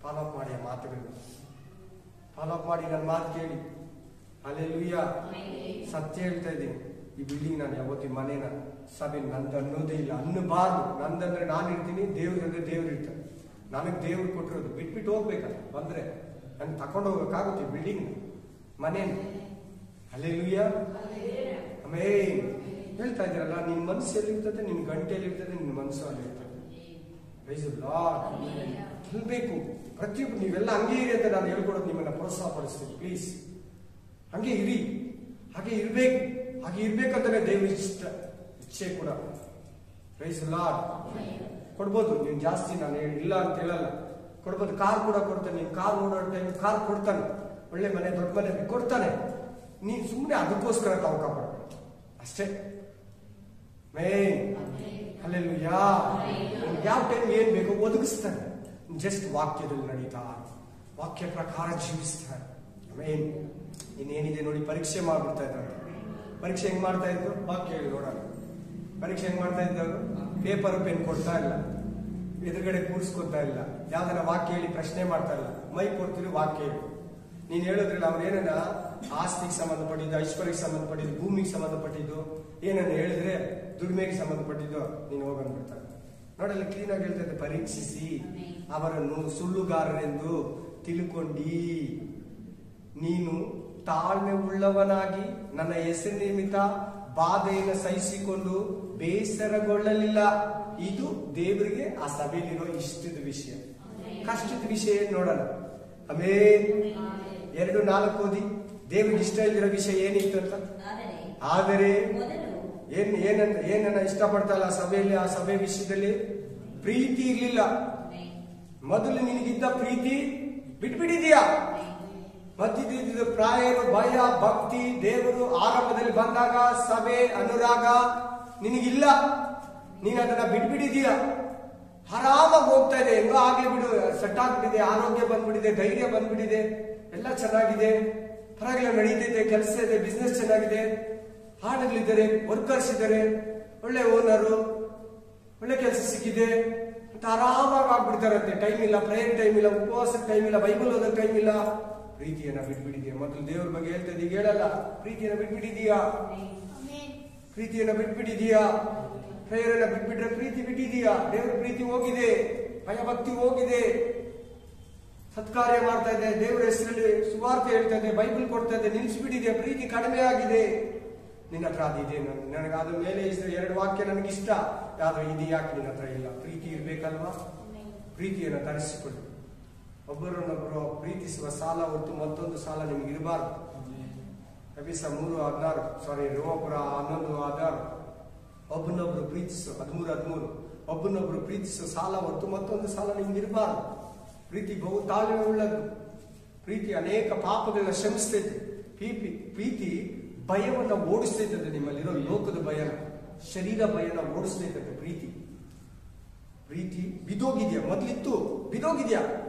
ಫಾಲೋಅಪ್ ಮಾಡಿ, ಆ ಮಾತುಗಳನ್ನು ಫಾಲೋಅಪ್ ಮಾಡಿ, ನನ್ನ ಮಾತು ಕೇಳಿ. ಹಲ್ಲೆಲೂಯಾ. ಸತ್ಯ ಹೇಳ್ತಾ ಇದ್ದೀನಿ, ಈ ಬಿಲ್ಡಿಂಗ್ ನಾನು ಯಾವತ್ತಿ ಮನೇನ ಸಭೆ ನಂದು ಅನ್ನೋದೇ ಇಲ್ಲ, ಅನ್ನಬಾರ್ದು. ನಂದಂದ್ರೆ ನಾನು ಇರ್ತೀನಿ, ದೇವ್ರಂದ್ರೆ ದೇವ್ರು ಇರ್ತಾರೆ. ನನಗೆ ದೇವ್ರು ಕೊಟ್ಟಿರೋದು ಬಿಟ್ಬಿಟ್ಟು ಹೋಗ್ಬೇಕಲ್ಲ, ಬಂದ್ರೆ ನಾನು ತಕೊಂಡು ಹೋಗಕ್ಕಾಗುತ್ತೆ ಬಿಲ್ಡಿಂಗ್ ಮನೇನ. ಹಲ್ಲೆಲೂಯಾ. ಆಮೇನ್. ಹೇಳ್ತಾ ಇದ್ದೀರಲ್ಲ, ನಿನ್ ಮನಸ್ಸು ಎಲ್ಲಿರ್ತದೆ, ನಿನ್ ಗಂಟೆಯಲ್ಲಿ ಇರ್ತದೆ, ನಿನ್ ಮನಸ್ಸು ಅಲ್ಲಿ ಇರ್ತದೆ. Praise the lord. ಹೇಳ್ಬೇಕು ಪ್ರತಿಯೊಬ್ಬರು. ನೀವೆಲ್ಲ ಹಂಗೆ ಇರಿ ಅಂತ ನಾನು ಹೇಳ್ಕೊಡೋದು ನಿಮ್ಮನ್ನ ಪ್ರೋತ್ಸಾಹ ಪಡಿಸ್ತೀನಿ. ಪ್ಲೀಸ್ ಹಂಗೆ ಇರಿ, ಹಾಗೆ ಇರ್ಬೇಕು. ಹಾಗೆ ಇರ್ಬೇಕಂತಾನೆ ದೇವ್ರ ಇಚ್ಛೆ ಕೂಡ. Praise the lord. ಕೊಡ್ಬೋದು ನೀನ್ ಜಾಸ್ತಿ, ನಾನು ಇಲ್ಲ ಅಂತ ಹೇಳಲ್ಲ, ಕೊಡ್ಬೋದು. ಕಾರ್ ಕೂಡ ಕೊಡ್ತಾನೆ. ನೀನ್ ಕಾರ್ ನೋಡೋ ಟೈಮ್ ಕಾರ್ ಕೊಡ್ತಾನೆ, ಒಳ್ಳೆ ಮನೆ, ದೊಡ್ಡ ಮನೆ ಕೊಡ್ತಾನೆ. ನೀನ್ ಸುಮ್ಮನೆ ಅದಕ್ಕೋಸ್ಕರ ತಾವು ಕಾಪಾಡ್ಬೇಕು ಅಷ್ಟೇ. ಹಲ್ಲೆಲೂಯಾ. ಯಾವ ಟೈಮ್ ಏನ್ ಬೇಕೋ ಒದಗಿಸ್ತಾನೆ. ಜಸ್ಟ್ ವಾಕ್ಯದಲ್ಲಿ ನಡೀತಾ, ವಾಕ್ಯ ಪ್ರಕಾರ ಜೀವಿಸ್ತಾನೆ. ಆಮೇನ್. ಇನ್ನೇನಿದೆ ನೋಡಿ, ಪರೀಕ್ಷೆ ಮಾಡ್ಬಿಡ್ತಾ ಇದ್ದಾರೆ. ಪರೀಕ್ಷೆ ಹೆಂಗ್ ಮಾಡ್ತಾ ಇದ್ರು? ವಾಕ್ಯ ಹೇಳಿ ನೋಡೋಣ. ಪರೀಕ್ಷೆ ಹೆಂಗ್ ಮಾಡ್ತಾ ಇದ್ದವರು? ಪೇಪರ್ ಪೆನ್ ಕೊಡ್ತಾ ಇಲ್ಲ, ಎದುರುಗಡೆ ಕೂರಿಸ್ಕೊತಾ ಇಲ್ಲ, ಯಾವ್ದಾರ ವಾಕ್ಯ ಹೇಳಿ ಪ್ರಶ್ನೆ ಮಾಡ್ತಾ ಇಲ್ಲ. ಮೈ ಕೊಡ್ತೀರಿ, ವಾಕ್ಯ ಹೇಳಿ. ನೀನ್ ಹೇಳೋದ್ರಲ್ಲಿ ಅವ್ರು ಏನನ್ನ ಆಸ್ತಿಗೆ ಸಂಬಂಧಪಟ್ಟಿದ್ದು, ಐಶ್ವರ್ಯಕ್ಕೆ ಸಂಬಂಧಪಟ್ಟಿದ್ದು, ಭೂಮಿಗೆ ಸಂಬಂಧಪಟ್ಟಿದ್ದು ಏನನ್ನ ಹೇಳಿದ್ರೆ, ದುಡಿಮೆಗೆ ಸಂಬಂಧಪಟ್ಟಿದ್ದು ನೀನು ಹೋಗಂದ್ಬಿಡ್ತಾರೆ. ನೋಡಲ್ಲ, ಕ್ಲೀನ್ ಆಗಿ ಹೇಳ್ತಾ ಇದ್ದೆ, ಪರೀಕ್ಷಿಸಿ ಅವರನ್ನು ಸುಳ್ಳುಗಾರರೆಂದು ತಿಳ್ಕೊಂಡಿ ನೀನು ತಾಳ್ಮೆ ಉಳ್ಳವನಾಗಿ ನನ್ನ ಹೆಸರು ನಿಮಿತ್ತ ಬಾಧೆಯನ್ನು ಸಹಿಸಿಕೊಂಡು ಬೇಸರಗೊಳ್ಳಲಿಲ್ಲ. ಇದು ದೇವರಿಗೆ ಆ ಸಭೆಯಲ್ಲಿರೋ ಇಷ್ಟದ ವಿಷಯ. ಕಷ್ಟದ ವಿಷಯ ಏನ್ ನೋಡೋಣ. ಆಮೇಲೆ 2:4 ಓದಿ. ದೇವರಿಗೆ ಇಷ್ಟ ಇಲ್ದಿರೋ ವಿಷಯ ಏನಿತ್ತು ಅಂತ. ಆದರೆ ಏನನ್ನ ಇಷ್ಟಪಡ್ತಲ್ಲ ಆ ಸಭೆಯಲ್ಲಿ, ಆ ಸಭೆ ವಿಷಯದಲ್ಲಿ ಪ್ರೀತಿ ಇರ್ಲಿಲ್ಲ. ಮೊದಲು ನಿನಗಿದ್ದ ಪ್ರೀತಿ ಬಿಟ್ಬಿಟ್ಟಿದೀಯಾ. ಮತ್ತಿದ್ದ ಪ್ರಾಯ, ಭಯ, ಭಕ್ತಿ, ದೇವರು ಆರಂಭದಲ್ಲಿ ಬಂದಾಗ ಸಭೆ ಅನುರಾಗ ನಿನಗಿಲ್ಲ. ನೀನ್ ಅದನ್ನ ಬಿಟ್ಬಿಟ್ಟಿದೀಯ. ಆರಾಮಾಗಿ ಹೋಗ್ತಾ ಇದೆ, ಹೆಂಗೋ ಆಗ್ಲಿ ಬಿಡು, ಸೆಟ್ ಆಗ್ಬಿಟ್ಟಿದೆ, ಆರೋಗ್ಯ ಬಂದ್ಬಿಟ್ಟಿದೆ, ಧೈರ್ಯ ಬಂದ್ಬಿಟ್ಟಿದೆ, ಎಲ್ಲ ಚೆನ್ನಾಗಿದೆ, ಪರವಾಗಿಲ್ಲ, ನಡೀತಿದೆ, ಕೆಲಸ ಇದೆ, ಬಿಸ್ನೆಸ್ ಚೆನ್ನಾಗಿದೆ, ಹಾಡುಗಳಿದ್ದಾರೆ, ವರ್ಕರ್ಸ್ ಇದ್ದಾರೆ, ಒಳ್ಳೆ ಓನರು, ಒಳ್ಳೆ ಕೆಲಸ ಸಿಕ್ಕಿದೆ ಅಂತ ಆರಾಮಾಗಿ ಆಗ್ಬಿಡ್ತಾರಂತೆ. ಟೈಮ್ ಇಲ್ಲ, ಪ್ರೇಯರ್ ಟೈಮ್ ಇಲ್ಲ, ಉಪವಾಸಕ್ಕೆ ಟೈಮ್ ಇಲ್ಲ, ಬೈಬಲ್ ಓದೋ ಟೈಮ್ ಇಲ್ಲ. ಪ್ರೀತಿಯನ್ನ ಬಿಟ್ಬಿಟ್ಟಿದೀಯ. ಮೊದಲು ದೇವ್ರ ಬಗ್ಗೆ ಹೇಳ್ತಾ ಇದೀಗ ಹೇಳಲ್ಲ, ಪ್ರೀತಿಯನ್ನ ಬಿಟ್ಬಿಟ್ಟಿದೀಯಾ. ಪ್ರೀತಿಯನ್ನ ಬಿಟ್ಬಿಟ್ಟಿದೀಯಾ. ಪ್ರೇಯರ್ ಎಲ್ಲ ಬಿಟ್ಬಿಟ್ರೆ ಪ್ರೀತಿ ಬಿಟ್ಟಿದೀಯಾ. ದೇವ್ರ ಪ್ರೀತಿ ಹೋಗಿದೆ, ಭಯಭಕ್ತಿ ಹೋಗಿದೆ. ಸತ್ಕಾರ್ಯ ಮಾಡ್ತಾ ಇದೆ, ದೇವರ ಹೆಸರಲ್ಲಿ ಸುವಾರ್ತೆ ಹೇಳ್ತಾ ಇದೆ, ಬೈಬಲ್ ಕೊಡ್ತಾ ಇದೆ, ನಿಲ್ಸ್ಬಿಟ್ಟಿದೆಯಾ. ಪ್ರೀತಿ ಕಡಿಮೆ ಆಗಿದೆ. ನಿನ್ನ ಹತ್ರ ಅದಿದೆ, ನನಗೆ ಅದ್ರ ಮೇಲೆ 2 ವಾಕ್ಯ ನನಗಿಷ್ಟ, ಆದ್ರೆ ಇದು ಯಾಕೆ ನಿನ್ನ ಹತ್ರ ಇಲ್ಲ. ಪ್ರೀತಿ ಇರ್ಬೇಕಲ್ವಾ. ಪ್ರೀತಿಯನ್ನ ತರಿಸಿಕೊಳ್ಳಿ. ಒಬ್ಬರನ್ನೊಬ್ಬರು ಪ್ರೀತಿಸುವ ಸಾಲ ಹೊರತು ಮತ್ತೊಂದು ಸಾಲ ನಿಮ್ಗೆ ಇರಬಾರ್ದು. ಎಫೆಸ 3:16, ಸಾರಿ, ರೋಮಾಪುರ 11:16. ಒಬ್ಬನೊಬ್ರು ಪ್ರೀತಿಸು. 13:13 ಒಬ್ಬನೊಬ್ರು ಪ್ರೀತಿಸು, ಸಾಲ ಹೊತ್ತು ಮತ್ತೊಂದು ಸಾಲ ನಿಮ್ಗಿರಬಾರ್ದು. ಪ್ರೀತಿ ಬಹು ತಾಳ್ಮೆ ಉಳ್ಳದ್ದು. ಪ್ರೀತಿ ಅನೇಕ ಪಾಪಗಳನ್ನ ಶ್ರಮಿಸ್ತೈತೆ. ಪ್ರೀತಿ ಭಯವನ್ನ ಓಡಿಸ್ತೈತದೆ. ನಿಮ್ಮಲ್ಲಿರೋ ಲೋಕದ ಭಯನ, ಶರೀರ ಭಯನ ಓಡಿಸ್ತೈತದೆ ಪ್ರೀತಿ. ಪ್ರೀತಿ ಬಿದೋಗಿದ್ಯಾ, ಮೊದ್ಲಿತ್ತು ಬಿದೋಗಿದ್ಯಾ,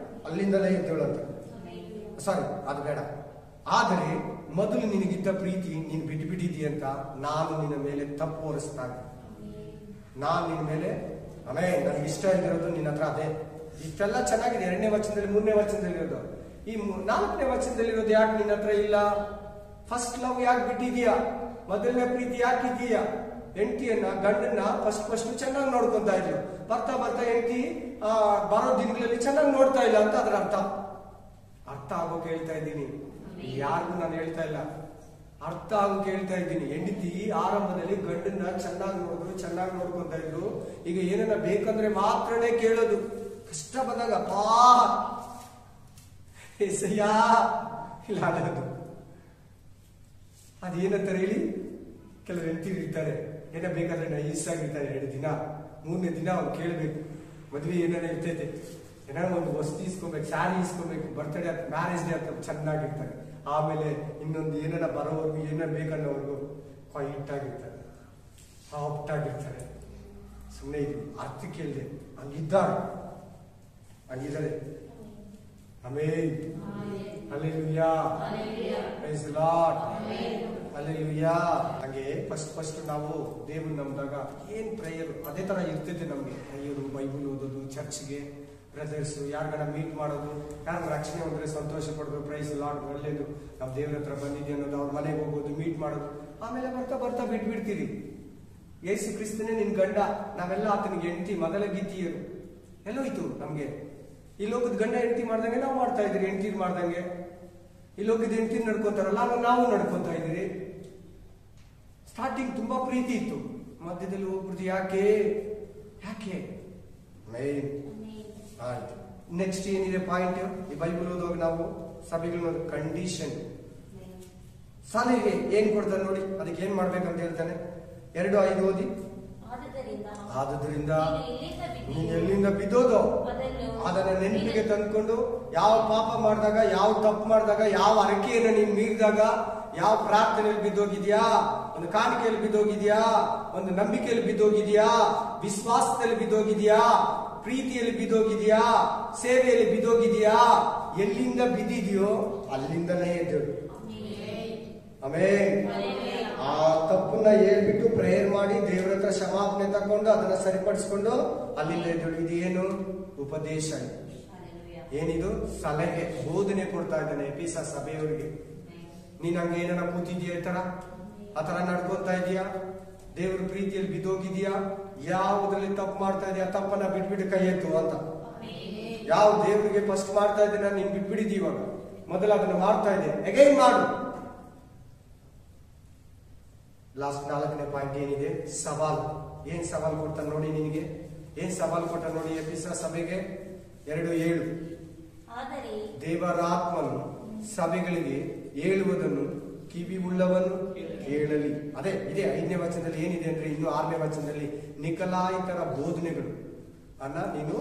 ಅಲ್ಲಿಂದಲೇ ಎದ್ದೇಳಂತ. ಸಾರಿ, ಅದು ಬೇಡ. ಆದರೆ ಮೊದಲು ನಿನಗಿದ್ದ ಪ್ರೀತಿ ನೀನು ಬಿಟ್ಟು ಬಿಟ್ಟಿದೀಯಂತ ನಾನು ನಿನ್ನ ಮೇಲೆ ತಪ್ಪು ಹೊರಿಸ್ತಾನೆ. ನಾನು ನಿನ್ನ ಮೇಲೆ ನನಗೆ ಇಷ್ಟ ಇರೋದು ನಿನ್ನ ಹತ್ರ ಅದೇ. ಇಷ್ಟೆಲ್ಲ ಚೆನ್ನಾಗಿದೆ 2ನೇ ವಚನದಲ್ಲಿ 3ನೇ ವಚನದಲ್ಲಿ ಇರೋದು. ಈ 4ನೇ ವಚನದಲ್ಲಿರೋದು ಯಾಕೆ ನಿನ್ನ ಹತ್ರ ಇಲ್ಲ? ಫಸ್ಟ್ ಲವ್ ಯಾಕೆ ಬಿಟ್ಟಿದೀಯಾ? ಮೊದಲನೇ ಪ್ರೀತಿ ಯಾಕಿದೀಯಾ? ಹೆಂಡತಿಯನ್ನ ಗಂಡನ್ನ ಫಸ್ಟ್ ಚೆನ್ನಾಗಿ ನೋಡ್ಕೊಂತಾ ಇದ್ರು. ಬರ್ತಾ ಹೆಂಡತಿ ಬರೋ ದಿನಗಳಲ್ಲಿ ಚೆನ್ನಾಗಿ ನೋಡ್ತಾ ಇಲ್ಲ ಅಂತ ಅದರ ಅರ್ಥ ಆಗೋಕೆ ಹೇಳ್ತಾ ಇದ್ದೀನಿ. ಯಾರಿಗೂ ನಾನು ಹೇಳ್ತಾ ಇಲ್ಲ, ಅರ್ಥ ಆಗೋಕೆ ಹೇಳ್ತಾ ಇದ್ದೀನಿ. ಹೆಂಡತಿ ಆರಂಭದಲ್ಲಿ ಗಂಡನ್ನ ಚೆನ್ನಾಗಿ ನೋಡ್ಕೊಂತಾ ಇದ್ರು. ಈಗ ಏನನ್ನ ಬೇಕಂದ್ರೆ ಮಾತ್ರನೇ ಕೇಳೋದು. ಕಷ್ಟ ಬಂದಾಗ ಇಲ್ಲ ಅನ್ನೋದು. ಅದೇನಂತಾರೆ ಹೇಳಿ? ಕೆಲವು ಹೆಂಡತಿರು ಇರ್ತಾರೆ, ಏನ ಬೇಕಾದ್ರೆ ನೈಸಾಗಿರ್ತಾರೆ. 2 ದಿನ 3ನೇ ದಿನ ಅವ್ರು ಕೇಳ್ಬೇಕು. ಮದ್ವೆ ಏನಾರ ಇರ್ತೈತೆ, ಏನಾದ್ರು ಒಂದು ವಸ್ತು ಇಸ್ಕೊಬೇಕು, ಸ್ಯಾರಿ ಇಸ್ಕೊಬೇಕು, ಬರ್ತ್ಡೇ ಅಥವಾ ಮ್ಯಾರೇಜ್ ಡೇ ಅಥವಾ ಚೆನ್ನಾಗಿರ್ತಾರೆ. ಆಮೇಲೆ ಇನ್ನೊಂದು ಏನಾರ ಬರೋವರೆಗೂ ಏನಾರ ಬೇಕನ್ನೋವರೆಗೂ ಕ್ವೈಟ್ ಆಗಿರ್ತಾರೆ, ಸಾಫ್ಟ್ ಆಗಿರ್ತಾರೆ. ಸುಮ್ಮನೆ ಇದು ಅರ್ಥ ಕೇಳಿದೆ, ಹಂಗಿದ್ದಾರೆ. Amen, hallelujah, praise the lord, hallelujah. ಹಾಗೆ ಫಸ್ಟ್ ನಾವು ದೇವ್ರನ್ನ ನಂಬಿದಾಗ ಏನ್ ಪ್ರೇಯರ್ ಅದೇ ತರ ಇರ್ತೈತೆ ನಮ್ಗೆ. ಪ್ರೇಯರು, ಬೈಬಲ್ ಓದೋದು, ಚರ್ಚ್ಗೆ ಬ್ರದರ್ಸ್ ಯಾರ್ಗನ ಮೀಟ್ ಮಾಡೋದು, ಯಾರು ರಕ್ಷಣೆ ಹೋದ್ರೆ ಸಂತೋಷ ಪಡೋದು, ಪ್ರೈಸ್ ದಿ ಲಾರ್ಡ್ ಒಳ್ಳೇದು, ನಾವು ದೇವ್ರ ಹತ್ರ ಬಂದಿದ್ದೆ ಅನ್ನೋದು, ಅವ್ರ ಮನೆಗೆ ಹೋಗೋದು, ಮೀಟ್ ಮಾಡೋದು. ಆಮೇಲೆ ಬರ್ತಾ ಬಿಟ್ಬಿಡ್ತೀರಿ. ಯೇಸು ಕ್ರಿಸ್ತನೇ ನಿನ್ ಗಂಡ, ನಾವೆಲ್ಲ ಆತನಿಗೆ ಹೆಂಡತಿ, ಮೊದಲ ಗೀತಿಯರು. ಎಲ್ಲೋಯ್ತು ನಮ್ಗೆ? ಈ ಲೋಕದ ಗಂಡ ಹೆಂಡತಿ ಮಾಡ್ದಂಗೆ ನಾವು ಮಾಡ್ತಾ ಇದ್ರಿ, ಹೆಂಡತಿ ಮಾಡ್ದಂಗೆ. ಈ ಲೋಕದ ಹೆಂಡತಿ ನಡ್ಕೊಂತಾರಲ್ಲ ನಾವು ನಡ್ಕೊಂತಾ ಇದ್ರಿ. ಸ್ಟಾರ್ಟಿಂಗ್ ತುಂಬಾ ಪ್ರೀತಿ ಇತ್ತು, ಮಧ್ಯದಲ್ಲಿ ಹೋಗ್ಬಿಡ್ತು. ಯಾಕೆ? ಆಯ್ತು. ನೆಕ್ಸ್ಟ್ ಏನಿದೆ ಪಾಯಿಂಟ್? ಈ ಬೈಬಲ್ ಓದುವಾಗ ನಾವು ಸಭೆಗಳು ಕಂಡೀಷನ್, ಸಲಹೆ ಏನ್ ಕೊಡ್ತಾನೆ ನೋಡಿ. ಅದಕ್ಕೆ ಏನ್ ಮಾಡ್ಬೇಕಂತ ಹೇಳ್ತಾನೆ. 2:5 ಓದಿ. ಆದುದರಿಂದ ನೀನು ಎಲ್ಲಿಂದ ಬಿದ್ದೋದು ಅದನ್ನ ನೆನಪಿಗೆ ತಂದ್ಕೊಂಡು, ಯಾವ ಪಾಪ ಮಾಡಿದಾಗ, ಯಾವ ತಪ್ಪು ಮಾಡಿದಾಗ, ಯಾವ ಅರಕೆಯನ್ನು ನೀನು ಮೀರಿದಾಗ, ಯಾವ ಪ್ರಾರ್ಥನೆಯಲ್ಲಿ ಬಿದ್ದೋಗಿದ್ಯಾ, ಒಂದು ಕಾಣಿಕೆಯಲ್ಲಿ ಬಿದ್ದೋಗಿದ್ಯಾ, ಒಂದು ನಂಬಿಕೆಯಲ್ಲಿ ಬಿದ್ದೋಗಿದ್ಯಾ, ವಿಶ್ವಾಸದಲ್ಲಿ ಬಿದ್ದೋಗಿದ್ಯಾ, ಪ್ರೀತಿಯಲ್ಲಿ ಬಿದ್ದೋಗಿದ್ಯಾ, ಸೇವೆಯಲ್ಲಿ ಬಿದ್ದೋಗಿದ್ಯಾ, ಎಲ್ಲಿಂದ ಬಿದ್ದಿದೆಯೋ ಅಲ್ಲಿಂದಲೇ ಎದ್ದೇಳು. ಆಮೆನ್. ಆ ತಪ್ಪನ್ನ ಹೇಳ್ಬಿಟ್ಟು ಪ್ರೇಯರ್ ಮಾಡಿ ದೇವರ ಹತ್ರ ಕ್ಷಮಾಪಣೆ ತಕೊಂಡು ಅದನ್ನ ಸರಿಪಡಿಸ್ಕೊಂಡು ಅಲ್ಲಿಂದ ಎದ್ದೇಳು. ಇದೇನು? ಉಪದೇಶ. ಏನಿದು? ಸಲಹೆ, ಬೋಧನೆ ಕೊಡ್ತಾ ಇದ್ದಾನೆ ಎಫೆಸ ಸಭೆಯವರಿಗೆ. ನೀನ್ ಹಂಗೆ ಏನಾರ ಕೂತಿದ್ಯಾ, ಆ ತರ ನಡ್ಕೊಂತಾ ಇದೀಯಾ, ದೇವ್ರ ಪ್ರೀತಿಯಲ್ಲಿ ಬಿದ್ದೋಗಿದ್ಯಾ, ಯಾವುದ್ರಲ್ಲಿ ತಪ್ಪು ಮಾಡ್ತಾ ಇದೀಯಾ, ತಪ್ಪನ್ನ ಬಿಟ್ಬಿಟ್ಟು ಕೈ ಎತ್ತು ಅಂತ. ಯಾವ ದೇವ್ರಿಗೆ ಫಸ್ಟ್ ಮಾಡ್ತಾ ಇದ್ದೀನ ನೀನ್ ಬಿಟ್ಬಿಡಿದಿ, ಇವಾಗ ಮೊದಲು ಅದನ್ನ ಮಾಡ್ತಾ ಇದೆ, ಅಗೈನ್ ಮಾಡು. ಲಾಸ್ಟ್ 4ನೇ ಪಾಯಿಂಟ್ ಏನಿದೆ? ಸವಾಲು. ಏನ್ ಸವಾಲು ಕೊಡ್ತಾನೆ ನೋಡಿ ನಿನಗೆ? ಏನ್ ಸವಾಲು ಕೊಟ್ಟ ನೋಡಿ ಎಫೆಸ ಸಭೆಗೆ? 2:7. ದೇವರ ಆತ್ಮನು ಸಭೆಗಳಿಗೆ ಹೇಳುವುದನ್ನು ಕಿವಿ ಉಳ್ಳವನು ಕೇಳಲಿ. ಅದೇ ಇದೆ 5ನೇ ವಚನದಲ್ಲಿ ಏನಿದೆ ಅಂದ್ರೆ, ಇನ್ನು 6ನೇ ವಚನದಲ್ಲಿ ನಿಕಲಾಯಿತರ ಬೋಧನೆಗಳು ನೀನು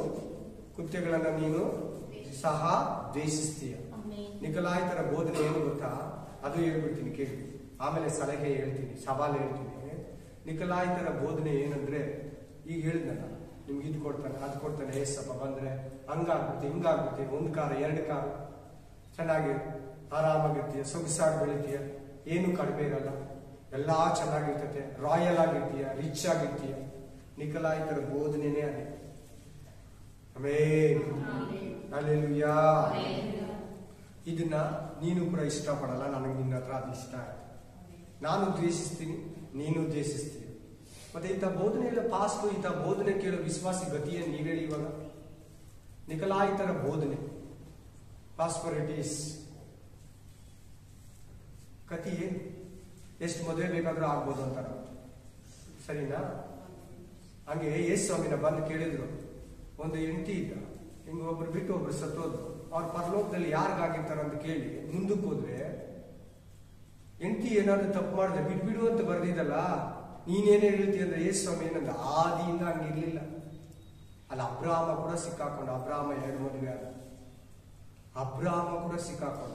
ಕೃತ್ಯಗಳನ್ನ ನೀನು ಸಹ ದ್ವೇಷಿಸ್ತೀಯ. ನಿಕಲಾಯಿತರ ಬೋಧನೆ ಏನು ಗೊತ್ತಾ? ಅದು ಹೇಳ್ಬಿಡ್ತೀನಿ ಕೇಳಿ, ಆಮೇಲೆ ಸಲಹೆ ಹೇಳ್ತೀನಿ, ಸವಾಲು ಹೇಳ್ತೀನಿ. ನಿಕಲಾಯಿತರ ಬೋಧನೆ ಏನಂದ್ರೆ, ಈಗ ಹೇಳಿದ್ನಲ್ಲ, ನಿಮ್ಗೆ ಇದು ಕೊಡ್ತಾನೆ, ಅದು ಕೊಡ್ತಾನೆ, ಏಸಪ್ಪ ಬಂದ್ರೆ ಹಂಗಾಗುತ್ತೆ, ಹಿಂಗಾಗುತ್ತೆ, 1 ಕಾರು 2 ಕಾರು, ಚೆನ್ನಾಗಿ ಆರಾಮಾಗಿರ್ತೀಯ, ಸೊಗಸಾಗಿ ಬೆಳಿತೀಯ, ಏನು ಕಡಿಮೆ ಇರಲ್ಲ, ಎಲ್ಲಾ ಚೆನ್ನಾಗಿರ್ತತೆ, ರಾಯಲ್ ಆಗಿರ್ತೀಯ, ರಿಚ್ ಆಗಿರ್ತೀಯ. ನಿಕಲಾಯಿತರ ಬೋಧನೆನೇ ಅದೇ. Amen, hallelujah. ಇದನ್ನ ನೀನು ಕೂಡ ಇಷ್ಟಪಡಲ್ಲ, ನನಗೆ ನಿನ್ನ ಹತ್ರ ಅದು ಇಷ್ಟ ಆಯ್ತು, ನಾನು ದ್ವೇಷಿಸ್ತೀನಿ, ನೀನು ದ್ವೇಷಿಸ್ತೀನಿ. ಮತ್ತೆ ಇಂಥ ಬೋಧನೆ ಎಲ್ಲ ಪಾಸ್ಟು, ಇಂಥ ಬೋಧನೆ ಕೇಳೋ ವಿಶ್ವಾಸಿ ಗತಿಯನ್ನು ನೀವೇಳಿ. ಇವಾಗ ನಿಕಲಾಯಿತರ ಬೋಧನೆ, ಪಾಸ್ಪರಿಟೀಸ್ ಕತಿ ಏನು? ಎಷ್ಟು ಮದುವೆ ಬೇಕಾದ್ರೂ ಆಗ್ಬೋದು ಅಂತಾರ, ಸರಿನಾ? ಹಂಗೆ ಯೇಸು ಸ್ವಾಮಿನ ಬಂದು ಕೇಳಿದ್ರು, ಒಂದು ಹೆಂಡತಿ ಇದ್ದ, ಹಿಂಗ ಒಬ್ರು ಬಿಟ್ಟು ಒಬ್ರು ಸತ್ತೋದ್ರು, ಅವ್ರ ಪರಲೋಕದಲ್ಲಿ ಯಾರಿಗಾಗಿರ್ತಾರ ಅಂತ ಕೇಳಿ ಮುಂದಕ್ಕೆ ಹೋದ್ರೆ, ಹೆಂಡತಿ ಏನಾದ್ರು ತಪ್ಪು ಮಾಡಿದ್ರೆ ಬಿಟ್ಬಿಡು ಅಂತ ಬರ್ದಿದ್ದಲ್ಲ, ನೀನೇನೇ ಹೇಳ್ತೀಯ ಅಂದ್ರೆ ಏ ಸ್ವಾಮಿ ಏನಂದ, ಆದಿಯಿಂದ ಹಂಗಿರ್ಲಿಲ್ಲ. ಅಲ್ಲಿ ಅಬ್ರಾಮ ಕೂಡ ಸಿಕ್ಕಾಕೊಂಡ. ಅಬ್ರಾಮ 2 ಮದುವೆ ಆದ. ಅಬ್ರಾಮ ಕೂಡ ಸಿಕ್ಕಾಕೊಂಡ.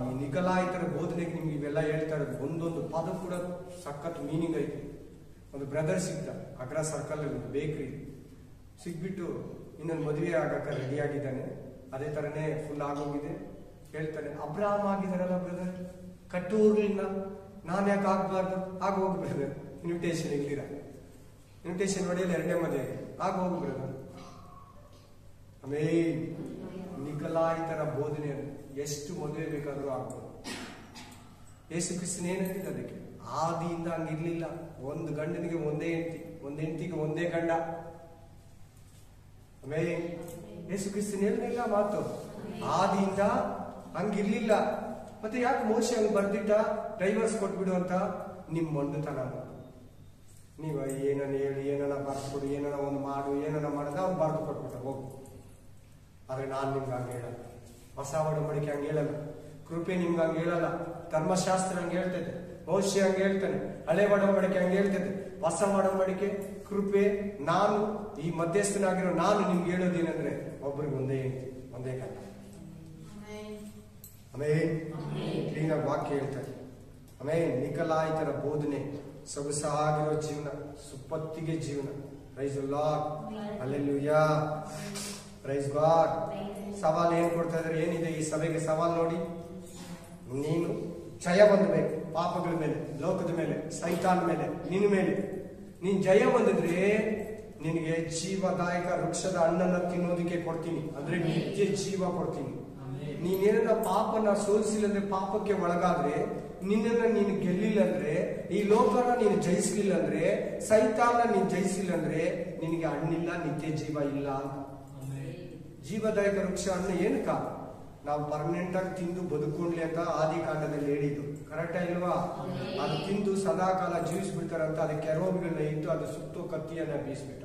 ಈ ನಿಕಲಾಯಿತರ ಬೋಧನೆಗೆ ನಿಮ್ಗೆ ಇವೆಲ್ಲ ಹೇಳ್ತಾ ಇರೋದು. ಒಂದೊಂದು ಪದ ಕೂಡ ಸಖತ್ ಮೀನಿಂಗ್ ಐತಿ. ಒಂದು ಬ್ರದರ್ ಸಿಗ್ತ ಅಗ್ರ ಸರ್ಕಲ್ ಬೇಕ್ರಿ ಸಿಗ್ಬಿಟ್ಟು ಇನ್ನೊಂದು ಮದುವೆ ಆಗಕ್ಕೆ ರೆಡಿ ಆಗಿದ್ದಾನೆ. ಅದೇ ತರನೇ ಫುಲ್ ಆಗೋಗಿದೆ. ಹೇಳ್ತಾನೆ, ಅಬ್ರಾಮ ಆಗಿದಾರಲ್ಲ ಬ್ರದರ್, ಕಟ್ಟೂರ್ಲಿಲ್ಲ, ನಾನು ಯಾಕೆ ಆಗ್ಬಾರ್ದು? ಆಗೋಗಿ ಬ್ರದರ್, ಇನ್ವಿಟೇಷನ್ ಇಲ್ಲಿರ ಇನ್ವಿಟೇಷನ್ ಹೊಡೆಯಲ್ಲ, 2ನೇ ಮದುವೆ ಆಗೋಗಿ ಬ್ರದರ್. ಆಮೇಲೆ ನಿಕಲಾಯಿತರ ಬೋಧನೆ ಎಷ್ಟು ಮದುವೆ ಬೇಕಾದ್ರೂ ಆಗ್ಬೋದು. ಯೇಸು ಕ್ರಿಸ್ತನ ಏನಂತಿದ್ದ ಅದಕ್ಕೆ, ಆದಿಯಿಂದ ಹಂಗಿರ್ಲಿಲ್ಲ. ಒಂದು ಗಂಡನಿಗೆ ಒಂದೇ ಹೆಂಡತಿ, ಒಂದು ಹೆಂಡತಿಗೆ ಒಂದೇ ಗಂಡ. ಆಮೇಲೆ ಯೇಸು ಕ್ರಿಸ್ತನ ಹೇಳಿಲ್ಲ ಮಾತು, ಆದಿಯಿಂದ ಹಂಗಿರ್ಲಿಲ್ಲ. ಮತ್ತೆ ಯಾಕೆ ಮೋಶೆ ಹಂಗ್ ಬರ್ದಿಟ್ಟ, ಡೈವರ್ಸ್ ಕೊಟ್ಬಿಡು ಅಂತ? ನಿಮ್ ಮೊಂಡುತನ. ನೀವು ಏನನ್ನ ಹೇಳಿ, ಏನನ್ನ ಬರ್ಸ್ಕೊಡು, ಏನನ್ನ ಒಂದು ಮಾಡು, ಏನನ್ನ ಮಾಡಿದ ಅವ್ನು ಬರ್ದು ಕೊಟ್ಬಿಟ್ಟ ಹೋಗು. ಆದ್ರೆ ನಾನ್ ನಿಮ್ಗೆ ಹಂಗೆ ಹೇಳಲ್ಲ. ಹೊಸ ಒಡಂಬಡಿಕೆ ಹಂಗೆ ಹೇಳಲ್ಲ. ಕೃಪೆ ನಿಮ್ಗೆ ಹಂಗೆ ಹೇಳಲ್ಲ. ಧರ್ಮಶಾಸ್ತ್ರ ಹಂಗೆ ಹೇಳ್ತೈತೆ, ಮೋಶೆ ಹಂಗೆ ಹೇಳ್ತಾನೆ, ಹಳೆ ಒಡಂಬಡಿಕೆ ಹಂಗೆ ಹೇಳ್ತೈತೆ. ಹೊಸ ಒಡಂಬಡಿಕೆ ಕೃಪೆ, ನಾನು ಈ ಮಧ್ಯಸ್ಥನಾಗಿರೋ ನಾನು ನಿಮ್ಗೆ ಹೇಳೋದೇನಂದ್ರೆ, ಒಬ್ರಿಗೆ ಒಂದೇ ಹೆಂಡತಿ, ಒಂದೇ ಗಂಡ. ಆಮೇಲೆ ಕ್ಲೀನಾಗಿ ವಾಕ್ಯ ಹೇಳ್ತಾರೆ. ಆಮೇಲೆ ನಿಕಲಾಯಿತರ ಬೋಧನೆ ಸೊಗಸಾಗಿರೋ ಜೀವನ, ಸುಪ್ಪತ್ತಿಗೆ ಜೀವನ. Praise lord, hallelujah, praise god. ಸವಾಲ್ ಏನ್ ಕೊಡ್ತಾ ಇದ್ದಾರೆ? ಏನಿದೆ ಈ ಸಭೆಗೆ ಸವಾಲ್ ನೋಡಿ, ನೀನು ಜಯ ಹೊಂದಬೇಕು ಪಾಪಗಳ ಮೇಲೆ, ಲೋಕದ ಮೇಲೆ, ಸೈತಾನ್ ಮೇಲೆ, ನಿನ್ನ ಮೇಲೆ. ನೀನ್ ಜಯ ಹೊಂದಿದ್ರೆ ನಿನಗೆ ಜೀವದಾಯಕ ವೃಕ್ಷದ ಹಣ್ಣನ್ನ ತಿನ್ನೋದಕ್ಕೆ ಕೊಡ್ತೀನಿ, ಅಂದ್ರೆ ನಿತ್ಯ ಜೀವ ಕೊಡ್ತೀನಿ. ನೀನೇನ ಪಾಪನ ಸೋಲಿಸಿಲ್ಲ ಅಂದ್ರೆ, ಪಾಪಕ್ಕೆ ಒಳಗಾದ್ರೆ, ನಿನ್ನನ್ನ ನೀನು ಗೆಲ್ಲಿಲ್ಲ ಅಂದ್ರೆ, ಈ ಲೋಕನ ನೀನು ಜಯಿಸ್ಲಿಲ್ಲ ಅಂದ್ರೆ, ಸೈತಾನ ನೀನು ಜಯಿಸಿಲ್ಲ ಅಂದ್ರೆ, ನಿನಗೆ ಹಣ್ಣಿಲ್ಲ, ನಿತ್ಯ ಜೀವ ಇಲ್ಲ ಅಂತ. ಜೀವದಾಯಕ ವೃಕ್ಷ ಹಣ್ಣು ಏನಕ್ಕ? ನಾವು ಪರ್ಮನೆಂಟ್ ಆಗಿ ತಿಂದು ಬದುಕೊಂಡ್ಲಿ ಅಂತ ಆದಿಕಾಂಡದಲ್ಲಿ ಹೇಳಿದ್ದು, ಕರೆಕ್ಟಾ ಇಲ್ವಾ? ಅದು ತಿಂದು ಸದಾಕಾಲ ಜೀವಿಸ್ಬಿಡ್ತಾರಂತ ಅದಕ್ಕೆ ಕೆರೋಬಿಗಳನ್ನ ಇಟ್ಟು ಅದು ಸುತ್ತು ಕತ್ತಿಯನ್ನ ಬೀಸ್ಬಿಟ್ಟ.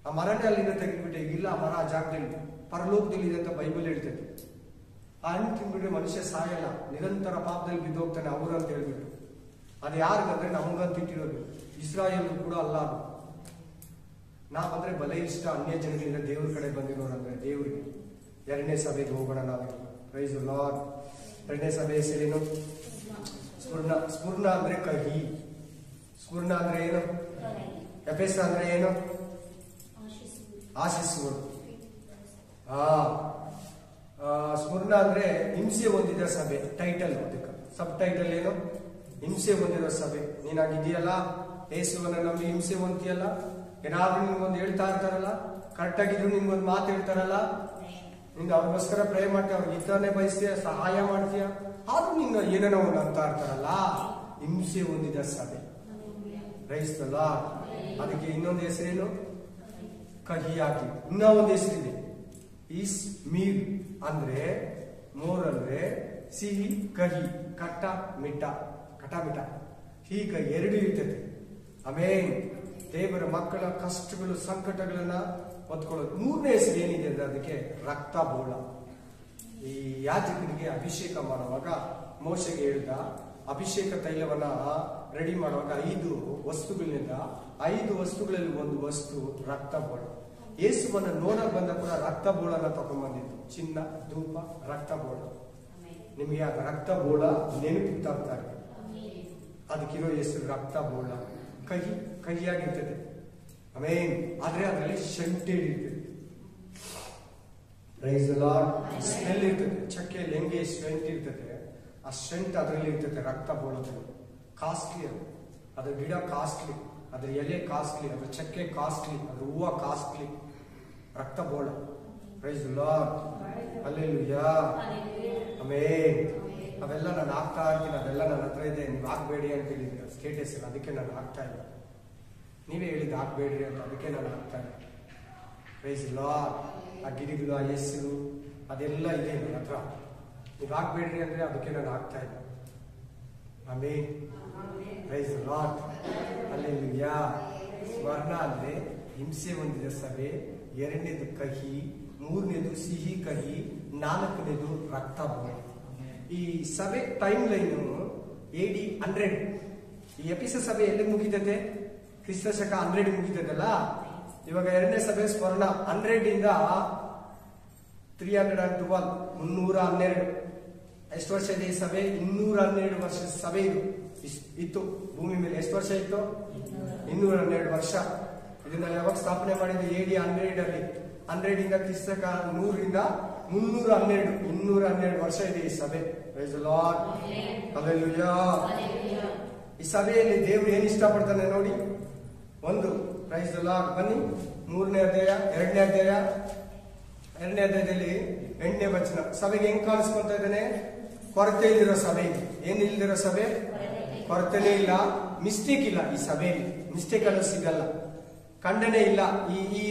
ಆ ಮರನೇ ಅಲ್ಲಿಂದ ತೆಗೆದ್ಬಿಟ್ಟೆ. ಇಲ್ಲ, ಆ ಮರ ಆ ಜಾಗದಲ್ಲಿ ಪರಲೋಕದಲ್ಲಿ ಇದೆ ಅಂತ ಬೈಬಲ್ ಹೇಳ್ತೈತೆ. ಆ ಹಣ್ಣು ತಿಂದ್ಬಿಟ್ರೆ ಮನುಷ್ಯ ಸಾಯಲ್ಲ, ನಿರಂತರ ಪಾಪದಲ್ಲಿ ಬಿದ್ದೋಗ್ತಾನೆ ಅವರು ಅಂತ ಹೇಳ್ಬಿಟ್ಟು. ಅದು ಯಾರಿಗಂದ್ರೆ ನಮಗಂತ ಇಟ್ಟಿರೋದು, ಇಸ್ರಾಯೇಲ್ ಕೂಡ ಅಲ್ಲ ಅದು. ನಾವಂದ್ರೆ ಬಲೆ ಇಷ್ಟ ಅನ್ಯ ಜನಗಳಿಂದ ದೇವ್ರ ಕಡೆ ಬಂದಿರೋರಂದ್ರೆ ದೇವ್ರಿಗೆ. 2ನೇ ಸಭೆಗೆ ಹೋಗೋಣ ನಾವು. Praise lord. 2ನೇ ಸಭೆ ಹೆಸರೇನು? ಸ್ಫುರ್ಣ. ಸ್ಫುರ್ಣ ಅಂದ್ರೆ ಕಹಿ. ಸ್ಫುರ್ಣ ಅಂದ್ರೆ ಏನು? ಎಫೆಸ ಅಂದ್ರೆ ಏನು? ಆಶಿಸುವುದು. ಸ್ಫುರ್ಣ ಅಂದ್ರೆ ಹಿಂಸೆ ಹೊಂದಿದ ಸಭೆ. ಟೈಟಲ್ ಅದಕ್ಕೆ ಸಬ್ ಟೈಟಲ್ ಏನು? ಹಿಂಸೆ ಹೊಂದಿರೋ ಸಭೆ. ನೀನಾಗಿದೆಯಲ್ಲ, ಯೇಸುವನ್ನ ನಂಬಿ ಹಿಂಸೆ ಹೊಂದಿಯಲ್ಲ, ಏನಾದ್ರೂ ನಿಮ್ಗೊಂದು ಹೇಳ್ತಾ ಇರ್ತಾರಲ್ಲ, ಕರೆಕ್ಟ್ ಆಗಿದ್ರು ನಿಮ್ಗೊಂದು ಮಾತು ಹೇಳ್ತಾರಲ್ಲ, ನಿಂಗೆ ಅವ್ರಿಗೋಸ್ಕರ ಪ್ರೇ ಮಾಡ್ತೀಯ, ಅವ್ರಿಗೆ ಹಿತನೇ ಬಯಸ್ತೀಯ, ಸಹಾಯ ಮಾಡ್ತೀಯ, ಆದ್ರೂ ನಿನ್ನ ಏನೇನೋ ಒಂದು ಅಂತ ಇರ್ತಾರಲ್ಲ, ಹಿಂಸೆ ಹೊಂದಿದ ಸಭೆ. ರೈಸ್ತಲ್ಲ. ಅದಕ್ಕೆ ಇನ್ನೊಂದು ಹೆಸರೇನು? ಕಹಿಯಾಗಿ. ಇನ್ನೂ ಒಂದು ಹೆಸರಿದೆ, ಈಸ್ ಮೀರ್ ಅಂದ್ರೆ ಮೋರ್ ಅಂದ್ರೆ ಸಿಹಿ ಕಹಿ, ಕಟ್ಟ ಮಿಟ್ಟ, ಕಟ ಮಿಟ, ಹೀಗೆ 2 ಇರ್ತೈತೆ. ಆಮೇಲೆ ದೇವರ ಮಕ್ಕಳ ಕಷ್ಟಗಳು ಸಂಕಟಗಳನ್ನ ಹೊತ್ಕೊಳ್ಳೋದು. 3ನೇ ಹೆಸರು ಏನಿದೆ ಅಂದ್ರೆ ಅದಕ್ಕೆ ರಕ್ತ ಬೋಳ. ಈ ಯಾಜಕನಿಗೆ ಅಭಿಷೇಕ ಮಾಡುವಾಗ ಮೋಶೆಗೆ ಹೇಳ್ದ, ಅಭಿಷೇಕ ತೈಲವನ್ನ ರೆಡಿ ಮಾಡುವಾಗ 5 ವಸ್ತುಗಳಿಂದ 5 ವಸ್ತುಗಳಲ್ಲಿ ಒಂದು ವಸ್ತು ರಕ್ತ ಬೋಳ. ಯೇಸುವನ್ನ ನೋಡಕ್ ಬಂದ ಕೂಡ ರಕ್ತ ಬೋಳನ ತಗೊಂಡ್ಬಂದಿತ್ತು. ಚಿನ್ನ, ಧೂಪ, ರಕ್ತ ಬೋಳ. ನಿಮಗೆ ಆ ರಕ್ತ ಬೋಳ ನೆನಪಿಗೆ ತರ್ತಾರೆ. ಅದಕ್ಕಿರೋ ಹೆಸರು ರಕ್ತ ಬೋಳ. ಕಹಿ, ಕಹಿಯಾಗಿರ್ತದೆ. ಆಮೇಲೆ ಆದ್ರೆ ಅದರಲ್ಲಿ ಶೆಂಟೇಡ್ ಇರ್ತದೆ. Praise the lord. ಸ್ಮೆಲ್ ಇರ್ತದೆ. ಚಕ್ಕೆಯಲ್ಲಿ ಹೆಂಗೆ ಸ್ಮೆಂಟ್ ಇರ್ತದೆ, ಆ ಸ್ಮೆಂಟ್ ಅದರಲ್ಲಿ ಇರ್ತದೆ. ರಕ್ತ ಬೋಳದಲ್ಲಿ ಕಾಸ್ಟ್ಲಿ ಅದು. ಅದ್ರ ಗಿಡ ಕಾಸ್ಟ್ಲಿ, ಅದ್ರ ಎಲೆ ಕಾಸ್ಟ್ಲಿ, ಅದ್ರ ಚಕ್ಕೆ ಕಾಸ್ಟ್ಲಿ, ಅದ್ರ ಹೂವ ಕಾಸ್ಟ್ಲಿ. ರಕ್ತ ಬೋಳ. Praise the lord. ಹಲ್ಲೆಲೂಯಾ. ಆಮೇಲೆ ಅವೆಲ್ಲ ನಾನು ಹಾಕ್ತಾ ಇರ್ತೀನಿ. ಅದೆಲ್ಲ ನನ್ನ ಹತ್ರ ಇದೆ, ನೀವು ಹಾಕ್ಬೇಡಿ ಅಂತ ಹೇಳಿದ್ರೆ ಸ್ಟೇಟಸ್ ಇಲ್ಲ, ಅದಕ್ಕೆ ನಾನು ಹಾಕ್ತಾ ಇಲ್ಲ. ನೀವೇ ಹೇಳಿದ್ದು ಹಾಕ್ಬೇಡ್ರಿ ಅಂತ, ಅದಕ್ಕೆ ನಾನು ಹಾಕ್ತಾ ಇಲ್ಲ. Praise the lord. ಆ ಗಿಡಗಳು, ಆ ಹೆಸರು ಅದೆಲ್ಲ ಇದೆ ನನ್ನ ಹತ್ರ. ನೀವು ಹಾಕ್ಬೇಡ್ರಿ ಅಂದ್ರೆ ಅದಕ್ಕೆ ನಾನು ಹಾಕ್ತಾ ಇಲ್ಲ. ಆಮೇಲೆ ಪ್ರೈಸ್ ದಿ ಲಾರ್ಡ್. ಹಲ್ಲೆಲೂಯಾ. ಸ್ವರ್ಣ ಅಂದ್ರೆ ಹಿಂಸೆ ಹೊಂದಿದ ಸಭೆ, 2ನೇದು ಕಹಿ, 3ನೇದು ಸಿಹಿ ಕಹಿ, 4ನೇದು ರಕ್ತ ಬೋಳ. ಈ ಸಭೆ ಟೈಮ್ ಲೈನು AD 100 ಈ ಎಫೆಸ ಸಭೆ ಎಲ್ಲಿ ಮುಗಿತದೆ? ಕ್ರಿಸ್ತ ಶಕ 100 ಮುಗಿತದಲ್ಲ. ಇವಾಗ ಎರಡನೇ ಸಭೆ ಸ್ವರ್ಣ 100 ಇಂದ 312 312. ಎಷ್ಟು ವರ್ಷ ಇದೆ ಈ ಸಭೆ? 212 ವರ್ಷದ ಸಭೆ ಇದು ಇತ್ತು ಭೂಮಿ ಮೇಲೆ. ಎಷ್ಟು ವರ್ಷ ಇತ್ತು? 212 ವರ್ಷ. ಇದನ್ನ ಯಾವಾಗ ಸ್ಥಾಪನೆ ಮಾಡಿದ್ದು? AD 100 ಅಲ್ಲಿ. 100 ಇಂದ ಕ್ರಿಸ್ತಕ 100 ರಿಂದ 312 212 ವರ್ಷ ಇದೆ ಈ ಸಭೆ. Praise the lord, hallelujah. ಈ ಸಭೆಯಲ್ಲಿ ದೇವರು ಏನ್ ಇಷ್ಟಪಡ್ತಾನೆ ನೋಡಿ. ಒಂದು ಪ್ರೈಸ್ ದಿ ಲಾರ್ಡ್. ಬನ್ನಿ 3ನೇ ಅಧ್ಯಾಯ 2ನೇ ಅಧ್ಯಾಯ 2ನೇ ಅಧ್ಯಾಯದಲ್ಲಿ 8ನೇ ವಚನ. ಸಭೆಗೆ ಹೆಂಗ್ ಕಾಣಿಸ್ಕೊಂತ ಇದ್ದಾನೆ? ಕೊರತೆ ಇಲ್ದಿರೋ ಸಭೆ. ಏನಿಲ್ದಿರೋ ಸಭೆ? ಕೊರತೆನೇ ಇಲ್ಲ, ಮಿಸ್ಟೇಕ್ ಇಲ್ಲ. ಈ ಸಭೆಯಲ್ಲಿ ಮಿಸ್ಟೇಕ್ ಅನ್ನೋ ಸಿಗಲ್ಲ, ಖಂಡನೆ ಇಲ್ಲ.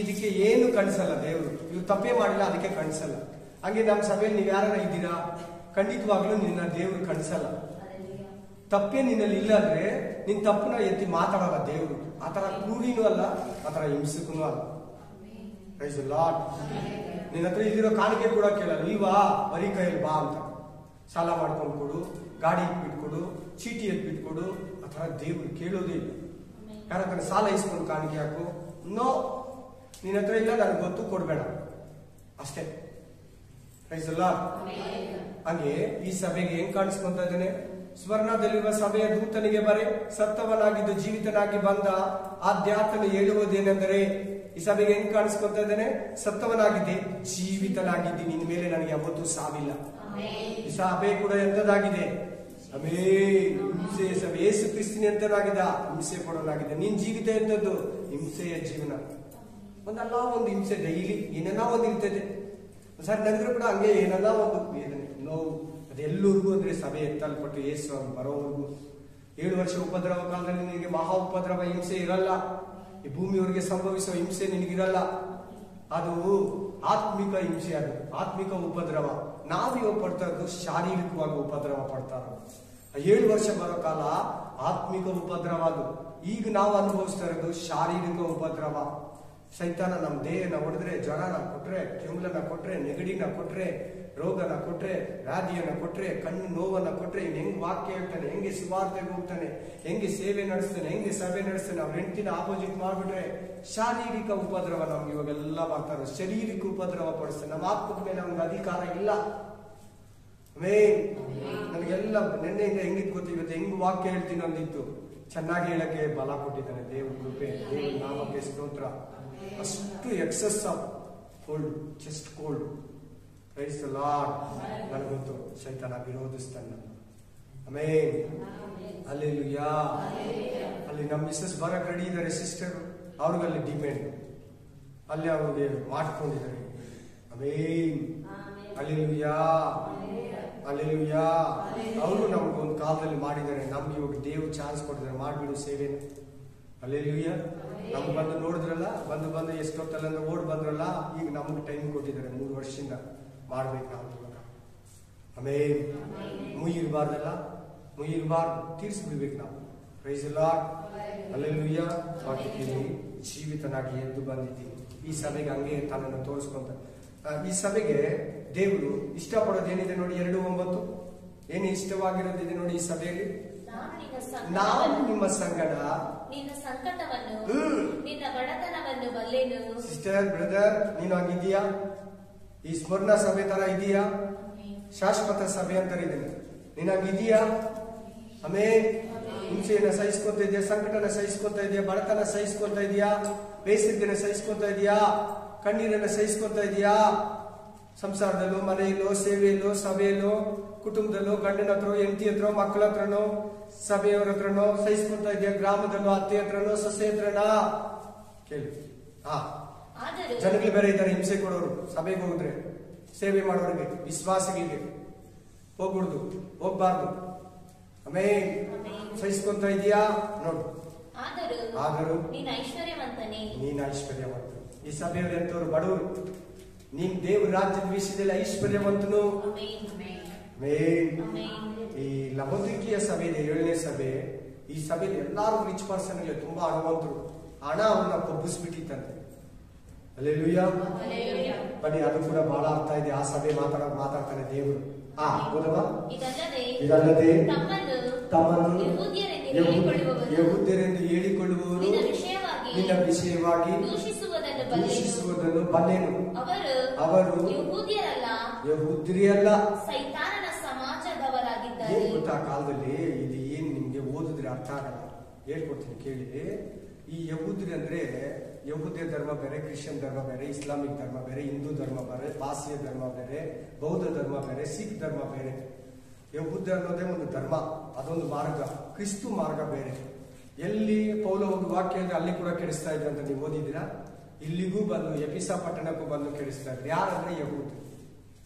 ಇದಕ್ಕೆ ಏನು ಕಾಣಿಸಲ್ಲ. ದೇವರು ಇವ್ರು ತಪ್ಪೇ ಮಾಡಿಲ್ಲ, ಅದಕ್ಕೆ ಕಾಣಿಸಲ್ಲ. ಹಂಗೆ ನಮ್ಮ ಸಭೆಯಲ್ಲಿ ನೀವು ಯಾರು ಇದ್ದೀರಾ, ಖಂಡಿತವಾಗ್ಲೂ ನಿನ್ನ ದೇವ್ರು ಕಾಣಿಸಲ್ಲ. ತಪ್ಪೇ ನಿನ್ನಲ್ಲಿ ಇಲ್ಲ ಅಂದ್ರೆ ನಿನ್ ತಪ್ಪನ್ನ ಎತ್ತಿ ಮಾತಾಡಲ್ಲ ದೇವ್ರು. ಆತರ ಕ್ರೂರಿನೂ ಅಲ್ಲ, ಆತರ ಹಿಂಸಕನೂ ಅಲ್ಲ. Praise the lord. ನಿನ್ನ ಹತ್ರ ಇಲ್ಲಿರೋ ಕಾಣಿಕೆ ಕೂಡ ಕೇಳಲ್ಲ. ಇಲ್ವಾ, ಬರೀ ಕೈಯಲ್ಲಿ ಬಾ ಅಂತ. ಸಾಲ ಮಾಡ್ಕೊಂಡು ಕೊಡು, ಗಾಡಿ ಇಟ್ಬಿಟ್ಕೊಡು, ಚೀಟಿ ಎತ್ಬಿಟ್ಕೊಡು, ಆತರ ದೇವ್ರು ಕೇಳೋದೇ ಇಲ್ಲ. ಯಾರ ಹತ್ರ ಸಾಲ ಇಸ್ಕೊಂಡು ಕಾಣಿಕೆ ಹಾಕು, ನೋ, ನಿನ್ನ ಹತ್ರ ಇಲ್ಲ, ನನಗೆ ಗೊತ್ತು, ಕೊಡ್ಬೇಡ, ಅಷ್ಟೇ. Praise the lord. ಹಂಗೆ ಈ ಸಭೆಗೆ ಹೆಂಗ್ ಕಾಣಿಸ್ಕೊಂತ ಇದ್ದಾನೆ? ಸ್ವರ್ಣದಲ್ಲಿರುವ ಸಭೆಯ ದೂತನಿಗೆ ಬರೆ, ಸತ್ತವನಾಗಿದ್ದು ಜೀವಿತನಾಗಿ ಬಂದ ಆಧ್ಯಾತ್ಮ ಹೇಳುವುದೇನೆಂದರೆ, ಈ ಸಭೆಗೆ ಹೆಂಗ್ ಕಾಣಿಸ್ಕೊಂತ ಇದ್ದಾನೆ? ಸತ್ತವನಾಗಿದ್ದೆ, ಜೀವಿತನಾಗಿದ್ದಿ, ನಿನ್ ಮೇಲೆ ನನಗೆ ಯಾವತ್ತೂ ಸಾವಿಲ್ಲ. ಈ ಸಭೆ ಕೂಡ ಎಂತದಾಗಿದೆ? ಹಿಂಸೆ ಸಭೆ. ಯೇಸು ಕ್ರಿಸ್ತನ ಎಂತನಾಗಿದ್ದ? ಹಿಂಸೆ ಕೊಡೋನಾಗಿದೆ. ನಿನ್ ಜೀವಿತ ಎಂತದ್ದು? ಹಿಂಸೆಯ ಜೀವನ. ಒಂದಲ್ಲ ಒಂದು ಹಿಂಸೆ ಡೈಲಿ ಏನೆಲ್ಲ ಒಂದು ಇರ್ತದೆ. ಸರ್ ನಗರ ಕೂಡ ಹಂಗೆ ಏನೆಲ್ಲ ಒಂದು ವೇದನೆ, ನೋವು, ಅದೆಲ್ಲರಿಗೂ ಅಂದ್ರೆ ಸಭೆ ಎತ್ತಲ್ಪಟ್ಟು ಯೇಸು ಬರೋವರೆಗೂ 7 ವರ್ಷ ಉಪದ್ರವ ಕಾಲದಲ್ಲಿ ನಿನಗೆ ಮಹಾ ಉಪದ್ರವ ಹಿಂಸೆ ಇರಲ್ಲ. ಈ ಭೂಮಿಯವರಿಗೆ ಸಂಭವಿಸುವ ಹಿಂಸೆ ನಿನಗಿರಲ್ಲ. ಅದು ಆತ್ಮಿಕ ಹಿಂಸೆ, ಅದು ಆತ್ಮಿಕ ಉಪದ್ರವ. ನಾವಿವಾಗ ಪಡ್ತಾ ಇರೋದು ಶಾರೀರಿಕವಾಗಿ ಉಪದ್ರವ ಪಡ್ತಾರ. 7 ವರ್ಷ ಬರೋ ಕಾಲ ಆತ್ಮಿಕ ಉಪದ್ರವ. ಅದು ಈಗ ನಾವು ಅನುಭವಿಸ್ತಾ ಇರೋದು ಶಾರೀರಿಕ ಉಪದ್ರವ. ಸೈತಾನ ನಮ್ಮ ದೇಹನ ಹೊಡೆದ್ರೆ, ಜ್ವರನ ಕೊಟ್ರೆ, ಕೆಮ್ಮಲನ್ನ ಕೊಟ್ರೆ, ನೆಗಡಿನ ಕೊಟ್ರೆ, ರೋಗನ ಕೊಟ್ರೆ, ವ್ಯಾಧಿಯನ್ನ ಕೊಟ್ರೆ, ಕಣ್ಣು ನೋವನ್ನ ಕೊಟ್ರೆ, ಇನ್ ಹೆಂಗ್ ವಾಕ್ಯ ಹೇಳ್ತಾನೆ, ಹೆಂಗೆ ಸುವಾರ್ತೆಗೆ ಹೋಗ್ತಾನೆ, ಹೆಂಗೆ ಸೇವೆ ನಡೆಸ್ತಾನೆ, ಹೆಂಗೆ ಸಭೆ ನಡೆಸ್ತಾನೆ, ಅವ್ರ ಹೆಂಡತಿನ ಆಪೋಸಿಟ್ ಮಾಡ್ಬಿಟ್ರೆ ಶಾರೀರಿಕ ಉಪದ್ರವ ನಮ್ಗೆ ಇವಾಗೆಲ್ಲ ಬರ್ತಾರೆ. ಶಾರೀರಿಕ ಉಪದ್ರವ ಪಡಿಸ್ತಾನೆ. ನಮ್ಮ ಆತ್ಮದ ಮೇಲೆ ನಮ್ಗೆ ಅಧಿಕಾರ ಇಲ್ಲ. ನನಗೆಲ್ಲ ನೆನ್ನೆಯಿಂದ ಹೆಂಗಿದ್ ಗೊತ್ತು, ಇವತ್ತು ಹೆಂಗ್ ವಾಕ್ಯ ಹೇಳ್ತೀನಿ ಅಂದಿತ್ತು. ಚೆನ್ನಾಗಿ ಹೇಳಕ್ಕೆ ಬಲ ಕೊಟ್ಟಿದ್ದಾನೆ ದೇವ್ರ ಕೃಪೆ, ದೇವ್ರ ನಾಮಕ್ಕೆ ಸ್ತೋತ್ರ. ಅಷ್ಟು excess of cold, chest cold. Praise the Lord. ನನಗೊತ್ತು ಸೈತಾನ ವಿರೋಧಿಸ್ತಾನೆ. Amen, hallelujah. ಅಲ್ಲಿ ನಮ್ಮ ಮಿಸಸ್ ಬರಕ್ ರೆಡಿ ಇದ್ದಾರೆ ಸಿಸ್ಟರ್, ಅವ್ರಿಗಲ್ಲಿ ಡಿಪೆಂಡ್, ಅಲ್ಲಿ ಅವ್ರಿಗೆ ಮಾಡ್ಕೊಂಡಿದ್ದಾರೆ. Amen, hallelujah, hallelujah. ಅವರು ನಮ್ಗೊಂದು ಕಾಲದಲ್ಲಿ ಮಾಡಿದ್ದಾರೆ, ನಮ್ಗೆ ಇವಾಗ ದೇವ್ರು ಚಾನ್ಸ್ ಕೊಟ್ಟಿದ್ದಾರೆ, ಮಾಡ್ಬಿಡು ಸೇವೆನ. ಹಲ್ಲೆಲೂಯಾ. ನಮ್ಗೆ ಬಂದು ನೋಡಿದ್ರಲ್ಲ, ಬಂದು ಎಷ್ಟೊತ್ತಲ್ಲ ಅಂದ್ರೆ ಓಡ್ ಬಂದ್ರಲ್ಲ, ಈಗ ನಮ್ಗೆ ಟೈಮ್ ಕೊಟ್ಟಿದ್ದಾರೆ 3 ವರ್ಷದಿಂದ ಮಾಡ್ಬೇಕು ನಾವು ಇವಾಗ. ಆಮೇಲೆ ಮುಯ್ಯಿರ್ಬಾರ್ದಲ್ಲ, ಮುಯ್ಯಿರ್ಬಾರ್ದು, ತೀರ್ಸ್ಬಿಡ್ಬೇಕು ನಾವು. Praise the lord, hallelujah. ವಾಕ್ಯದಲ್ಲಿ ಜೀವಿತನಾಗಿ ಎದ್ದು ಬಂದಿದ್ದೀನಿ. ಈ ಸಭೆಗೆ ಹಂಗೆ ತನ್ನನ್ನು ತೋರಿಸ್ಕೊಂತ. ಈ ಸಭೆಗೆ ದೇವರು ಇಷ್ಟಪಡೋದೇನಿದೆ ನೋಡಿ, 2:9 ಏನು ಇಷ್ಟವಾಗಿರೋದಿದೆ ನೋಡಿ ಈ ಸಭೆಯಲ್ಲಿ. ನಾನು ನಿಮ್ಮ ಸಂಗಡ ನಿನ್ನ ಸಂಕಟವನ್ನು ನಿನ್ನ ಬಡತನವನ್ನು ಬಲ್ಲೆನು. ಸಿಸ್ಟರ್, ಬ್ರದರ್, ನೀನು ಹಂಗಿದೀಯಾ? ಈ ಸ್ಮರಣ ಸಭೆ ತರ ಇದೀಯಾ? ಶಾಶ್ವತ ಸಭೆ ಅಂತ ಇದ್ದೇನೆ, ನೀನ್ ಹಂಗಿದೀಯಾ? ಆಮೇಲೆ ಹಿಂಸೆಯನ್ನ ಸಹಿಸ್ಕೊಂತ ಇದೆಯಾ? ಸಂಕಟನ ಸಹಿಸ್ಕೊಂತ ಇದೆಯಾ? ಬಡತನ ಸಹಿಸ್ಕೊಂತ ಇದೆಯಾ? ಬೇಸರಿಕೆನ ಸಹಿಸ್ಕೊಂತ ಇದೆಯಾ? ಕಣ್ಣೀರನ್ನ ಸಹಿಸ್ಕೊಂತ ಇದೆಯಾ? ಸಂಸಾರದಲ್ಲೋ, ಮನೆಯಲ್ಲೋ, ಸೇವೆಯಲ್ಲೋ, ಸಭೆಯಲ್ಲೋ, ಕುಟುಂಬದಲ್ಲೋ, ಗಂಡನ ಹತ್ರ, ಹೆಂಡತಿ ಹತ್ರ, ಮಕ್ಕಳ ಹತ್ರನೋ, ಸಭೆಯವರ ಹತ್ರನೋ ಸಹಿಸ್ಕೊಂತ ಇದೆಯಾ? ಗ್ರಾಮದಲ್ಲೋ, ಅತ್ತೆ ಹತ್ರನೋ, ಸೊಸೆ ಹತ್ರನಾ? ಕೇಳಿ. ಜನಗಳು ಬೇರೆ ಇದ್ದಾರೆ ಹಿಂಸೆ ಕೊಡೋರು. ಸಭೆಗೆ ಹೋಗಿದ್ರೆ, ಸೇವೆ ಮಾಡೋರಿಗೆ, ವಿಶ್ವಾಸಿಗಳಿಗೆ ಹೋಗ್ಬಿಡ್ದು, ಹೋಗ್ಬಾರ್ದು. ಆಮೇಲೆ ಸಹಿಸ್ಕೊಂತ ಇದೆಯಾ? ನೋಡು. ಆದರೂ ನೀನ್ ಐಶ್ವರ್ಯವಂತ. ಈ ಸಭೆಯವರು ಎಂತವ್ರು? ಬಡವರು. ನೀನ್ ದೇವ್ರ ರಾಜ್ಯದ ವಿಷಯದಲ್ಲಿ ಐಶ್ವರ್ಯವಂತನು. ಈ ಲವೋದಿಕೀಯ ಸಭೆ ಇದೆ, 7ನೇ ಸಭೆ. ಈ ಸಭೆಯಲ್ಲಿ ಎಲ್ಲಾರು ರಿಚ್ ಪರ್ಸನ್ ಗೆ ತುಂಬಾ ಹಣವಂತರು. ಹಣ ಅವ್ರನ್ನ ಕೊಬ್ಬಿಸ್ಬಿಟ್ಟಿತ್ತಂತೆ. ಹಲ್ಲೆಲೂಯಾ. ಬನ್ನಿ, ಅದು ಕೂಡ ಬಹಳ ಅರ್ಥ ಇದೆ. ಆ ಸಭೆ ಮಾತಾಡ್ತಾನೆ ದೇವರು. ಇದಲ್ಲದೆ ತಮ್ಮನ್ನು ಯೆಹೂದ್ಯರೆಂದು ಹೇಳಿಕೊಳ್ಳುವವರು ನಿನ್ನ ವಿಷಯವಾಗಿ ದೂಷಿಸುವುದನ್ನು ಬಲ್ಲೆನು. ಅವರು ಯೆಹೂದ್ಯರಲ್ಲ, ಸೈತಾನನ ಸಮಾಜದವರಾಗಿದ್ದಾರೆ. ಏನ್ ಗೊತ್ತಾ ಕಾಲದಲ್ಲಿ ಇದು ಏನ್ ನಿಮ್ಗೆ ಓದಿದ್ರೆ ಅರ್ಥ ಆಗಲ್ಲ, ಹೇಳ್ಕೊಡ್ತೀನಿ ಕೇಳಿ. ಈ ಯಹೂದ್ರಿ ಅಂದ್ರೆ ಯಹೂದ್ಯ ಧರ್ಮ ಬೇರೆ, ಕ್ರಿಶ್ಚಿಯನ್ ಧರ್ಮ ಬೇರೆ, ಇಸ್ಲಾಮಿಕ್ ಧರ್ಮ ಬೇರೆ, ಹಿಂದೂ ಧರ್ಮ ಬೇರೆ, ಪಾರ್ಸಿಯ ಧರ್ಮ ಬೇರೆ, ಬೌದ್ಧ ಧರ್ಮ ಬೇರೆ, ಸಿಖ್ ಧರ್ಮ ಬೇರೆ. ಯಹೂದ್ಯ ಅನ್ನೋದೇ ಒಂದು ಧರ್ಮ, ಅದೊಂದು ಮಾರ್ಗ. ಕ್ರಿಸ್ತು ಮಾರ್ಗ ಬೇರೆ. ಎಲ್ಲಿ ಪೌಲ ಒಂದು ವಾಕ್ಯ ಅಂದ್ರೆ ಅಲ್ಲಿ ಕೂಡ ಕೆಡಿಸ್ತಾ ಇದ್ರು ಅಂತ ನೀವು ಓದಿದ್ದೀರಾ? ಇಲ್ಲಿಗೂ ಬಂದು ಎಪಿಸ ಪಟ್ಟಣಕ್ಕೂ ಬಂದು ಕೆಡಿಸ್ತಾ ಇದ್ರು. ಯಾರಂದ್ರೆ ಯಹೂದ್.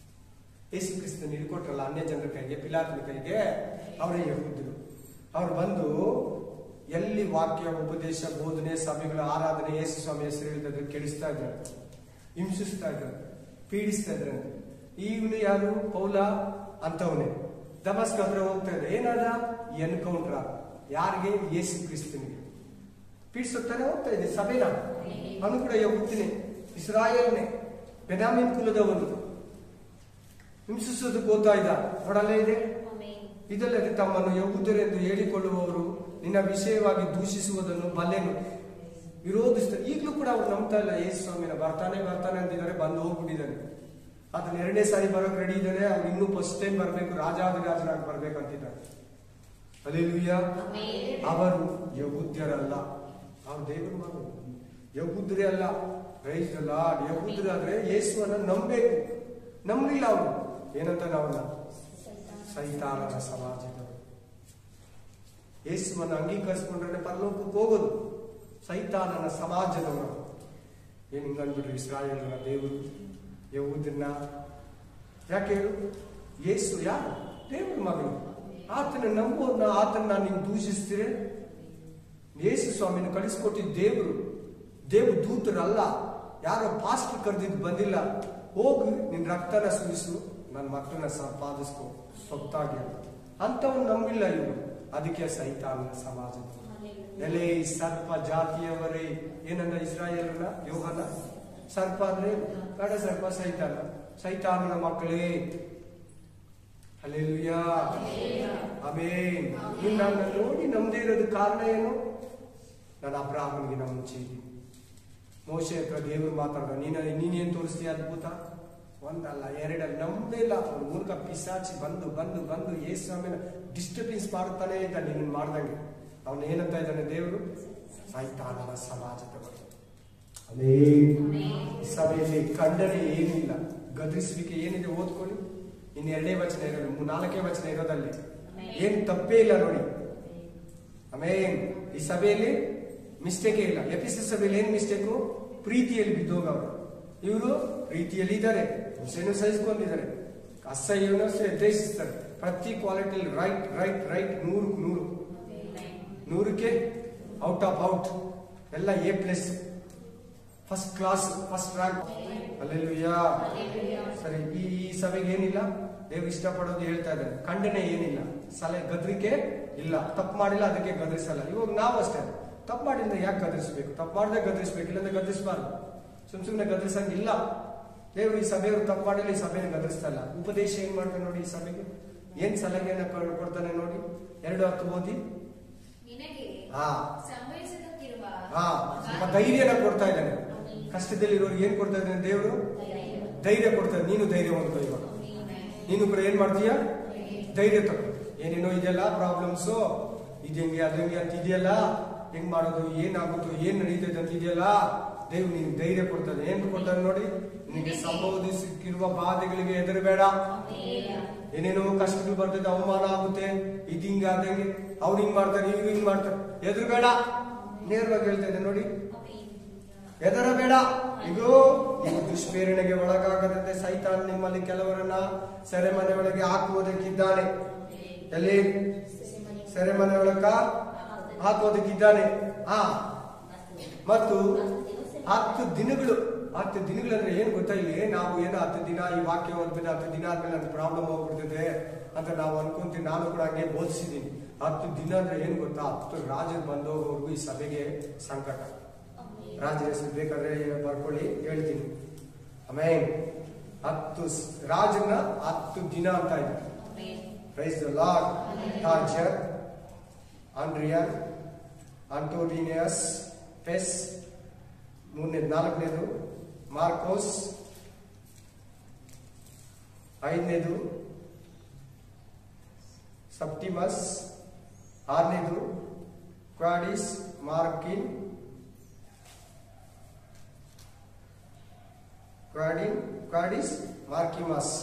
ಯೇಸು ಕ್ರಿಸ್ತನ ಹಿಡ್ಕೊಟ್ರಲ್ಲ ಅನ್ಯ ಜನರ ಕೈಗೆ, ಪಿಲಾತನ ಕೈಗೆ, ಅವರೇ ಯಹೂದ್ಯರು. ಅವ್ರು ಬಂದು ಎಲ್ಲಿ ವಾಕ್ಯ, ಉಪದೇಶ, ಬೋಧನೆ, ಸಭೆಗಳ ಆರಾಧನೆ, ಯೇಸು ಸ್ವಾಮಿ ಹೆಸರು ಹೇಳಿದ್ರೆ ಕೆಡಿಸ್ತಾ ಇದ್ದಾರೆ, ಹಿಂಸಿಸ್ತಾ ಇದ್ದಾರೆ, ಪೀಡಿಸ್ತಾ ಇದ್ದಾರೆ. ಇವನು ಯಾರು? ಪೌಲ ಅಂತವನೇ. ದಮಸ್ಕ ಹತ್ರ ಹೋಗ್ತಾ ಇದ್ದ. ಏನಾದ? ಎನ್ಕೌಂಟರ್. ಯಾರಿಗೆ? ಯೇಸು ಕ್ರಿಸ್ತನಿಗೆ ಪೀಡಿಸುತ್ತಾನೆ ಹೋಗ್ತಾ ಇದೆ ಸಭೆನ. ಅವನು ಕೂಡ ಯಹೂದ್ಯನೇ, ಇಸ್ರಾಯೇಲ್ನೇ, ಬೆನ್ಯಾಮೀನ್ ಕುಲದವನು. ಹಿಂಸಿಸೋದಕ್ಕೆ ಹೋಗ್ತಾ ಇದ್ದ. ನೋಡಲ್ಲೇ ಇದೆ. ಇದಲ್ಲದೆ ತಮ್ಮನ್ನು ಯಹೂದ್ಯರೆಂದು ಹೇಳಿಕೊಳ್ಳುವವರು ನಿನ್ನ ವಿಷಯವಾಗಿ ದೂಷಿಸುವುದನ್ನು ಬಲ್ಲೆನು, ವಿರೋಧಿಸ್ತಾರೆ. ಈಗಲೂ ಕೂಡ ಅವ್ರು ನಂಬ್ತಾ ಇಲ್ಲ ಯೇಸು ಸ್ವಾಮಿನ. ಬರ್ತಾನೆ ಅಂತಿದ್ದಾರೆ, ಬಂದು ಹೋಗ್ಬಿಟ್ಟಿದ್ದಾನೆ. ಅದನ್ನ 2ನೇ ಸಾರಿ ಬರೋಕ್ ರೆಡಿ ಇದ್ದಾರೆ. ಅವ್ರು ಇನ್ನೂ ಫಸ್ಟ್ ಟೈಮ್ ಬರ್ಬೇಕು, ರಾಜಾದಿರಾಜನಾಗಿ ಬರ್ಬೇಕಂತಿದ್ದಾರೆ. ಹಲ್ಲೆಲೂಯಾ. ಅವರು ಯಹೂದ್ಯರಲ್ಲ, ಅವ್ರು ದೇವರ ಮಗನು. ಯಹೂದ್ಯರೇ ಅಲ್ಲ. Praise the Lord. ಯಹೂದ್ಯರಾದ್ರೆ ಯೇಸುವನ್ನ ನಂಬಬೇಕು. ನಂಬಲಿಲ್ಲ ಅವರು. ಏನಂತ ನಾವಲ್ಲ, ಸೈತಾನನ ಸಮಾಜದವರು. ಯೇಸುವನ್ನು ಅಂಗೀಕರಿಸಿಕೊಂಡ್ರೆ ಪರಲೋಕಕ್ಕೆ ಹೋಗೋದು. ಸೈತಾನನ ಸಮಾಜದವರು. ಏನ್ ಹಿಂಗ ಅಂದ್ಬಿಟ್ರು? ಇಸ್ರಾಯೇಲರ ದೇವರು ಯಹೂದ್ಯರನ್ನ ಯಾಕೆ ಹೇಳು? ಯೇಸು ಯಾರು? ದೇವರ ಮಗನು. ಆತನ ನಂಬೋರ್ನ, ಆತನ ನೀವು ದೂಷಿಸ್ತೀರ? ಯೇಸು ಸ್ವಾಮಿನ ಕಳಿಸ್ಕೊಟ್ಟಿದ್ದ ದೇವರು. ದೇವ ದೂತರಲ್ಲ, ಯಾರೋ ಪಾಸ್ಟರ್ ಕರೆದಿದ್ದು ಬಂದಿಲ್ಲ. ಹೋಗು, ನಿನ್ ರಕ್ತನ ಸುರಿಸು, ನನ್ನ ಮಕ್ಕಳನ್ನ ಸಂಪಾದಿಸ್ಕೊ ಸೊತ್ತಾಗಿ ಅಂತವನು ನಂಬಿಲ್ಲ ಇವರು. ಅದಕ್ಕೆ ಸೈತಾನನ ಸಮಾಜ. ಎಲೆ ಸರ್ಪ ಜಾತಿಯವರೇ, ಏನಂದ ಇಸ್ರಾಯೇಲನ ಯೋಹನ? ಸರ್ಪ ಅಂದ್ರೆ ಕಡ ಸರ್ಪ ಸೈತಾನ. ಸೈತಾನನ ಮಕ್ಕಳೇ. Hallelujah, amen. ನನ್ನ ನೋಡಿ ನಮ್ದೇ ಇರೋದು ಕಾರಣ ಏನು? ನಾನು ಅಬ್ರಾಹ್ಮನಿಗೆ ನಮ್ಮ ಮುಂಚೆ ಇದ್ದೀನಿ. ಮೋಶೆ ಹತ್ರ ದೇವರು ಮಾತಾಡ, ನೀನೇನ್ ತೋರಿಸ್ತೀಯ ಅದ್ಭುತ? ಒಂದಲ್ಲ, ಎರಡಲ್ಲ, ನಮ್ದೇ ಇಲ್ಲ. ಅವ್ರ ಮೂಲಕ ಪಿಸಾಚಿ ಬಂದು ಯೇಸು ಸ್ವಾಮಿನ ಡಿಸ್ಟರ್ಬೆನ್ಸ್ ಮಾಡುತ್ತಾನೆ ಇದ್ದಾನೆ. ನೀನು ಮಾಡ್ದಂಗೆ ಅವನು ಏನಂತ ಇದ್ದಾನೆ ದೇವರು? ಸೈತಾನನ ಸಮಾಜದವರು. ಸಭೆಯಲ್ಲಿ ಖಂಡನೆ ಏನಿಲ್ಲ, ಗದರಿಸುವಿಕೆ ಏನಿದೆ ಓದ್ಕೊಳ್ಳಿ. ಇನ್ನು 2ನೇ ವಚನ ಇರೋದು, 4ನೇ ವಚನ ಇರೋದಲ್ಲಿ ಏನ್ ತಪ್ಪೇ ಇಲ್ಲ ನೋಡಿ. ಆಮೇನ್. ಈ ಸಭೆಯಲ್ಲಿ ಮಿಸ್ಟೇಕೇ ಇಲ್ಲ. ಎಫೆಸಸ್ ಸಭೆಯಲ್ಲಿ ಏನ್ ಮಿಸ್ಟೇಕು? ಪ್ರೀತಿಯಲ್ಲಿ ಬಿದ್ದೋಗವರು. ಇವರು ಪ್ರೀತಿಯಲ್ಲಿ ಇದ್ದಾರೆ, ಹಿಂಸೆಯನ್ನು ಸಹಿಸಿಕೊಂಡಿದ್ದಾರೆ, ಅಸಹ್ಯವನ್ನು ದ್ವೇಷಿಸ್ತಾರೆ. ಪ್ರತಿ ಕ್ವಾಲಿಟಿಯಲ್ಲಿ ರೈಟ್ 100ಕ್ಕೆ ಔಟ್ ಆಫ್ ಔಟ್ ಎಲ್ಲ A+, first class, first rank. Hallelujah. ಸರಿ, ಈ ಸಭೆಗೆ ಏನಿಲ್ಲ, ದೇವ್ರು ಇಷ್ಟಪಡೋದು ಹೇಳ್ತಾ ಇದ್ದಾರೆ. ಖಂಡನೆ ಏನಿಲ್ಲ, ಗದರಿಕೆ ಇಲ್ಲ. ತಪ್ಪು ಮಾಡಿಲ್ಲ ಅದಕ್ಕೆ ಗದರಿಸಲ್ಲ. ಇವಾಗ ನಾವು ಅಷ್ಟೇ, ತಪ್ಪು ಮಾಡಿದ್ರೆ ಯಾಕೆ ಗದರಿಸಬೇಕು? ತಪ್ಪು ಮಾಡಿದ್ರೆ ಗದರಿಸಬೇಕು, ಇಲ್ಲಂದ್ರೆ ಗದರಿಸಬಾರ್ದು. ಸುಮ್ನೆ ಗದರಿಸಂಗಿಲ್ಲ. ದೇವ್ರು ಈ ಸಭೆಯವರು ತಪ್ಪು ಮಾಡಿಲ್ಲ, ಈ ಸಭೆಯನ್ನು ಗದರಿಸ್ತಾ ಇಲ್ಲ. ಉಪದೇಶ ಏನ್ ಮಾಡ್ತಾನೆ ನೋಡಿ ಈ ಸಭೆಗೆ, ಏನ್ ಸಲಹೆಯನ್ನ ಕೊಡ್ತಾನೆ ನೋಡಿ. 2:10 ಓದಿ. ಧೈರ್ಯನ ಕೊಡ್ತಾ ಇದ್ದಾನೆ. ಕಷ್ಟದಲ್ಲಿ ಇರೋರು ಏನ್ ಕೊಡ್ತಾ ಇದ್ದಾನೆ ದೇವರು? ಧೈರ್ಯ ಕೊಡ್ತಾರೆ. ನೀನು ಧೈರ್ಯ ಹೊಂದ್ಕೋ. ಇವಾಗ ನೀನು ಕೂಡ ಏನ್ ಮಾಡ್ತೀಯ? ಧೈರ್ಯ ತಗೋ. ಏನೇನೋ ಇದೆಯಲ್ಲ ಪ್ರಾಬ್ಲಮ್ಸ್, ಇದಂಗೆ ಅದಂಗೆ ಅಂತ ಇದೆಯಲ್ಲ, ಹೆಂಗ್ ಮಾಡೋದು, ಏನಾಗುತ್ತೋ, ಏನ್ ನಡೀತದೆ ಅಂತ ಇದೆಯಲ್ಲ, ದೇವ್ರು ನಿನ್ ಧೈರ್ಯ ಕೊಡ್ತಾನೆ. ಏನ್ ಕೊಡ್ತಾನೆ ನೋಡಿ? ನಿನಗೆ ಸಂಭವಿಸಿರುವ ಬಾಧೆಗಳಿಗೆ ಹೆದರಬೇಡ. ಏನೇನೋ ಕಷ್ಟಗಳು ಬರ್ತದೆ, ಅವಮಾನ ಆಗುತ್ತೆ, ಇದಿಂಗ ಆದಂಗೆ, ಅವ್ರು ಹಿಂಗ್ ಮಾಡ್ತಾರೆ, ಇವ್ರು ಹಿಂಗ್ ಮಾಡ್ತಾರೆ, ಹೆದರಬೇಡ. ನೇರವಾಗಿ ಹೇಳ್ತಾ ಇದೆ ನೋಡಿ, ಹೆದರಬೇಡ. ಇದು ದುಷ್ಪ್ರೇರಣೆಗೆ ಒಳಗಾಗದಂತೆ ಸೈತಾನ್ ನಿಮ್ಮಲ್ಲಿ ಕೆಲವರನ್ನ ಸೆರೆಮನೆ ಒಳಗೆ ಹಾಕುವುದಕ್ಕಿದ್ದಾನೆ. ಎಲ್ಲಿ? ಸೆರೆಮನೆ ಒಳಗ ಹಾಕುವುದಕ್ಕಿದ್ದಾನೆ. ಮತ್ತು 10 ದಿನಗಳು. 10 ದಿನಗಳಂದ್ರೆ ಏನ್ ಗೊತ್ತಾ? ಇಲ್ಲಿ ನಾವು ಏನೋ 10 ದಿನ ಈ ವಾಕ್ಯ ಓದ್ಬಿಟ್ಟು 10 ದಿನ ಆದ್ಮೇಲೆ ನನ್ ಪ್ರಾಬ್ಲಮ್ ಹೋಗ್ಬಿಡ್ತದೆ ಅಂತ ನಾವು ಅನ್ಕೊಂತೀವಿ. ನಾನು ಕೂಡ ಹಂಗೆ ಬೋಧಿಸಿದ್ದೀನಿ. 10 ದಿನ ಅಂದ್ರೆ ಏನ್ ಗೊತ್ತಾ? 10 ರಾಜರು ಬಂದೋಗೋರ್ಗು ಈ ಸಭೆಗೆ ಸಂಕಟ. ರಾಜರ ಹೆಸರು ಬೇಕಾದ್ರೆ ಬರ್ಕೊಳ್ಳಿ, ಹೇಳ್ತೀನಿ. ಆಮೇಲೆ 10 ರಾಜನ 10 ದಿನ ಅಂತ ಇದೆ. Praise the Lord. ತಾಜರ್, ಆಂಡ್ರಿಯಾನ್, ಆಂಟೋನಿಯಸ್, ಫೆಸ್, ನಾಲ್ಕನೇದು ಮಾರ್ಕೋಸ್, ಐದನೇದು ಸಪ್ಟಿಮಸ್, ಆರನೇದು ಕ್ವಾಡಿಸ್ ಮಾರ್ಕಿನ್, ಕ್ವಾಡಿಸ್ ಮಾರ್ಕಿಮಸ್,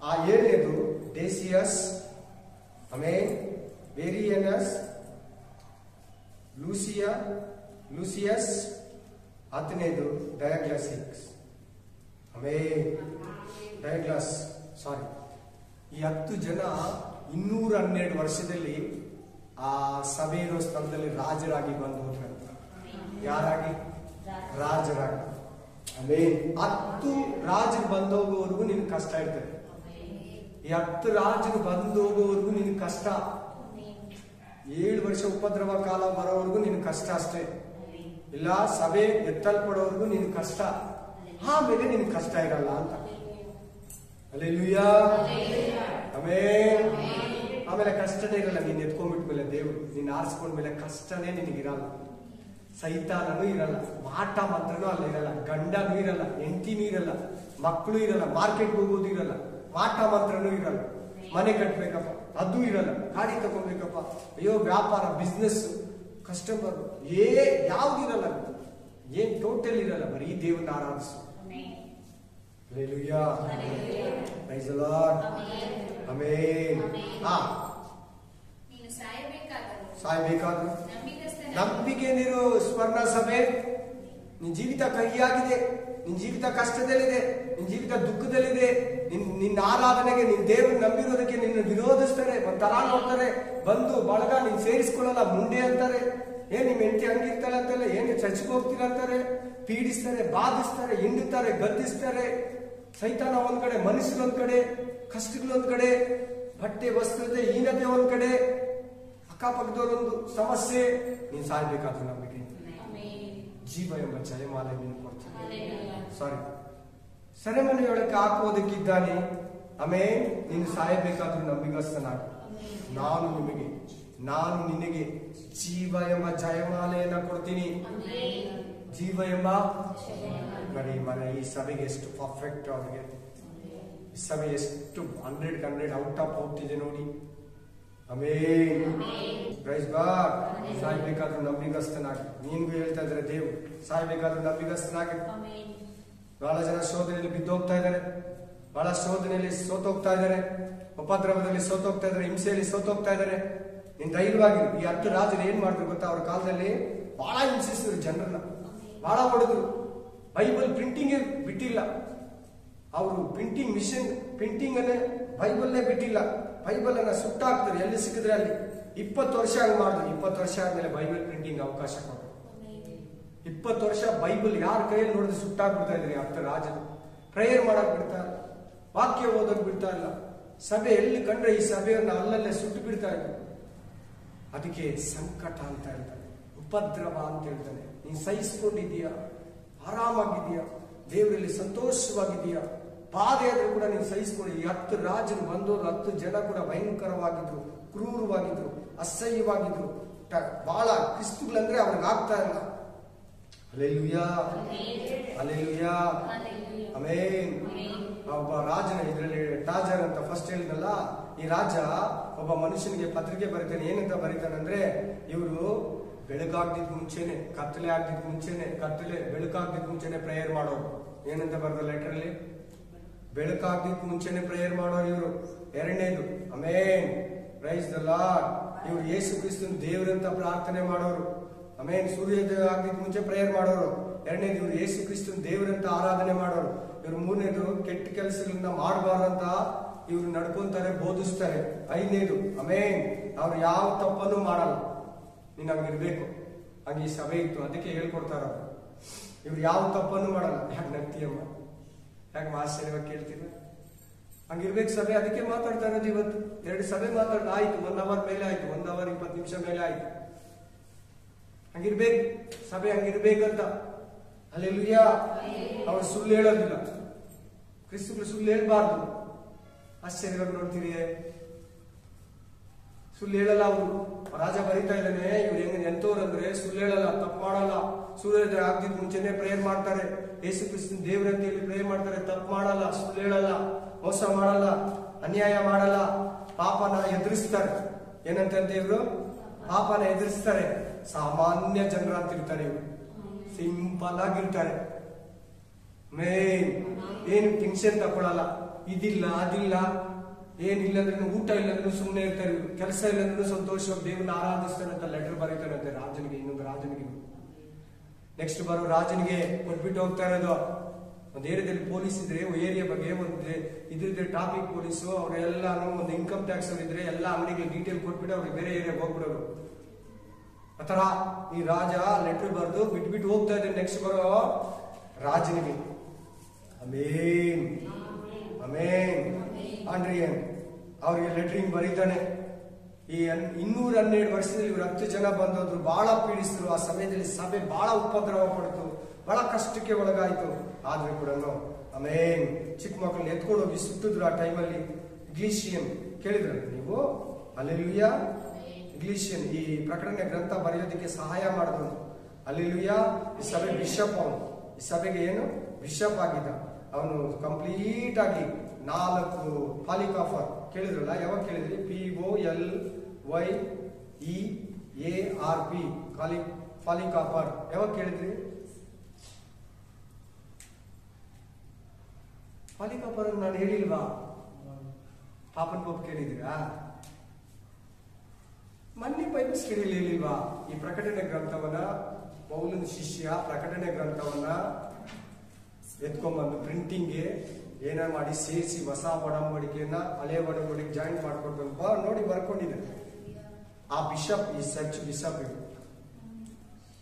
ಆ ಏಳನೇದು ಡೇಸಿಯಸ್, ಆಮೇಲೆ ವೇರಿಯನಸ್, ಲೂಸಿಯಸ್, ಹತ್ತನೇದು ಡಯಾಗ್ಲಾಸಿಕ್ಸ್, ಆಮೇಲೆ ಈ 10 ಜನ 212 ವರ್ಷದಲ್ಲಿ ಆ ಸಭೆ ಇರೋ ಸ್ಥಳದಲ್ಲಿ ರಾಜರಾಗಿ ಬಂದು ಹೋದ್ರಂತ. ಯಾರಾಗಿ? ರಾಜರಾಗಿ. ಆಮೇಲೆ 10 ರಾಜರು ಬಂದೋಗೋವರೆಗೂ ನಿನ್ ಕಷ್ಟ ಇರ್ತದೆ. ಈ 10 ರಾಜರು ಬಂದು ಹೋಗೋವರೆಗೂ ನಿನ್ ಕಷ್ಟ. 7 ವರ್ಷ ಉಪದ್ರವ ಕಾಲ ಬರೋವರೆಗೂ ನಿನ್ ಕಷ್ಟ ಅಷ್ಟೇ. ಇಲ್ಲ ಸಭೆ ಎತ್ತಲ್ಪಡೋವರೆಗೂ ನಿನ್ ಕಷ್ಟ, ಆಮೇಲೆ ನಿನ್ ಕಷ್ಟ ಇರಲ್ಲ ಅಂತ. ಹಲ್ಲೆಲೂಯಾ. ಆಮೇಲೆ ಕಷ್ಟನೇ ಇರಲ್ಲ. ನೀನ್ ಎತ್ಕೊಂಡ್ಬಿಟ್ಮೇಲೆ ದೇವ್ರು ನೀನ್ ಆರಿಸ್ಕೊಂಡ್ಮೇಲೆ ಕಷ್ಟನೇ ನಿನಗಿರಲ್ಲ. ಸೈತಾನನೂ ಇರಲ್ಲ, ಮಾಟ ಮಂತ್ರನೂ ಅಲ್ಲ ಇರಲ್ಲ, ಗಂಡನೂ ಇರಲ್ಲ, ಹೆಂಡತಿನೂ ಇರಲ್ಲ, ಮಕ್ಕಳು ಇರಲ್ಲ, ಮಾರ್ಕೆಟ್ ಹೋಗೋದು ಇರಲ್ಲ, ಮಾಟ ಮಂತ್ರನೂ ಇರಲ್ಲ, ಮನೆ ಕಟ್ಬೇಕಪ್ಪ ಅದು ಇರಲ್ಲ, ಗಾಡಿ ತಗೋಬೇಕಪ್ಪ, ಅಯ್ಯೋ ವ್ಯಾಪಾರ ಬಿಸ್ನೆಸ್ ಕಸ್ಟಮರ್ ಯಾವ್ದಿರಲ್ಲ, ಏನ್ ಟೋಟಲ್ ಇರಲ್ಲ. ಬರೀ ದೇವರನ್ನ ಆರಾಧಿಸು. Hallelujah. Praise the lord. Amen. ಸಾಯಬೇಕಾದ್ರು ನಂಬಿಕೆಯಲ್ಲಿರೋ ಸ್ವರ್ಣ ಸಭೆ. ನಿನ್ ಜೀವಿತ ಕಹಿಯಾಗಿದೆ, ನಿನ್ ಜೀವಿತ ಕಷ್ಟದಲ್ಲಿದೆ, ನಿನ್ ಜೀವಿತ ದುಃಖದಲ್ಲಿದೆ. ನಿನ್ನ ಆರಾಧನೆಗೆ ನಿನ್ ದೇವ್ರು ನಂಬಿರೋದಕ್ಕೆ ನಿನ್ನ ವಿರೋಧಿಸ್ತಾರೆ, ಒಂಥರ ನೋಡ್ತಾರೆ, ಬಂದು ಬಳಗ ನೀನ್ ಸೇರಿಸ್ಕೊಳ್ಳಲ್ಲ, ಮುಂದೆ ಅಂತಾರೆ. ಏನ್ ನಿಮ್ ಹೆಂಡತಿ ಹಂಗಿರ್ತಾಳೆ ಅಂತಲ್ಲ, ಏನ್ ಚರ್ಚ್ಗೆ ಹೋಗ್ತೀರ ಅಂತಾರೆ, ಪೀಡಿಸ್ತಾರೆ, ಬಾಧಿಸ್ತಾರೆ, ಹಿಂಡುತ್ತಾರೆ, ಗದ್ದಿಸ್ತಾರೆ. ಸೈತಾನ ಒಂದ್ ಕಡೆ, ಮನುಷ್ಯರು ಒಂದ್ ಕಡೆ, ಕಷ್ಟಗಳೊಂದ್ ಕಡೆ, ಬಟ್ಟೆ ವಸ್ತ್ರದ ಹೀನತೆ ಒಂದ್ ಕಡೆ, ಅಕ್ಕಪಕ್ಕದವರೊಂದು ಸಮಸ್ಯೆ. ನೀನ್ ಸಾಯ್ಬೇಕಾದ್ರೂ ನಂಬಿಕೆ, ಜೀವ ಎಂಬ ಜಯಮಾಲೆ ನೀನು ಕೊಡ್ತೀನಿ. ಸೆರೆಮನೆಯೊಳಕ್ಕೆ ಹಾಕುವುದಕ್ಕಿದ್ದಾನೆ. ಆಮೇಲೆ ನೀನು ಸಾಯಬೇಕಾದ್ರೂ ನಂಬಿಗಸ್ತನಾಗ. ನಾನು ನಿನಗೆ ಜೀವ ಎಂಬ ಜಯಮಾಲೆಯನ್ನ ಕೊಡ್ತೀನಿ. ಜೀವ ಎಂಬ ಮನೆ. ಈ ಸಭೆಗೆ ಎಷ್ಟು ಪರ್ಫೆಕ್ಟ್, ಅವ್ರಿಗೆ ಈ ಸಭೆ ಎಷ್ಟು 100 ಔಟ್ ಆಫ್ ಔಟ್ ಇದೆ ನೋಡಿ. ಆಮೆನ್. Praise God. ಸಾಯ್ಬೇಕಾದ್ರೂ ನಂಬಿಗಸ್ತನಾಗಿ. ನಿನ್ಗೂ ಹೇಳ್ತಾ ಇದ್ದಾರೆ ದೇವ್, ಸಾಯ್ಬೇಕಾದ್ರೂ ನಂಬಿಗಸ್ತನಾಗಿ. ಬಹಳ ಜನ ಶೋಧನೆಯಲ್ಲಿ ಬಿದ್ದೋಗ್ತಾ ಇದ್ದಾರೆ, ಬಹಳ ಶೋಧನೆಯಲ್ಲಿ ಸೋತೋಗ್ತಾ ಇದ್ದಾರೆ, ಉಪದ್ರವದಲ್ಲಿ ಸೋತೋಗ್ತಾ ಇದ್ದಾರೆ, ಹಿಂಸೆಯಲ್ಲಿ ಸೋತೋಗ್ತಾ ಇದ್ದಾರೆ. ನೀನ್ ಧೈರ್ಯವಾಗಿರು. ಈ 10 ರಾಜರು ಏನ್ ಮಾಡಿದ್ರು ಗೊತ್ತಾ? ಅವ್ರ ಕಾಲದಲ್ಲಿ ಬಹಳ ಹಿಂಸಿಸಿದ್ರು, ಜನರನ್ನ ಬಹಳ ಹೊಡೆದ್ರು. ಬೈಬಲ್ ಪ್ರಿಂಟಿಂಗ್ ಬಿಟ್ಟಿಲ್ಲ ಅವರು. ಪ್ರಿಂಟಿಂಗ್ ಮಿಷನ್, ಪ್ರಿಂಟಿಂಗ್ ಅನ್ನೇ ಬೈಬಲ್ನೇ ಬಿಟ್ಟಿಲ್ಲ. ಬೈಬಲ್ ಅನ್ನ ಸುಟ್ಟಾಕ್ತಾರೆ ಎಲ್ಲಿ ಸಿಕ್ಕಿದ್ರೆ ಅಲ್ಲಿ. 20 ವರ್ಷ ಹಂಗ್ ಮಾಡಿದ್ರು. 20 ವರ್ಷ ಆದ್ಮೇಲೆ ಬೈಬಲ್ ಪ್ರಿಂಟಿಂಗ್ ಅವಕಾಶ ಕೊಟ್ಟರು. 20 ವರ್ಷ ಬೈಬಲ್ ಯಾರ ಕೈಯಲ್ಲಿ ನೋಡಿದ್ರೆ ಸುಟ್ಟಾಕ್ಬಿಡ್ತಾ ಇದ್ರಿ. 10 ರಾಜರು ಪ್ರೇಯರ್ ಮಾಡಕ್ ಬಿಡ್ತಾ ಇಲ್ಲ, ವಾಕ್ಯ ಓದಕ್ ಬಿಡ್ತಾ ಇಲ್ಲ. ಸಭೆ ಎಲ್ಲಿ ಕಂಡ್ರೆ ಈ ಸಭೆಯನ್ನ ಅಲ್ಲಲ್ಲೇ ಸುಟ್ಟು ಬಿಡ್ತಾ ಇದ್ರು. ಅದಕ್ಕೆ ಸಂಕಟ ಅಂತ ಹೇಳ್ತಾನೆ, ಉಪದ್ರವ ಅಂತ ಹೇಳ್ತಾನೆ. ನೀನ್ ಸಹಿಸ್ಕೊಂಡಿದೀಯಾ, ಆರಾಮಾಗಿದೀಯಾ, ದೇವರಲ್ಲಿ ಸಂತೋಷವಾಗಿದೀಯಾ, ಬಾಧೆ ಆದ್ರೂ ಕೂಡ ನೀನು ಸಹಿಸ್ಕೊಳ್ಳಿ. ಈ 10 ರಾಜರು ಬಂದವರು 10 ಜನ ಕೂಡ ಭಯಂಕರವಾಗಿದ್ರು, ಕ್ರೂರವಾಗಿದ್ರು, ಅಸಹ್ಯವಾಗಿದ್ರು. ಬಹಳ ಕ್ರಿಸ್ತುಗಳಂದ್ರೆ ಅವ್ರಿಗೆ ಆಗ್ತಾ ಇಲ್ಲ. Hallelujah, hallelujah, amen. ಒಬ್ಬ ರಾಜನ ಇದರಲ್ಲಿ ಟಾಜರ್ ಅಂತ ಫಸ್ಟ್ ಹೇಳಿದ್ನಲ್ಲ, ಈ ರಾಜ ಒಬ್ಬ ಮನುಷ್ಯನಿಗೆ ಪತ್ರಿಕೆ ಬರೀತಾನೆ. ಏನಂತ ಬರೀತಾನಂದ್ರೆ, ಇವರು ಬೆಳಕಾಗ್ದಿದ್ ಮುಂಚೆನೆ, ಕತ್ತಲೆ ಆಗ್ದಿದ್ ಮುಂಚೆನೆ, ಬೆಳಕಾಗ್ದಿದ್ ಮುಂಚೆನೆ ಪ್ರೇಯರ್ ಮಾಡೋರು. ಏನಂತ ಬರ್ದ ಲೆಟರ್ ಅಲ್ಲಿ? ಬೆಳಕಾಗ್ದಿದ್ ಮುಂಚೆನೆ ಪ್ರೇಯರ್ ಮಾಡೋರು ಇವರು. ಎರಡನೇದು, ಆಮೆನ್, ಪ್ರೈಸ್ ದ ಲಾರ್ಡ್, ಇವ್ರು ಯೇಸು ಕ್ರಿಸ್ತನ ದೇವರಂತ ಪ್ರಾರ್ಥನೆ ಮಾಡೋರು. ಆಮೇನ್. ಸೂರ್ಯೋದಯ ಆಗ್ದಿದ್ ಮುಂಚೆ ಪ್ರೇಯರ್ ಮಾಡೋರು. ಎರಡನೇದು, ಇವ್ರು ಯೇಸು ಕ್ರಿಸ್ತನ ದೇವರಂತ ಆರಾಧನೆ ಮಾಡೋರು. ಇವ್ರು ಮೂರನೇದು, ಕೆಟ್ಟ ಕೆಲಸಗಳನ್ನ ಮಾಡಬಾರ್ದಂತ ಇವ್ರು ನಡ್ಕೊಂತಾರೆ, ಬೋಧಿಸ್ತಾರೆ. ಐದನೇದು, ಆಮೆನ್, ಅವ್ರು ಯಾವ ತಪ್ಪನ್ನು ಮಾಡಲ್ಲ. ನೀನ್ ಹಂಗಿರ್ಬೇಕು. ಹಂಗೆ ಈ ಸಭೆ ಇತ್ತು, ಅದಕ್ಕೆ ಹೇಳ್ಕೊಡ್ತಾರ. ಇವ್ರು ಯಾವ ತಪ್ಪನ್ನು ಮಾಡಲ್ಲ. ಯಾಕೆ ನಗ್ತೀಯಮ್ಮ? ಯಾಕೆ ಆಶ್ಚರ್ಯವಾಗಿ ಕೇಳ್ತೀರ? ಹಂಗಿರ್ಬೇಕು ಸಭೆ. ಅದಕ್ಕೆ ಮಾತಾಡ್ತಾ ಇರೋದು ಇವತ್ತು. 2 ಸಭೆ ಮಾತಾಡ್ತಾ ಆಯ್ತು, 1 ಅವರ್ ಮೇಲೆ ಆಯ್ತು, 1 ಅವರ್ 20 ನಿಮಿಷ ಮೇಲೆ ಆಯ್ತು. ಹಂಗಿರ್ಬೇಕು ಸಭೆ, ಹಂಗಿರ್ಬೇಕಂತ. ಹಲ್ಲೆಲೂಯಾ. ಅವ್ರು ಸುಳ್ಳು ಹೇಳೋದಿಲ್ಲ, ಕ್ರಿಸ್ತಗಳು ಸುಳ್ಳು ಹೇಳ್ಬಾರ್ದು. ಆಶ್ಚರ್ಯವಾಗಿ ನೋಡ್ತೀರಿ, ಸುಳ್ಳು ಹೇಳಲ್ಲ ಅವರು. ರಾಜ ಬರೀತಾ ಇದ್ದಾನೆ, ಇವ್ರು ಹೆಂಗ ಎಂತವ್ರು ಅಂದ್ರೆ ಸುಳ್ಳು ಹೇಳಲ್ಲ, ತಪ್ಪು ಮಾಡಲ್ಲ, ಸೂರ್ಯೋದಯ ಆಗ್ತಿದ್ ಮುಂಚೆನೆ ಪ್ರೇಯರ್ ಮಾಡ್ತಾರೆ, ಯೇಸು ಕ್ರಿಸ್ತನ ದೇವರಂತ ಹೇಳಿ ಪ್ರೇಯರ್ ಮಾಡ್ತಾರೆ, ತಪ್ಪು ಮಾಡಲ್ಲ, ಸುಳ್ಳು ಹೇಳಲ್ಲ, ಮೋಸ ಮಾಡಲ್ಲ, ಅನ್ಯಾಯ ಮಾಡಲ್ಲ, ಪಾಪನ ಎದುರಿಸ್ತಾರೆ. ಏನಂತ ಇವ್ರು ಪಾಪನ ಎದುರಿಸ್ತಾರೆ. ಸಾಮಾನ್ಯ ಜನರ ಅಂತ ಇರ್ತಾರೆ ಇವರು, ಸಿಂಪಲ್ ಆಗಿರ್ತಾರೆ. ಮೇನ್ ಏನು ಟೆನ್ಷನ್ ತಗೊಳಲ್ಲ, ಇದಿಲ್ಲ ಅದಿಲ್ಲ, ಏನಿಲ್ಲ ಅಂದ್ರೆ ಊಟ ಇಲ್ಲ ಅಂದ್ರೆ ಸುಮ್ಮನೆ ಇರ್ತಾರೆ ಇವರು, ಕೆಲಸ ಇಲ್ಲ ಅಂದ್ರೆ ಸಂತೋಷವಾಗಿ ದೇವ್ರನ್ನ ಆರಾಧಿಸ್ತಾರೆ ಅಂತ ಲೆಟರ್ ಬರೀತಾರಂತೆ ರಾಜನಿಗೆ, ಇನ್ನೊಂದು ರಾಜನಿಗೆ. ನೆಕ್ಸ್ಟ್ ಬರೋ ರಾಜನಿಗೆ ಕೊಟ್ಬಿಟ್ಟು ಹೋಗ್ತಾ ಇರೋದು. ಒಂದು ಏರಿಯಾದಲ್ಲಿ ಪೊಲೀಸ್ ಇದ್ರೆ ಏರಿಯಾ ಬಗ್ಗೆ ಒಂದು ಇದ್ರೆ ಟ್ರಾಫಿಕ್ ಪೊಲೀಸು ಅವರೆಲ್ಲಾನು ಒಂದು ಇನ್ಕಮ್ ಟ್ಯಾಕ್ಸ್ ಇದ್ರೆ ಎಲ್ಲ ಅಂಗಡಿಗೆ ಡೀಟೇಲ್ ಕೊಟ್ಬಿಟ್ಟು ಅವ್ರಿಗೆ ಬೇರೆ ಏರಿಯಾಗೆ ಹೋಗ್ಬಿಡೋರು. ಆತರ ಈ ರಾಜ ಲೆಟರ್ ಬರೆದು ಬಿಟ್ಬಿಟ್ಟು ಹೋಗ್ತಾ ಇದ್ರೆ ನೆಕ್ಸ್ಟ್ ಬರೋ ರಾಜನಿಗೆ ಅಮೇನ್ ಅಮೇನ್ ಆಂಡ್ರಿಯನ್ ಅವ್ರಿಗೆ ಲೆಟ್ರಿಂಗ್ ಬರೀತಾನೆ. ಈ 212 ವರ್ಷದಲ್ಲಿ ಇವರು 10 ಜನ ಬಂದೋದ್ರು, ಬಹಳ ಪೀಡಿಸಿದ್ರು. ಆ ಸಮಯದಲ್ಲಿ ಸಭೆ ಬಹಳ ಉಪದ್ರವ ಪಡ್ತು, ಬಹಳ ಕಷ್ಟಕ್ಕೆ ಒಳಗಾಯ್ತು. ಆದ್ರೂ ಕೂಡ ಅಮೇನ್ ಚಿಕ್ಕ ಮಕ್ಕಳನ್ನ ಎತ್ಕೊಂಡು ಹೋಗಿ ಸುಟ್ಟಿದ್ರು. ಆ ಟೈಮಲ್ಲಿ ಇಗ್ಲಿಷಿಯನ್ ಕೇಳಿದ್ರಲ್ಲ ನೀವು, ಹಲ್ಲೆಲೂಯಾ. ಇಗ್ಲಿಷಿಯನ್ ಈ ಪ್ರಕಟಣೆ ಗ್ರಂಥ ಬರೆಯೋದಕ್ಕೆ ಸಹಾಯ ಮಾಡಿದ್ರು. ಹಲ್ಲೆಲೂಯಾ. ಈ ಸಭೆ ಬಿಷಪ್, ಅವನು ಈ ಸಭೆಗೆ ಏನು ಬಿಷಪ್ ಆಗಿದ್ದ. ಅವನು ಕಂಪ್ಲೀಟ್ ಆಗಿ 4 ಪಾಲಿಕಾಫರ್ ಕೇಳಿದ್ರಲ್ಲ, ಯಾವಾಗ ಕೇಳಿದ್ರಿ? POLYEARP ಪಾಲಿಕಾಫರ್ ಯಾವಾಗ ಕೇಳಿದ್ರಿ? ಪಾಲಿಕಾಫರ್ ನಾನು ಹೇಳಿಲ್ವಾ? ಪಾಪನ್ ಪೋಪ್ ಕೇಳಿದಿರಾ? ಮೊನ್ನೆ ಬೈಬಲ್ ಸ್ಟಡಿಯಲ್ಲಿ ಹೇಳಿಲ್ವಾ? ಈ ಪ್ರಕಟಣೆ ಗ್ರಂಥವನ್ನ ಪೌಲನ ಶಿಷ್ಯ ಪ್ರಕಟಣೆ ಗ್ರಂಥವನ್ನ ಎತ್ಕೊಂಡ್ಬಂದು ಪ್ರಿಂಟಿಂಗ್ಗೆ ಏನ ಮಾಡಿ ಸೇರಿಸಿ ಹೊಸ ಒಡಂಬಡಿಕೆಯನ್ನ ಹಳೆ ಒಡಂಬಡಿಕೆ ಜಾಯಿನ್ ಮಾಡ್ಕೊಂಡು ನೋಡಿ ಬರ್ಕೊಂಡಿದೆ. ಆ ಬಿಷಪ್, ಈ ಚರ್ಚ್ ಬಿಷಪ್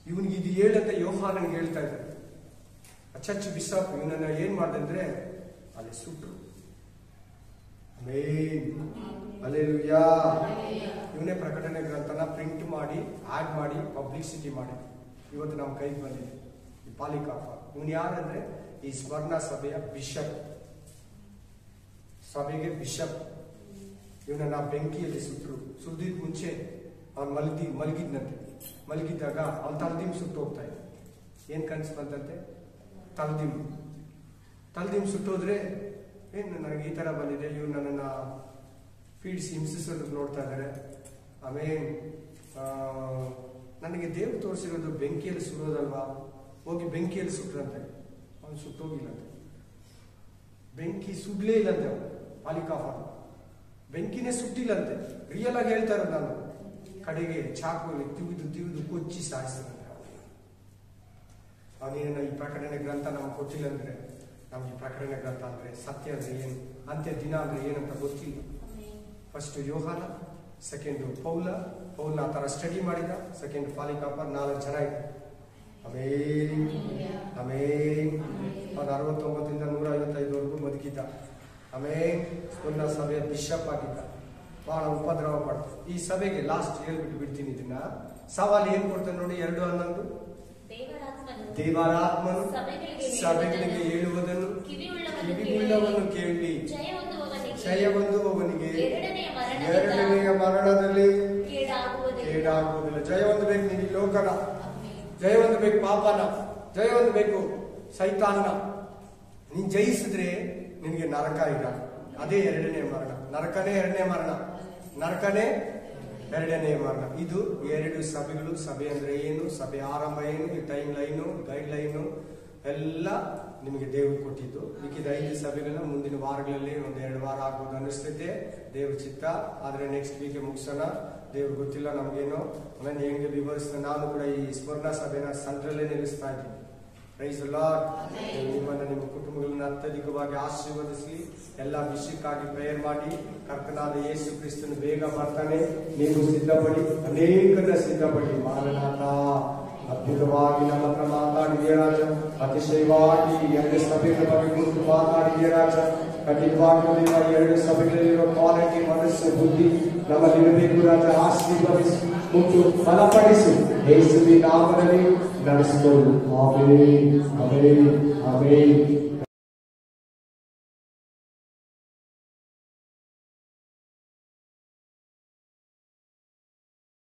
ಇವನಿಗೆ ಇದು ಹೇಳಂತ ಯೋಹಾನನ್ಗೆ ಹೇಳ್ತಾ ಇದ್ದಾರೆ. ಆ ಚರ್ಚ್ ಬಿಷಪ್ ಇವನನ್ನ ಏನ್ ಮಾಡ್ದಂದ್ರೆ ಅಲ್ಲಿ ಸುಟ್ರು. ಹಲ್ಲೆಲೂಯಾ. ಇವನೇ ಪ್ರಕಟಣೆ ಗ್ರಂಥನ ಪ್ರಿಂಟ್ ಮಾಡಿ ಆಡ್ ಮಾಡಿ ಪಬ್ಲಿಸಿಟಿ ಮಾಡಿ ಇವತ್ತು ನಮ್ಮ ಕೈಗೆ ಬಂದಿದೆ. ಈ ಪಾಲಿಕಾಫರ್ ಇವನು ಯಾರಂದ್ರೆ ಈ ಸ್ವರ್ಣ ಸಭೆಯ ಬಿಷಪ್, ಸಭೆಗೆ ಬಿಷಪ್. ಇವನನ್ನ ಬೆಂಕಿಯಲ್ಲಿ ಸುಟ್ಟರು. ಸುದ್ದಿದ್ ಮುಂಚೆ ಅವ್ನು ಮಲಗಿದ್ನಂತೆ. ಮಲಗಿದ್ದಾಗ ಅವ್ನು ತಲ್ದಿಮ್ ಸುಟ್ಟು ಹೋಗ್ತಾ ಇದ್ದ. ಏನ್ ಕನ್ಸು ಬಂತಂತೆ? ತಲ್ದಿಮ್ ಸುಟ್ಟೋದ್ರೆ ಏನು ನನಗೆ ಈ ತರ ಬಂದಿದೆ, ಇವ್ರು ನನ್ನನ್ನ ಫೀಡ್ಸ್ ಹಿಂಸಿಸೋದಕ್ಕೆ ನೋಡ್ತಾ ಇದ್ದಾರೆ. ಆಮೇಲೆ ನನಗೆ ದೇವ್ರು ತೋರಿಸಿರೋದು ಬೆಂಕಿಯಲ್ಲಿ ಸುಡೋದಲ್ವಾ, ಹೋಗಿ ಬೆಂಕಿಯಲ್ಲಿ ಸುಟ್ರಂತೆ. ಅವನು ಸುಟ್ಟೋಗಿಲ್ಲಂತೆ, ಬೆಂಕಿ ಸುಡ್ಲೇ ಇಲ್ಲಂತೆ. ಅವನು ಪಾಲಿಕಾಫರ್ ಬೆಂಕಿನೇ ಸುಟ್ಟಿಲ್ಲಂತೆ. ರಿಯಲ್ ಆಗಿ ಹೇಳ್ತಾ ಇರೋದು ನಾನು. ಕಡೆಗೆ ಚಾಕುವಲ್ಲಿ ತಿವಿದು ಕೊಚ್ಚಿ ಸಾಯಿಸಿದಂತೆ. ಅವನೇನ ಈ ಪ್ರಕಟಣೆ ಗ್ರಂಥ ನಮ್ಗೆ ಕೊಟ್ಟಿಲ್ಲ ಅಂದ್ರೆ, ನಮ್ಗೆ ಈ ಪ್ರಕಟಣೆ ಗ್ರಂಥ ಅಂದ್ರೆ ಸತ್ಯ ಅಂದ್ರೆ ಏನು, ಅಂತ್ಯ ದಿನ ಅಂದ್ರೆ ಏನಂತ ಗೊತ್ತಿಲ್ಲ. ಫಸ್ಟ್ ಯೋಹಾನ, ಸೆಕೆಂಡ್ ಪೌಲ ಆ ತರ ಸ್ಟಡಿ ಮಾಡಿದ, ಸೆಕೆಂಡ್ ಪಾಲಿಕಾಫರ್, 4 ಜನ ಇದೆ. ಆಮೇಲೆ ಅವನು 69 ಇಂದ 155ವರೆಗೂ ಬದುಕಿದ್ದ. ಆಮೇಲೆ ಪುನಃ ಸಭೆಯ ಬಿಷಪ್ ಆಗಿದ್ದ. ಬಹಳ ಉಪದ್ರವ ಪಡ್ತು. ಈ ಸಭೆಗೆ ಲಾಸ್ಟ್ ಹೇಳ್ಬಿಟ್ಟು ಬಿಡ್ತೀನಿ ಇದನ್ನ. ಸವಾಲು ಏನ್ ಕೊಡ್ತಾನೆ ನೋಡಿ, 2:11. ದೇವರಾತ್ಮನು ಸಭೆಗಳಿಗೆ ಹೇಳುವುದನ್ನು ಕಿವಿಯುಳ್ಳವನು ಕೇಳಿ, ಜಯ ಹೊಂದುವವನಿಗೆ ಎರಡನೆಯ ಮರಣದಲ್ಲಿ ಕೇಡಾಗುವುದಿಲ್ಲ. ಜಯ ಹೊಂದಬೇಕು ನೀನು ಈ ಲೋಕನ, ಜಯ ಹೊಂದಬೇಕು ಪಾಪನ, ಜಯ ಹೊಂದಬೇಕು ಸೈತಾನ್ನ. ನೀನ್ ಜಯಿಸಿದ್ರೆ ನಿನಗೆ ನರಕ ಇಲ್ಲ. ಅದೇ 2ನೇ ಮರಣ. ನರಕನೇ 2ನೇ ಮರಣ, ನರಕನೇ 2ನೇ ಮರಣ. ಇದು 2 ಸಭೆಗಳು. ಸಭೆ ಅಂದ್ರೆ ಏನು, ಸಭೆ ಆರಂಭ ಏನು, ಈ ಟೈಮ್ ಲೈನು, ಗೈಡ್ ಲೈನು ಎಲ್ಲ ನಿಮಗೆ ದೇವರು ಕೊಟ್ಟಿದ್ದು. ಮಿಕ್ಕಿದ 5 ಸಭೆಗಳನ್ನ ಮುಂದಿನ ವಾರಗಳಲ್ಲಿ 1-2 ವಾರ ಆಗ್ಬೋದು ಅನಿಸ್ತೈತೆ, ದೇವ್ರ ಚಿತ್ತ. ಆದ್ರೆ ನೆಕ್ಸ್ಟ್ ವೀಕ್ ಮುಗಿಸೋಣ. ದೇವ್ರು ಗೊತ್ತಿಲ್ಲ ನಮ್ಗೇನು. ಆಮೇಲೆ ಹೆಂಗೆ ವಿವರಿಸ್ತಾ ನಾನು ಕೂಡ ಈ ಸ್ವರ್ಣ ಸಭೆನ ಸೆಂಟ್ರಲ್ಲೇ ನಿಲ್ಲಿಸ್ತಾ ಇದ್ದೀನಿ. Praise the lord. ನಿಮ್ಮನ್ನ ನಿಮ್ಮ ಕುಟುಂಬಗಳನ್ನ ಅತ್ಯಧಿಕವಾಗಿ ಆಶೀರ್ವದಿಸಲಿ. ಎಲ್ಲ ವಿಷಯಕ್ಕಾಗಿ ಪ್ರೇಯರ್ ಮಾಡಿ. ಕರ್ತನಾದ ಯೇಸು ಕ್ರಿಸ್ತನು ಬೇಗ ಬರ್ತಾನೆ. ನೀವು ಸಿದ್ಧಪಡಿ, ಅನೇಕರನ್ನ ಸಿದ್ಧಪಡಿ. ಮಾರನಾಥ ಅದ್ಭುತವಾಗಿ ನಮ್ಮ ಹತ್ರ ಮಾತಾಡಿದೆಯ ರಾಜ, ಅತಿಶಯವಾಗಿ 2 ಸಭೆಗಳ ಬಗ್ಗೆ ಕುರಿತು ಮಾತಾಡಿದೆಯ ರಾಜ. ಖಂಡಿತವಾಗಿಯೂ 2 ಸಭೆಗಳಲ್ಲಿರುವ ಕ್ವಾಲಿಟಿ, ಮನಸ್ಸು, ಬುದ್ಧಿ ನಮ್ಮಲ್ಲಿರಬೇಕು ರಾಜ. ಆಶೀರ್ವದಿಸಿ, ಮುಟ್ಟು ಬಲಪಡಿಸಿ, ಯೇಸುವಿನ ನಾಮದಲ್ಲಿ ನಡೆಸಿಕೊಳ್ಳು. Amen, amen, amen.